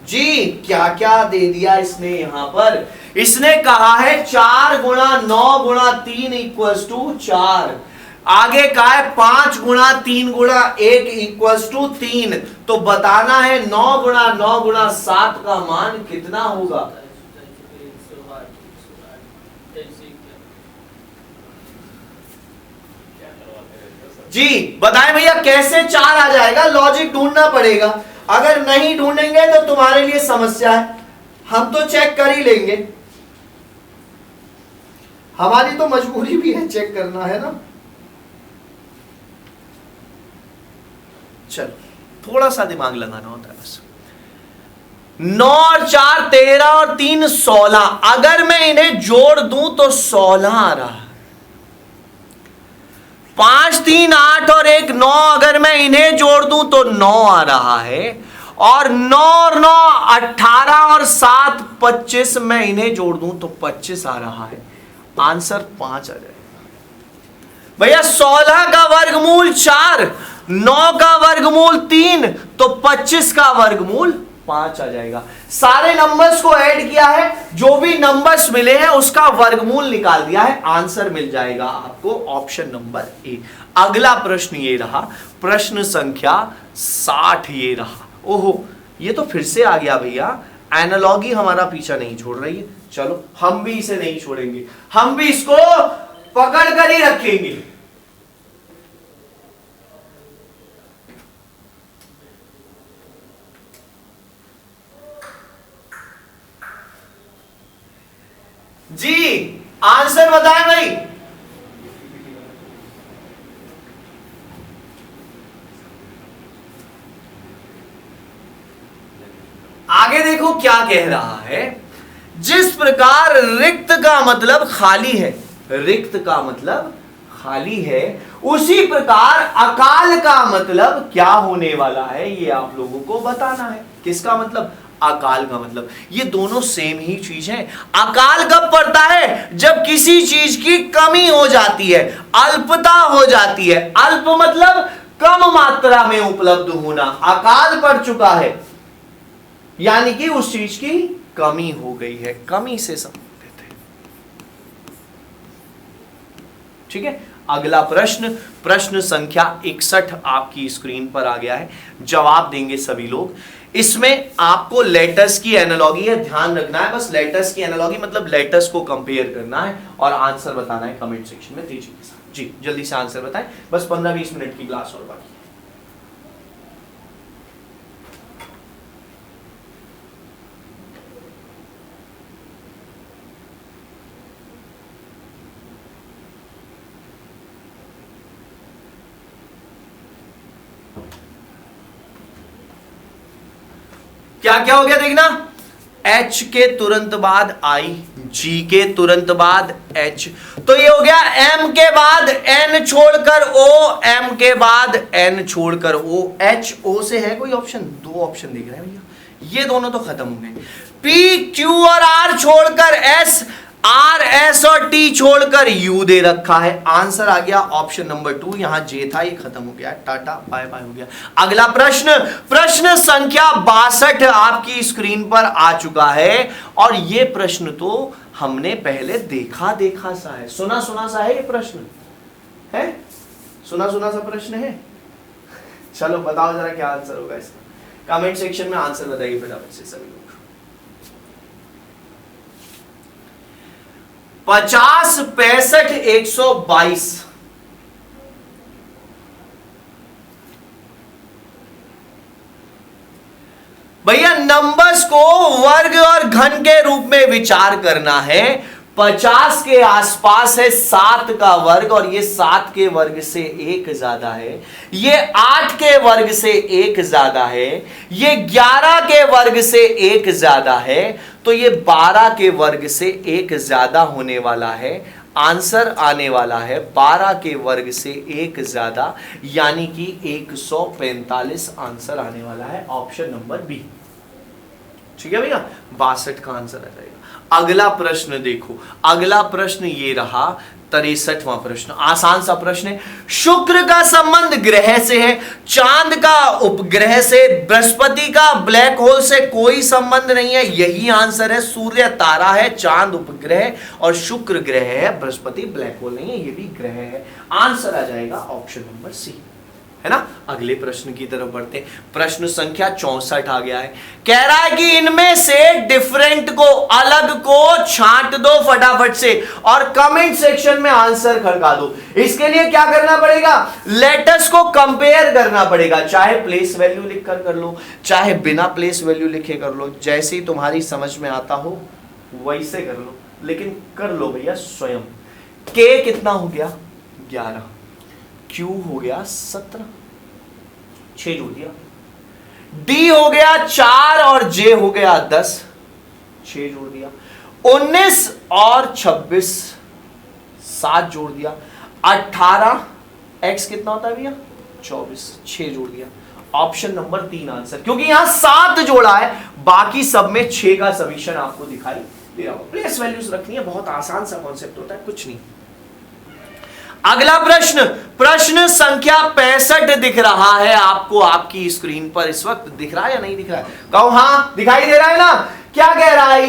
जी क्या क्या दे दिया इसने यहां पर। इसने कहा है 4 × 9 × 3 = 4। आगे का है 5 × 3 × 1 = 3। तो बताना है 9 × 9 × 7 का मान कितना होगा। जी बताएं भैया, कैसे 4 आ जाएगा, लॉजिक ढूंढना पड़ेगा। अगर नहीं ढूंढेंगे तो तुम्हारे लिए समस्या है, हम तो चेक कर ही लेंगे, हमारी तो मजबूरी भी है, चेक करना है ना। चलो थोड़ा सा दिमाग लगाना होता है बस। 9 और 4 13 और 3 16, अगर मैं इन्हें जोड़ दूं तो 16 आ रहा है। 5 3 8 और 1 9, अगर मैं इन्हें जोड़ दूं तो 9 आ रहा है। और 9 और 9 18 और 7 25, मैं इन्हें जोड़ दूं तो 25 आ रहा है। आंसर 5 आ जाएगा भैया। 16 का वर्गमूल 4, 9 का वर्गमूल 3, तो 25 का वर्गमूल 5 आ जाएगा। सारे नंबर्स को ऐड किया है, जो भी नंबर्स मिले हैं उसका वर्गमूल निकाल दिया है, आंसर मिल जाएगा आपको ऑप्शन नंबर ए। अगला प्रश्न ये रहा, प्रश्न संख्या 60 ये रहा। ओहो, ये तो फिर से आ गया भैया, एनालॉगी हमारा पीछा नहीं छोड़ रही है। चलो हम भी इसे नहीं छोड़ेंगे, हम भी इसको पकड़ कर ही रखेंगे। जी आंसर बताएं भाई। आगे देखो क्या कह रहा है। जिस प्रकार रिक्त का मतलब खाली है, रिक्त का मतलब खाली है, उसी प्रकार अकाल का मतलब क्या होने वाला है, ये आप लोगों को बताना है। किसका मतलब? अकाल का मतलब। ये दोनों सेम ही चीज है। अकाल कब पड़ता है? जब किसी चीज की कमी हो जाती है, अल्पता हो जाती है। अल्प मतलब कम मात्रा में उपलब्ध होना। अकाल पड़ चुका है यानी कि उस चीज की कमी हो गई है, कमी से संबंधित है। ठीक है, अगला प्रश्न, प्रश्न संख्या 61 आपकी स्क्रीन पर आ गया है। जवाब देंगे सभी लोग। इसमें आपको लेटर्स की एनालॉगी है, ध्यान रखना है बस। लेटर्स की एनालॉगी मतलब लेटर्स को कंपेयर करना है और आंसर बताना है कमेंट सेक्शन में तेजी के साथ। जी जल्दी से आंसर बताएं, बस 15-20 मिनट की क्लास और बाकी। क्या क्या हो गया देखना। H के तुरंत बाद I, G के तुरंत बाद H, तो ये हो गया M के बाद N छोड़कर O, M के बाद N छोड़कर O। H O से है कोई ऑप्शन? 2 ऑप्शन दिख रहे हैं भैया, ये दोनों तो खत्म हो गए। P Q और R छोड़कर S, R S और T छोड़कर U दे रखा है। आंसर आ गया ऑप्शन नंबर 2। यहां J था, ये खत्म हो गया, टाटा बाय बाय हो गया। अगला प्रश्न, प्रश्न संख्या 62 आपकी स्क्रीन पर आ चुका है। और ये प्रश्न तो हमने पहले देखा सा है, सुना सा है। ये प्रश्न है, सुना सा प्रश्न है। चलो बताओ जरा क्या आंसर होगा इसका, कमेंट सेक्शन में आंसर बताइए फटाफट से सभी लोग। 50 65 122। भैया नंबर्स को वर्ग और घन के रूप में विचार करना है। 50 के आसपास है 7 का वर्ग, और ये 7 के वर्ग से 1 ज्यादा है। ये 8 के वर्ग से 1 ज्यादा है। ये 11 के वर्ग से 1 ज्यादा है। तो ये 12 के वर्ग से 1 ज्यादा होने वाला है। आंसर आने वाला है 12 के वर्ग से 1 ज्यादा, यानी कि 145 आंसर आने वाला है ऑप्शन नंबर बी। ठीक है भैया, 62 का आंसर आ जाएगा। अगला प्रश्न देखो, अगला प्रश्न ये रहा 63वां प्रश्न। आसान सा प्रश्न है। शुक्र का संबंध ग्रह से है, चांद का उपग्रह से, बृहस्पति का ब्लैक होल से कोई संबंध नहीं है। यही आंसर है। सूर्य तारा है, चांद उपग्रह और शुक्र ग्रह है, बृहस्पति ब्लैक होल नहीं है, ये भी ग्रह है। आंसर आ जाएगा ऑप्शन नंबर सी। है ना। अगले प्रश्न की तरफ बढ़ते हैं। प्रश्न संख्या 64 आ गया है। कह रहा है कि इनमें से डिफरेंट को, अलग को छांट दो फटाफट से और कमेंट सेक्शन में आंसर खड़का दो। इसके लिए क्या करना पड़ेगा, लेटर्स को कंपेयर करना पड़ेगा। चाहे प्लेस वैल्यू लिखकर कर लो, चाहे बिना प्लेस वैल्यू लिखे कर लो, जैसे ही तुम्हारी समझ में आता हो वैसे कर लो, लेकिन कर लो भैया स्वयं। के कितना हो गया 11, क्यू हो गया 17, 6 जोड़ दिया, डी हो गया 4 और जे हो गया 10, 6 जोड़ दिया, 19 और 26 7 जोड़ दिया, 18 एक्स कितना होता है भैया 24, 6 जोड़ दिया। ऑप्शन नंबर 3 आंसर, क्योंकि यहां 7 जोड़ा है, बाकी सब में 6 का समीशन आपको दिखाई दे रहा होगा। प्लेस वैल्यूज रखनी है, बहुत आसान सा कॉन्सेप्ट होता है, कुछ नहीं। अगला प्रश्न, प्रश्न संख्या 65 दिख रहा है आपको, आपकी स्क्रीन पर इस वक्त दिख रहा है या नहीं दिख रहा है, कहो हाँ दिखाई दे रहा है ना। क्या कह रहा है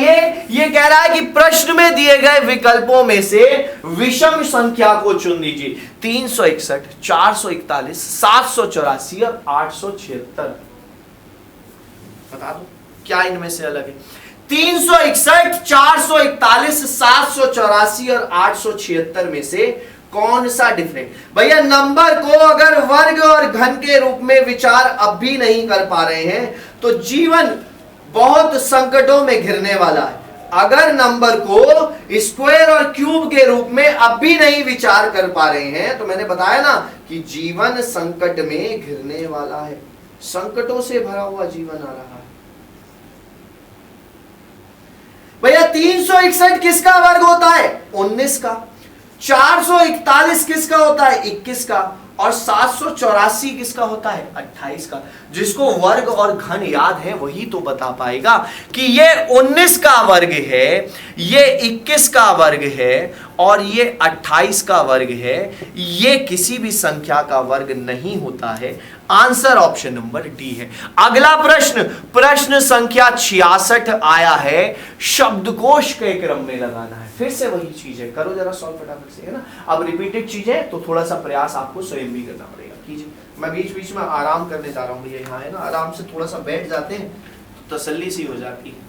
ये कह रहा है कि प्रश्न में दिए गए विकल्पों में से विषम संख्या को चुन दीजिए। 361, 441, 784 और 876। बता दो क्या इनमें से अलग है। 361, 441, 784 और 876 में से कौन सा डिफरेंट। भैया नंबर को अगर वर्ग और घन के रूप में विचार अब भी नहीं कर पा रहे हैं तो जीवन बहुत संकटों में घिरने वाला है। अगर नंबर को स्क्वायर और क्यूब के रूप में अब भी नहीं विचार कर पा रहे हैं तो मैंने बताया ना कि जीवन संकट में घिरने वाला है, संकटों से भरा हुआ जीवन आ रहा है। भैया 361 किसका वर्ग होता है 19 का, 441 किसका होता है 21 का, और 784 किसका होता है 28 का। जिसको वर्ग और घन याद है वही तो बता पाएगा कि ये 19 का वर्ग है, ये 21 का वर्ग है और ये 28 का वर्ग है। ये किसी भी संख्या का वर्ग नहीं होता है। आंसर ऑप्शन नंबर डी है। अगला प्रश्न, प्रश्न संख्या 66 आया है। शब्दकोश के क्रम में लगाना है। फिर से वही चीज है, करो जरा सॉल्व फटाफट से, है ना। अब रिपीटेड चीज है तो थोड़ा सा प्रयास आपको स्वयं भी करना पड़ेगा। कीजिए, मैं बीच बीच में आराम करने जा रहा हूँ भैया, यहाँ है ना, आराम से थोड़ा सा बैठ जाते हैं तो तसल्ली सी हो जाती है।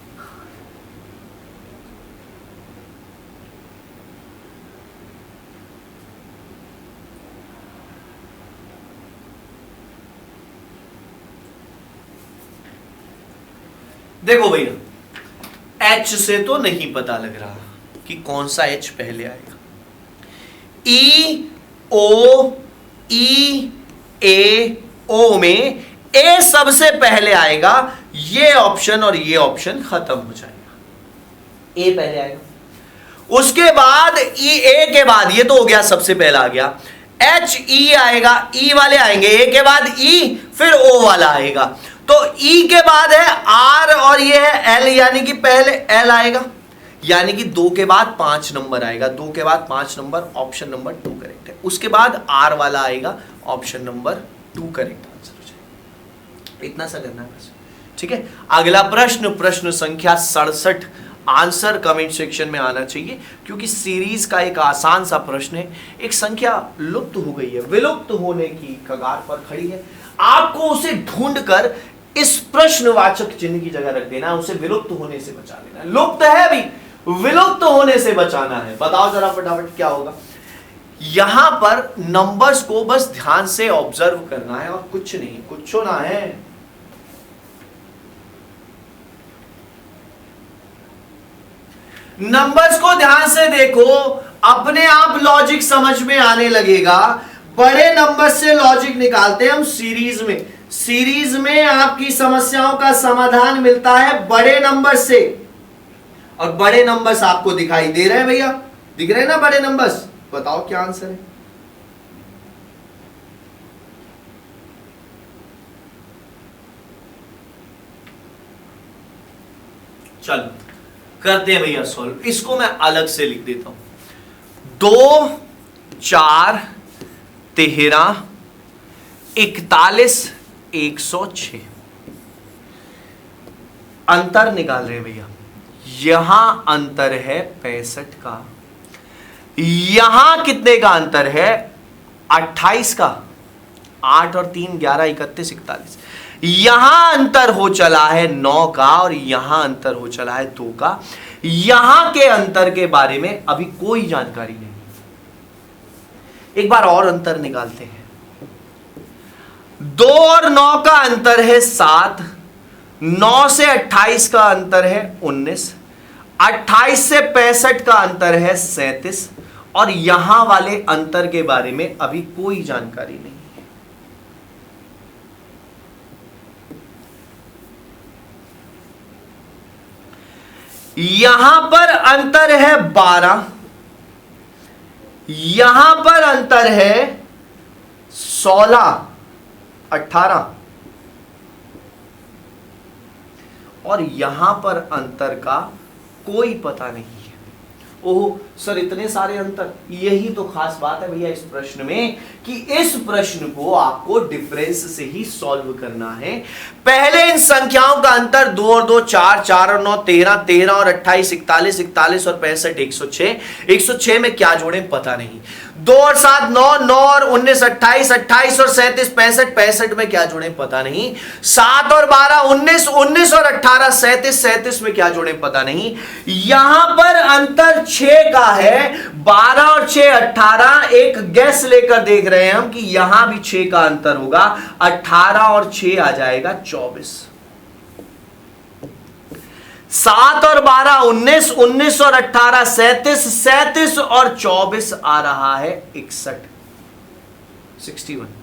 देखो भैया एच से तो नहीं पता लग रहा कि कौन सा एच पहले आएगा। ई ओ, ई ए ओ में ए सबसे पहले आएगा, ये ऑप्शन और ये ऑप्शन खत्म हो जाएगा। ए पहले आएगा, उसके बाद ई, ए के बाद ये तो हो गया सबसे पहला आ गया, एच ई आएगा, ई वाले आएंगे, ए के बाद ई, फिर ओ वाला आएगा। तो ई के बाद है आर और ये है एल, यानी कि पहले एल आएगा, यानी कि 2 के बाद 5 नंबर आएगा, 2 के बाद 5 नंबर, ऑप्शन नंबर 2 करेक्ट है। उसके बाद आर वाला आएगा, ऑप्शन नंबर 2 करेक्ट आंसर हो जाएगा। इतना सा करना है बस, ठीक है। अगला प्रश्न, प्रश्न संख्या 67। आंसर कमेंट सेक्शन में आना चाहिए क्योंकि सीरीज का एक आसान सा प्रश्न है। एक संख्या लुप्त हो गई है, विलुप्त होने की कगार पर खड़ी है, आपको उसे ढूंढकर इस प्रश्नवाचक चिन्ह की जगह रख देना है, उसे विलुप्त होने से बचा लेना है। लुप्त है अभी, विलुप्त होने से बचाना है। बताओ जरा फटाफट क्या होगा। यहां पर नंबर्स को बस ध्यान से ऑब्जर्व करना है और कुछ नहीं, कुछ ना है। नंबर्स को ध्यान से देखो, अपने आप लॉजिक समझ में आने लगेगा। बड़े नंबर से लॉजिक निकालते हैं हम सीरीज में, सीरीज में आपकी समस्याओं का समाधान मिलता है बड़े नंबर से। और बड़े नंबर्स आपको दिखाई दे रहे हैं भैया, दिख रहे हैं ना बड़े नंबर्स। बताओ क्या आंसर है। चलो करते हैं भैया सॉल्व। इसको मैं अलग से लिख देता हूं। 2, 4, 13, 41, 106। अंतर निकाल रहे हैं भैया। यहां अंतर है 65 का, यहां कितने का अंतर है 28 का, 8 और 3 11, 31, 41। यहां अंतर हो चला है 9 का और यहां अंतर हो चला है 2 का। यहां के अंतर के बारे में अभी कोई जानकारी नहीं। एक बार और अंतर निकालते हैं। 2 और 9 का अंतर है 7, 9 से 28 का अंतर है 19, 28 से 65 का अंतर है 37, और यहां वाले अंतर के बारे में अभी कोई जानकारी नहीं है। यहां पर अंतर है 12, यहां पर अंतर है 16, 18, और यहां पर अंतर का कोई पता नहीं है। ओह सर, इतने सारे अंतर। यही तो खास बात है भैया इस प्रश्न में, कि इस प्रश्न को आपको डिफरेंस से ही सॉल्व करना है। पहले इन संख्याओं का अंतर 2 और 2 4, 4 और 9 13, 13 और 28 41, 41 और 65 106, 106 में क्या जोड़े पता नहीं। 2 और 7 9, 9 और 19 28, 28 और 37 65, 65 में क्या जोड़े पता नहीं। 7 और 12 19, 19 और 18 37, 37 में क्या जोड़े पता नहीं। यहां पर अंतर 6 का है, 12 और 6 18। एक गैस लेकर देख रहे हैं हम कि यहां भी 6 का अंतर होगा, 18 और 6 आ जाएगा 24। 7 और 12 19, 19 और 18 37, 37 और 24 आ रहा है 61, 61।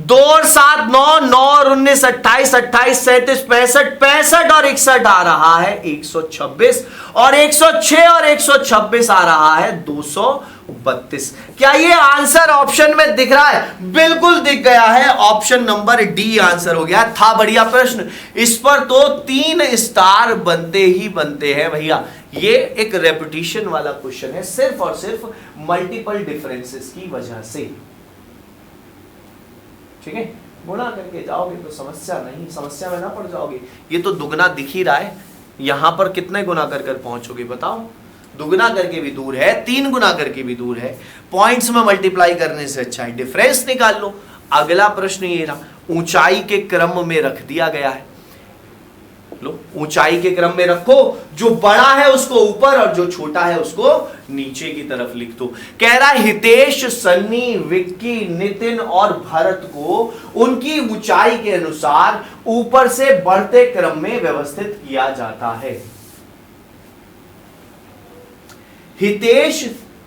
2 और 7 9, 9 और 19 28, 28 37 65, 65 और 61 आ रहा है 126, और 106 और 126 आ रहा है 232। क्या ये आंसर ऑप्शन में दिख रहा है? बिल्कुल दिख गया है, ऑप्शन नंबर डी आंसर हो गया। था बढ़िया प्रश्न, इस पर तो 3 स्टार बनते ही बनते हैं भैया। ये एक रेपिटेशन वाला क्वेश्चन है, सिर्फ और सिर्फ मल्टीपल डिफरेंसेस की वजह से। ठीक है, गुणा करके जाओगे तो समस्या नहीं, समस्या में ना पड़ जाओगे। ये तो दुगना दिख ही रहा है, यहां पर कितने गुना कर कर पहुंचोगे बताओ? दुगना करके भी दूर है, 3 गुना करके भी दूर है। पॉइंट्स में मल्टीप्लाई करने से अच्छा है डिफरेंस निकाल लो। अगला प्रश्न ये रहा, ऊंचाई के क्रम में रख दिया गया है। लो, ऊंचाई के क्रम में रखो, जो बड़ा है उसको ऊपर और जो छोटा है उसको नीचे की तरफ लिख दो। कह रहा है हितेश, सन्नी, विक्की, नितिन और भरत को उनकी ऊंचाई के अनुसार ऊपर से बढ़ते क्रम में व्यवस्थित किया जाता है। हितेश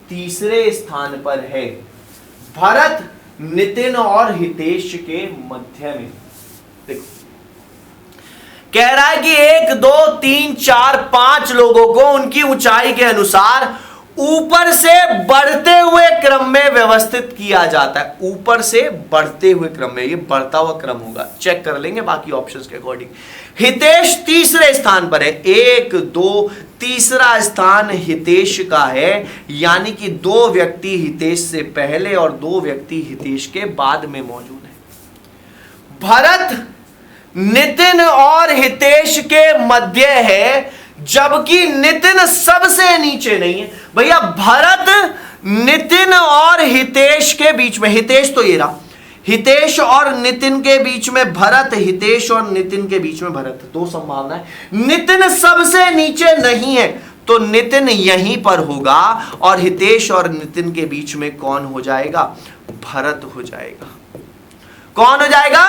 तीसरे स्थान पर है, भरत नितिन और हितेश के मध्य में। देखो, कह रहा है कि 1 2 3 4 5 लोगों को उनकी ऊंचाई के अनुसार ऊपर से बढ़ते हुए क्रम में व्यवस्थित किया जाता है। ऊपर से बढ़ते हुए क्रम में, ये बढ़ता हुआ क्रम होगा, चेक कर लेंगे बाकी ऑप्शंस के अकॉर्डिंग। हितेश तीसरे स्थान पर है, 1 2, तीसरा स्थान हितेश का है, यानी कि 2 व्यक्ति हितेश से पहले और 2 व्यक्ति हितेश के बाद में मौजूद है। भरत नितिन और हितेश के मध्य है, जबकि नितिन सबसे नीचे नहीं है। भैया भरत नितिन और हितेश के बीच में, हितेश तो ये रहा, हितेश और नितिन के बीच में भरत, हितेश और नितिन के बीच में भरत, 2 संभावना है। नितिन सबसे नीचे नहीं है, तो नितिन यहीं पर होगा, और हितेश और नितिन के बीच में कौन हो जाएगा? भरत हो जाएगा। कौन हो जाएगा?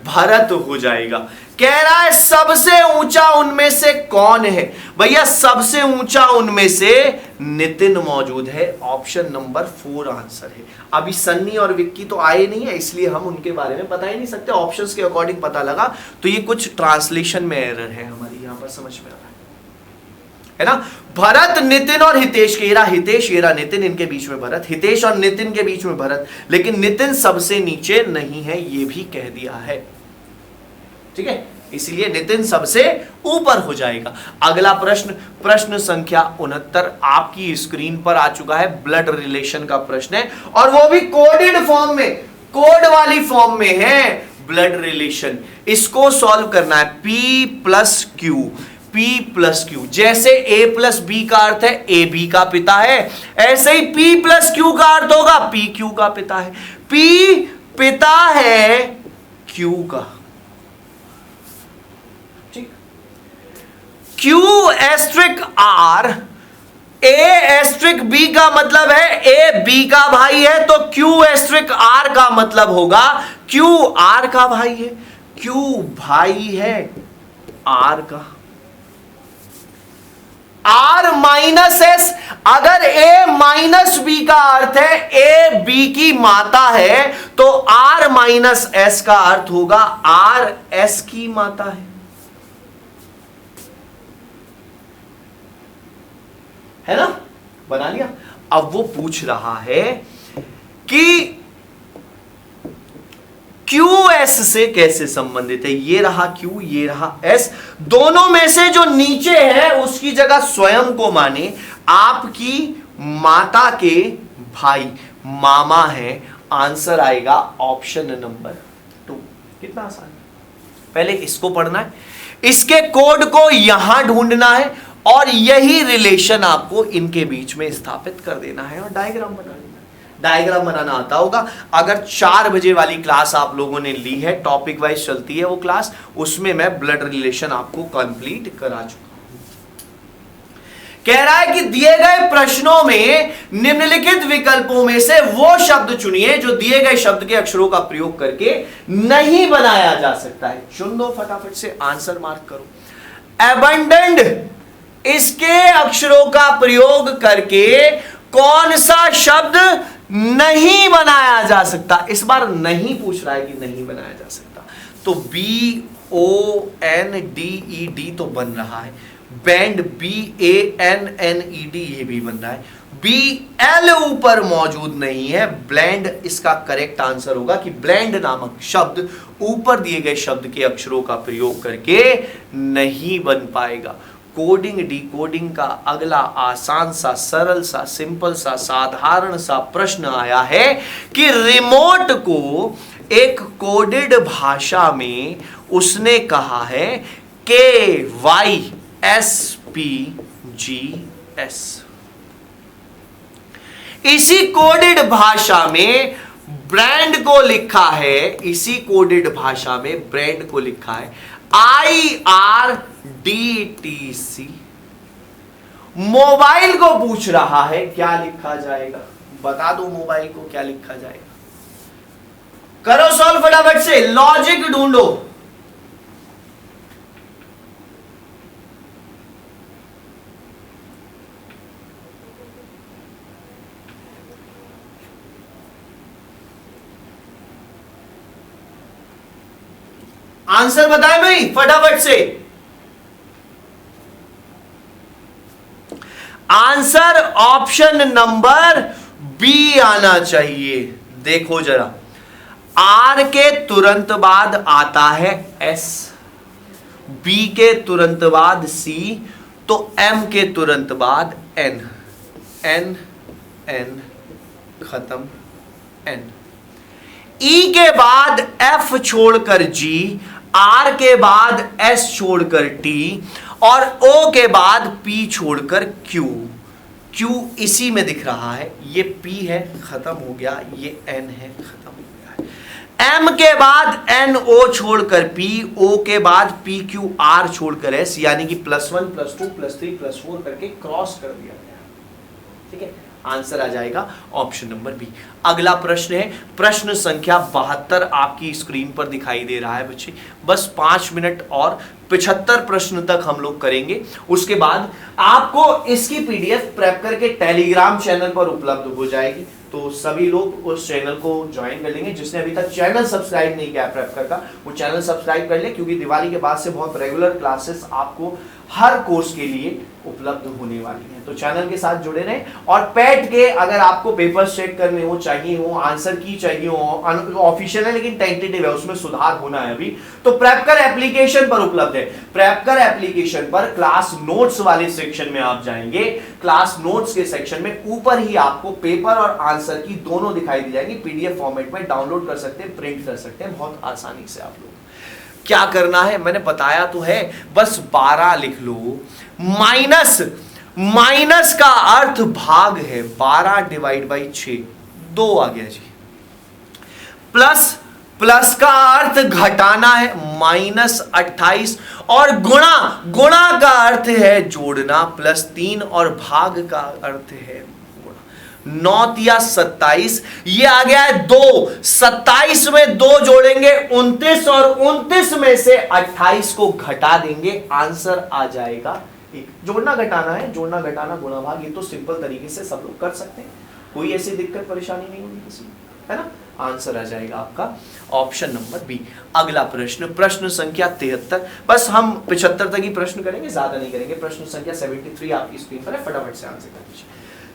भरत हो जाएगा। कह रहा है सबसे ऊंचा उनमें से कौन है? भैया सबसे ऊंचा उनमें से नितिन मौजूद है, ऑप्शन नंबर 4 आंसर है। अभी सन्नी और विक्की तो आए नहीं है, इसलिए हम उनके बारे में बता ही नहीं सकते, ऑप्शंस के अकॉर्डिंग पता लगा। तो ये कुछ ट्रांसलेशन में एरर है हमारी, यहां पर समझ में आ रहा है ना। भरत नितिन और हितेश के, येरा हितेश येरा नितिन, इनके बीच में भरत, हितेश और नितिन के बीच में भरत, लेकिन नितिन सबसे नीचे नहीं है, ये भी कह दिया है। ठीक है, इसलिए नितिन सबसे ऊपर हो जाएगा। अगला प्रश्न, प्रश्न संख्या 69 आपकी स्क्रीन पर आ चुका है। ब्लड रिलेशन का प्रश्न है, और वो भी कोडेड फॉर्म में, कोड वाली फॉर्म में है ब्लड रिलेशन। इसको सॉल्व करना है, P + Q, P plus Q. जैसे A प्लस बी का अर्थ है ए बी का पिता है, ऐसे ही P प्लस क्यू का अर्थ होगा P क्यू का पिता है। P पिता है Q का, ठीक। Q asterisk R, A asterisk B का मतलब है A B का भाई है, तो Q एस्ट्रिक R का मतलब होगा Q R का भाई है। Q भाई है R का। R माइनस एस, अगर A माइनस बी का अर्थ है A B की माता है, तो R माइनस एस का अर्थ होगा R S की माता है ना? बना लिया। अब वो पूछ रहा है कि QS से कैसे संबंधित है। ये रहा Q, ये रहा S, दोनों में से जो नीचे है उसकी जगह स्वयं को माने, आपकी माता के भाई मामा है। आंसर आएगा ऑप्शन नंबर 2। कितना आसान है। पहले इसको पढ़ना है, इसके कोड को यहां ढूंढना है और यही रिलेशन आपको इनके बीच में स्थापित कर देना है और डायग्राम बना लेना है। डायग्राम बनाना आता होगा। अगर 4 बजे वाली क्लास आप लोगों ने ली है, टॉपिक वाइज चलती है वो क्लास, उसमें मैं ब्लड रिलेशन आपको कंप्लीट करा चुका हूं। कह रहा है कि दिए गए प्रश्नों में निम्नलिखित विकल्पों में से वो शब्द चुनिए जो दिए गए शब्द के अक्षरों का प्रयोग करके नहीं बनाया जा सकता है। चुन दो, फटाफट से आंसर मार्क करो। एबंडेंट, इसके अक्षरों का प्रयोग करके कौन सा शब्द नहीं बनाया जा सकता। इस बार नहीं पूछ रहा है कि नहीं बनाया जा सकता, तो BONDED तो बन रहा है। बैंड BANNED ये भी बन रहा है। BL ऊपर मौजूद नहीं है। ब्लेंड इसका करेक्ट आंसर होगा कि ब्लेंड नामक शब्द ऊपर दिए गए शब्द के अक्षरों का प्रयोग करके नहीं बन पाएगा। कोडिंग डिकोडिंग का अगला आसान सा, सरल सा, सिंपल सा, साधारण सा प्रश्न आया है कि रिमोट को एक कोडेड भाषा में उसने कहा है KYSPGS। इसी कोडेड भाषा में ब्रांड को लिखा है, इसी कोडेड भाषा में ब्रांड को लिखा है IRDTC। मोबाइल को पूछ रहा है क्या लिखा जाएगा, बता दो मोबाइल को क्या लिखा जाएगा। करो सॉल्व फटाफट से, लॉजिक ढूंढो। आंसर बताए भाई फटाफट से। आंसर ऑप्शन नंबर बी आना चाहिए। देखो जरा, आर के तुरंत बाद आता है एस, बी के तुरंत बाद सी, तो एम के तुरंत बाद एन, एन एन खत्म एन, ई के बाद एफ छोड़कर जी, आर के बाद एस छोड़कर टी, और ओ के बाद पी छोड़कर क्यू। क्यू इसी में दिख रहा है, ये पी है खत्म हो गया, ये एन है खत्म हो गया है। एम के बाद एन ओ छोड़कर पी, ओ के बाद पी क्यू आर छोड़कर एस, यानी कि +1 +2 +3 +4 करके क्रॉस कर दिया गया। ठीक है, आंसर आ जाएगा ऑप्शन नंबर बी। अगला प्रश्न है प्रश्न संख्या 72, आपकी स्क्रीन पर दिखाई दे रहा है बच्चे। बस 5 मिनट और 75 प्रश्न तक हम लोग करेंगे, उसके बाद आपको इसकी पीडीएफ प्रेप करके टेलीग्राम चैनल पर उपलब्ध हो जाएगी। तो सभी लोग उस चैनल को ज्वाइन कर लेंगे। जिसने अभी तक चैनल सब्सक्राइब नहीं किया प्रेप का, वो चैनल सब्सक्राइब कर ले, क्योंकि दिवाली के बाद से बहुत रेगुलर क्लासेस आपको हर कोर्स के लिए उपलब्ध होने वाली है। तो चैनल के साथ जुड़े रहें। और पैट के अगर आपको पेपर्स चेक करने हो, चाहिए हो, आंसर की चाहिए हो, ऑफिशियल है लेकिन टेंटेटिव है, उसमें सुधार होना है अभी, तो प्रेपकर एप्लीकेशन पर उपलब्ध है। प्रेपकर एप्लीकेशन पर क्लास नोट्स वाले सेक्शन में आप जाएंगे, क्लास नोट्स के सेक्शन में ऊपर ही आपको पेपर और आंसर की दोनों दिखाई दी जाएगी। पीडीएफ फॉर्मेट में डाउनलोड कर सकते हैं, प्रिंट कर सकते हैं बहुत आसानी से आप लोग। क्या करना है मैंने बताया तो है, बस 12 लिख लो। माइनस, माइनस का अर्थ भाग है, 12 डिवाइड बाई 6, 2 आ गया जी। प्लस, प्लस का अर्थ घटाना है, -28, और गुणा, गुणा का अर्थ है जोड़ना, +3, और भाग का अर्थ है गुणा। 9 या 27, ये आ गया है 2, 27 में 2 जोड़ेंगे 29, और 29 में से 28 को घटा देंगे, आंसर आ जाएगा 1। जोड़ना घटाना है, जोड़ना घटाना गुणा भाग, ये तो सिंपल तरीके से सब लोग कर सकते हैं, कोई ऐसी दिक्कत परेशानी नहीं होगी किसी को, है ना। आंसर आ जाएगा आपका ऑप्शन नंबर बी। अगला प्रश्न, प्रश्न संख्या 73, बस हम 75 तक ही प्रश्न करेंगे, ज्यादा नहीं करेंगे। प्रश्न संख्या 73 आपकी स्क्रीन पर है, फटाफट से आंसर कर दीजिए।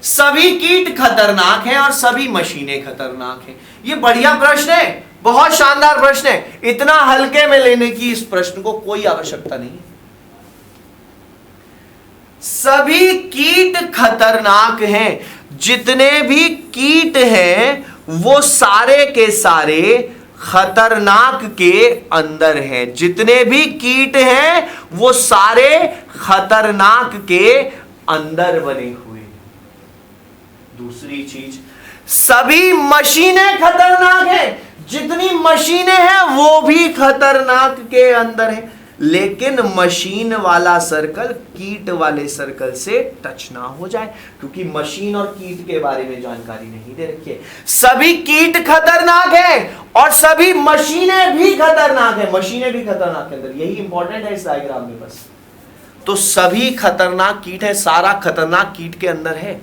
सभी कीट खतरनाक हैं और सभी मशीनें खतरनाक हैं। ये बढ़िया प्रश्न है, बहुत शानदार प्रश्न है, इतना हल्के में लेने की इस प्रश्न को कोई आवश्यकता नहीं। सभी कीट खतरनाक हैं, जितने भी कीट हैं वो सारे के सारे खतरनाक के अंदर हैं। जितने भी कीट हैं वो सारे खतरनाक के अंदर बने हुए। दूसरी चीज, सभी मशीनें खतरनाक हैं, जितनी मशीनें हैं वो भी खतरनाक के अंदर हैं, लेकिन मशीन वाला सर्कल कीट वाले सर्कल से टच ना हो जाए, क्योंकि मशीन और कीट के बारे में जानकारी नहीं दे रखी है। सभी कीट खतरनाक हैं और सभी मशीनें भी खतरनाक है, मशीनें भी खतरनाक है अंदर, यही इंपॉर्टेंट है इस डायग्राम में बस। तो सभी खतरनाक कीट है, सारा खतरनाक कीट के अंदर है,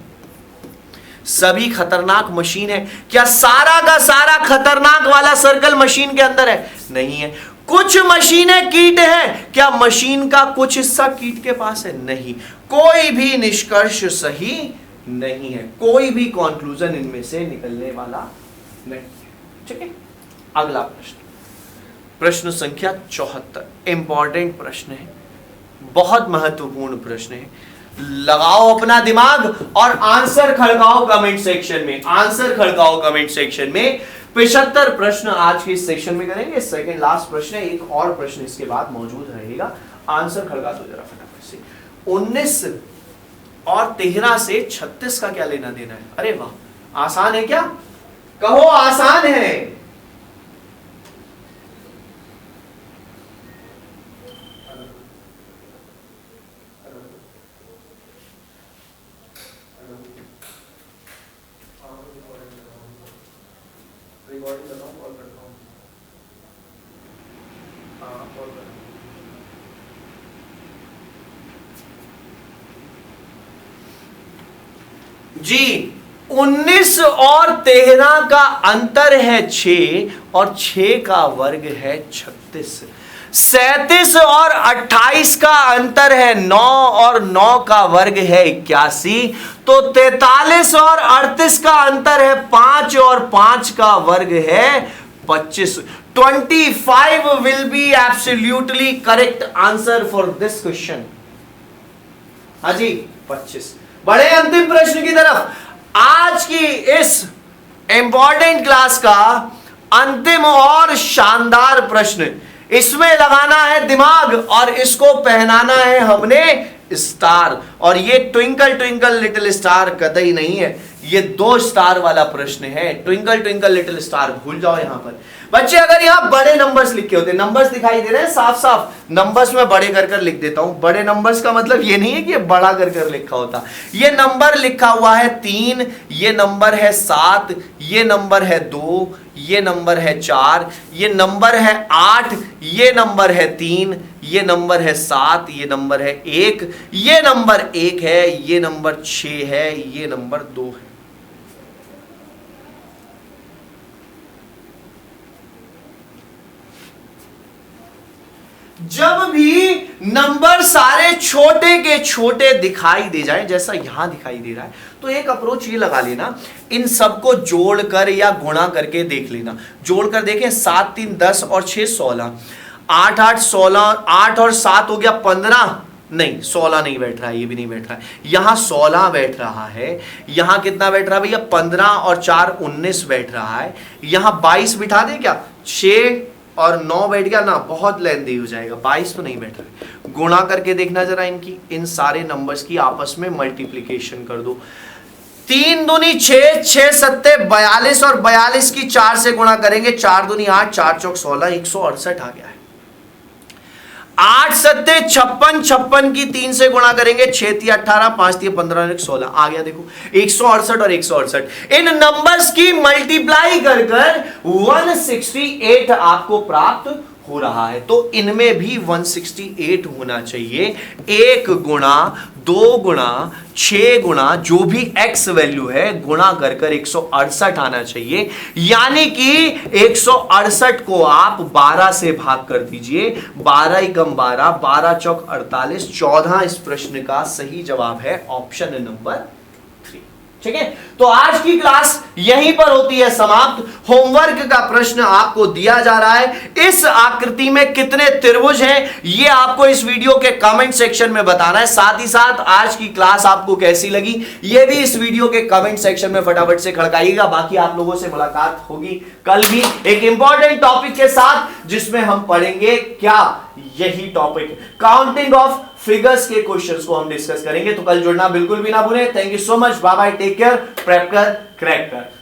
सभी खतरनाक मशीन है। क्या सारा का सारा खतरनाक वाला सर्कल मशीन के अंदर है? नहीं है। कुछ मशीनें कीट हैं, क्या मशीन का कुछ हिस्सा कीट के पास है? नहीं। कोई भी निष्कर्ष सही नहीं है, कोई भी कंक्लूजन इनमें से निकलने वाला नहीं। ठीक है, अगला प्रश्न, प्रश्न संख्या 74, इंपॉर्टेंट प्रश्न है, बहुत महत्वपूर्ण प्रश्न है। लगाओ अपना दिमाग और आंसर खड़काओ कमेंट सेक्शन में, आंसर खड़काओ कमेंट सेक्शन में। 75 प्रश्न आज के इस सेक्शन में करेंगे, सेकंड लास्ट प्रश्न है, एक और प्रश्न इसके बाद मौजूद रहेगा। आंसर खड़का दो जरा फटाफट से। 19 और 13 से 36 का क्या लेना देना है? अरे वाह, आसान है क्या? कहो आसान है। रिकॉर्डिंग कर रहा हूँ, कॉल करता हूँ। हाँ, कॉल कर रहा हूँ जी। 19 और 13 का अंतर है 6, और 6 का वर्ग है 36। 37 और 28 का अंतर है 9, और 9 का वर्ग है 81। तो 43 और 38 का अंतर है 5, और 5 का वर्ग है 25। 25 will be absolutely correct answer for this question। हाँ जी, 25। बड़े अंतिम प्रश्न की तरफ, आज की इस इंपॉर्टेंट क्लास का अंतिम और शानदार प्रश्न। इसमें लगाना है दिमाग और इसको पहनाना है हमने स्टार, और ये ट्विंकल ट्विंकल लिटिल स्टार कतई नहीं है, ये 2 स्टार वाला प्रश्न है। ट्विंकल ट्विंकल लिटिल स्टार भूल जाओ यहां पर बच्चे। अगर यहां बड़े नंबर्स लिखे होते, नंबर्स दिखाई दे रहे हैं साफ साफ, नंबर्स में बड़े कर लिख देता हूं। बड़े नंबर्स का मतलब ये नहीं है कि ये बड़ा कर लिखा होता। ये नंबर लिखा हुआ है 3, ये नंबर है 7, ये नंबर है 2, ये नंबर है 4, ये नंबर है 8, ये नंबर है 3, ये नंबर है 7, ये नंबर है 1, ये नंबर 1 है, ये नंबर 6 है, ये नंबर 2 है। जब भी नंबर सारे छोटे के छोटे दिखाई दे जाए, जैसा यहां दिखाई दे रहा है, तो एक अप्रोच ये लगा लेना, इन सबको जोड़कर या गुणा करके देख लेना। जोड़कर देखें, 7 3 10 और 6 16, 8 8 16, 8 और 7 हो गया 15, नहीं 16 नहीं बैठ रहा है, ये भी नहीं बैठ रहा है। यहां 16 बैठ रहा है, यहां कितना बैठ रहा है भैया? 15 और 4 19 बैठ रहा है। यहां 22 बिठा दें क्या? 6 और 9 बैठ गया ना, बहुत लेंथी हो जाएगा, 22 तो नहीं बैठ रहा। गुणा करके देखना जरा इनकी, इन सारे नंबर्स की आपस में मल्टीप्लीकेशन कर दो। 3 दूनी 6, 6 सत्ते 42 और 42 की 4 से गुणा करेंगे, 4 दूनी 8, 4 चौक 16, 168 आ गया है। 8 सत्ते 56, 56 की 3 से गुणा करेंगे, 6 तिया 18, 5 तिया 15, 16 आ गया। देखो 168 और 168 इन नंबर्स की मल्टीप्लाई कर 168 आपको प्राप्त हो रहा है। तो इनमें भी 168 होना चाहिए। 1 गुणा 2 गुणा 6 गुणा जो भी x वैल्यू है गुणा कर 168 आना चाहिए। यानी कि 168 को आप 12 से भाग कर दीजिए, 12 ही कम 12, 12 चौक 48, 14 इस प्रश्न का सही जवाब है ऑप्शन नंबर 3। ठीक है, तो आज की क्लास यहीं पर होती है समाप्त। होमवर्क का प्रश्न आपको दिया जा रहा है, इस आकृति में कितने त्रिभुज हैं ये आपको इस वीडियो के कमेंट सेक्शन में बताना है। साथ ही साथ आज की क्लास आपको कैसी लगी ये भी इस वीडियो के कमेंट सेक्शन में फटाफट से खड़काइएगा। बाकी आप लोगों से मुलाकात होगी कल भी एक इंपॉर्टेंट टॉपिक के साथ, जिसमें हम पढ़ेंगे क्या, यही टॉपिक काउंटिंग ऑफ फिगर्स के क्वेश्चंस को हम डिस्कस करेंगे। तो कल जुड़ना बिल्कुल भी ना भूलें। Thank you so much, bye bye, take care, prep कर, क्रैक कर।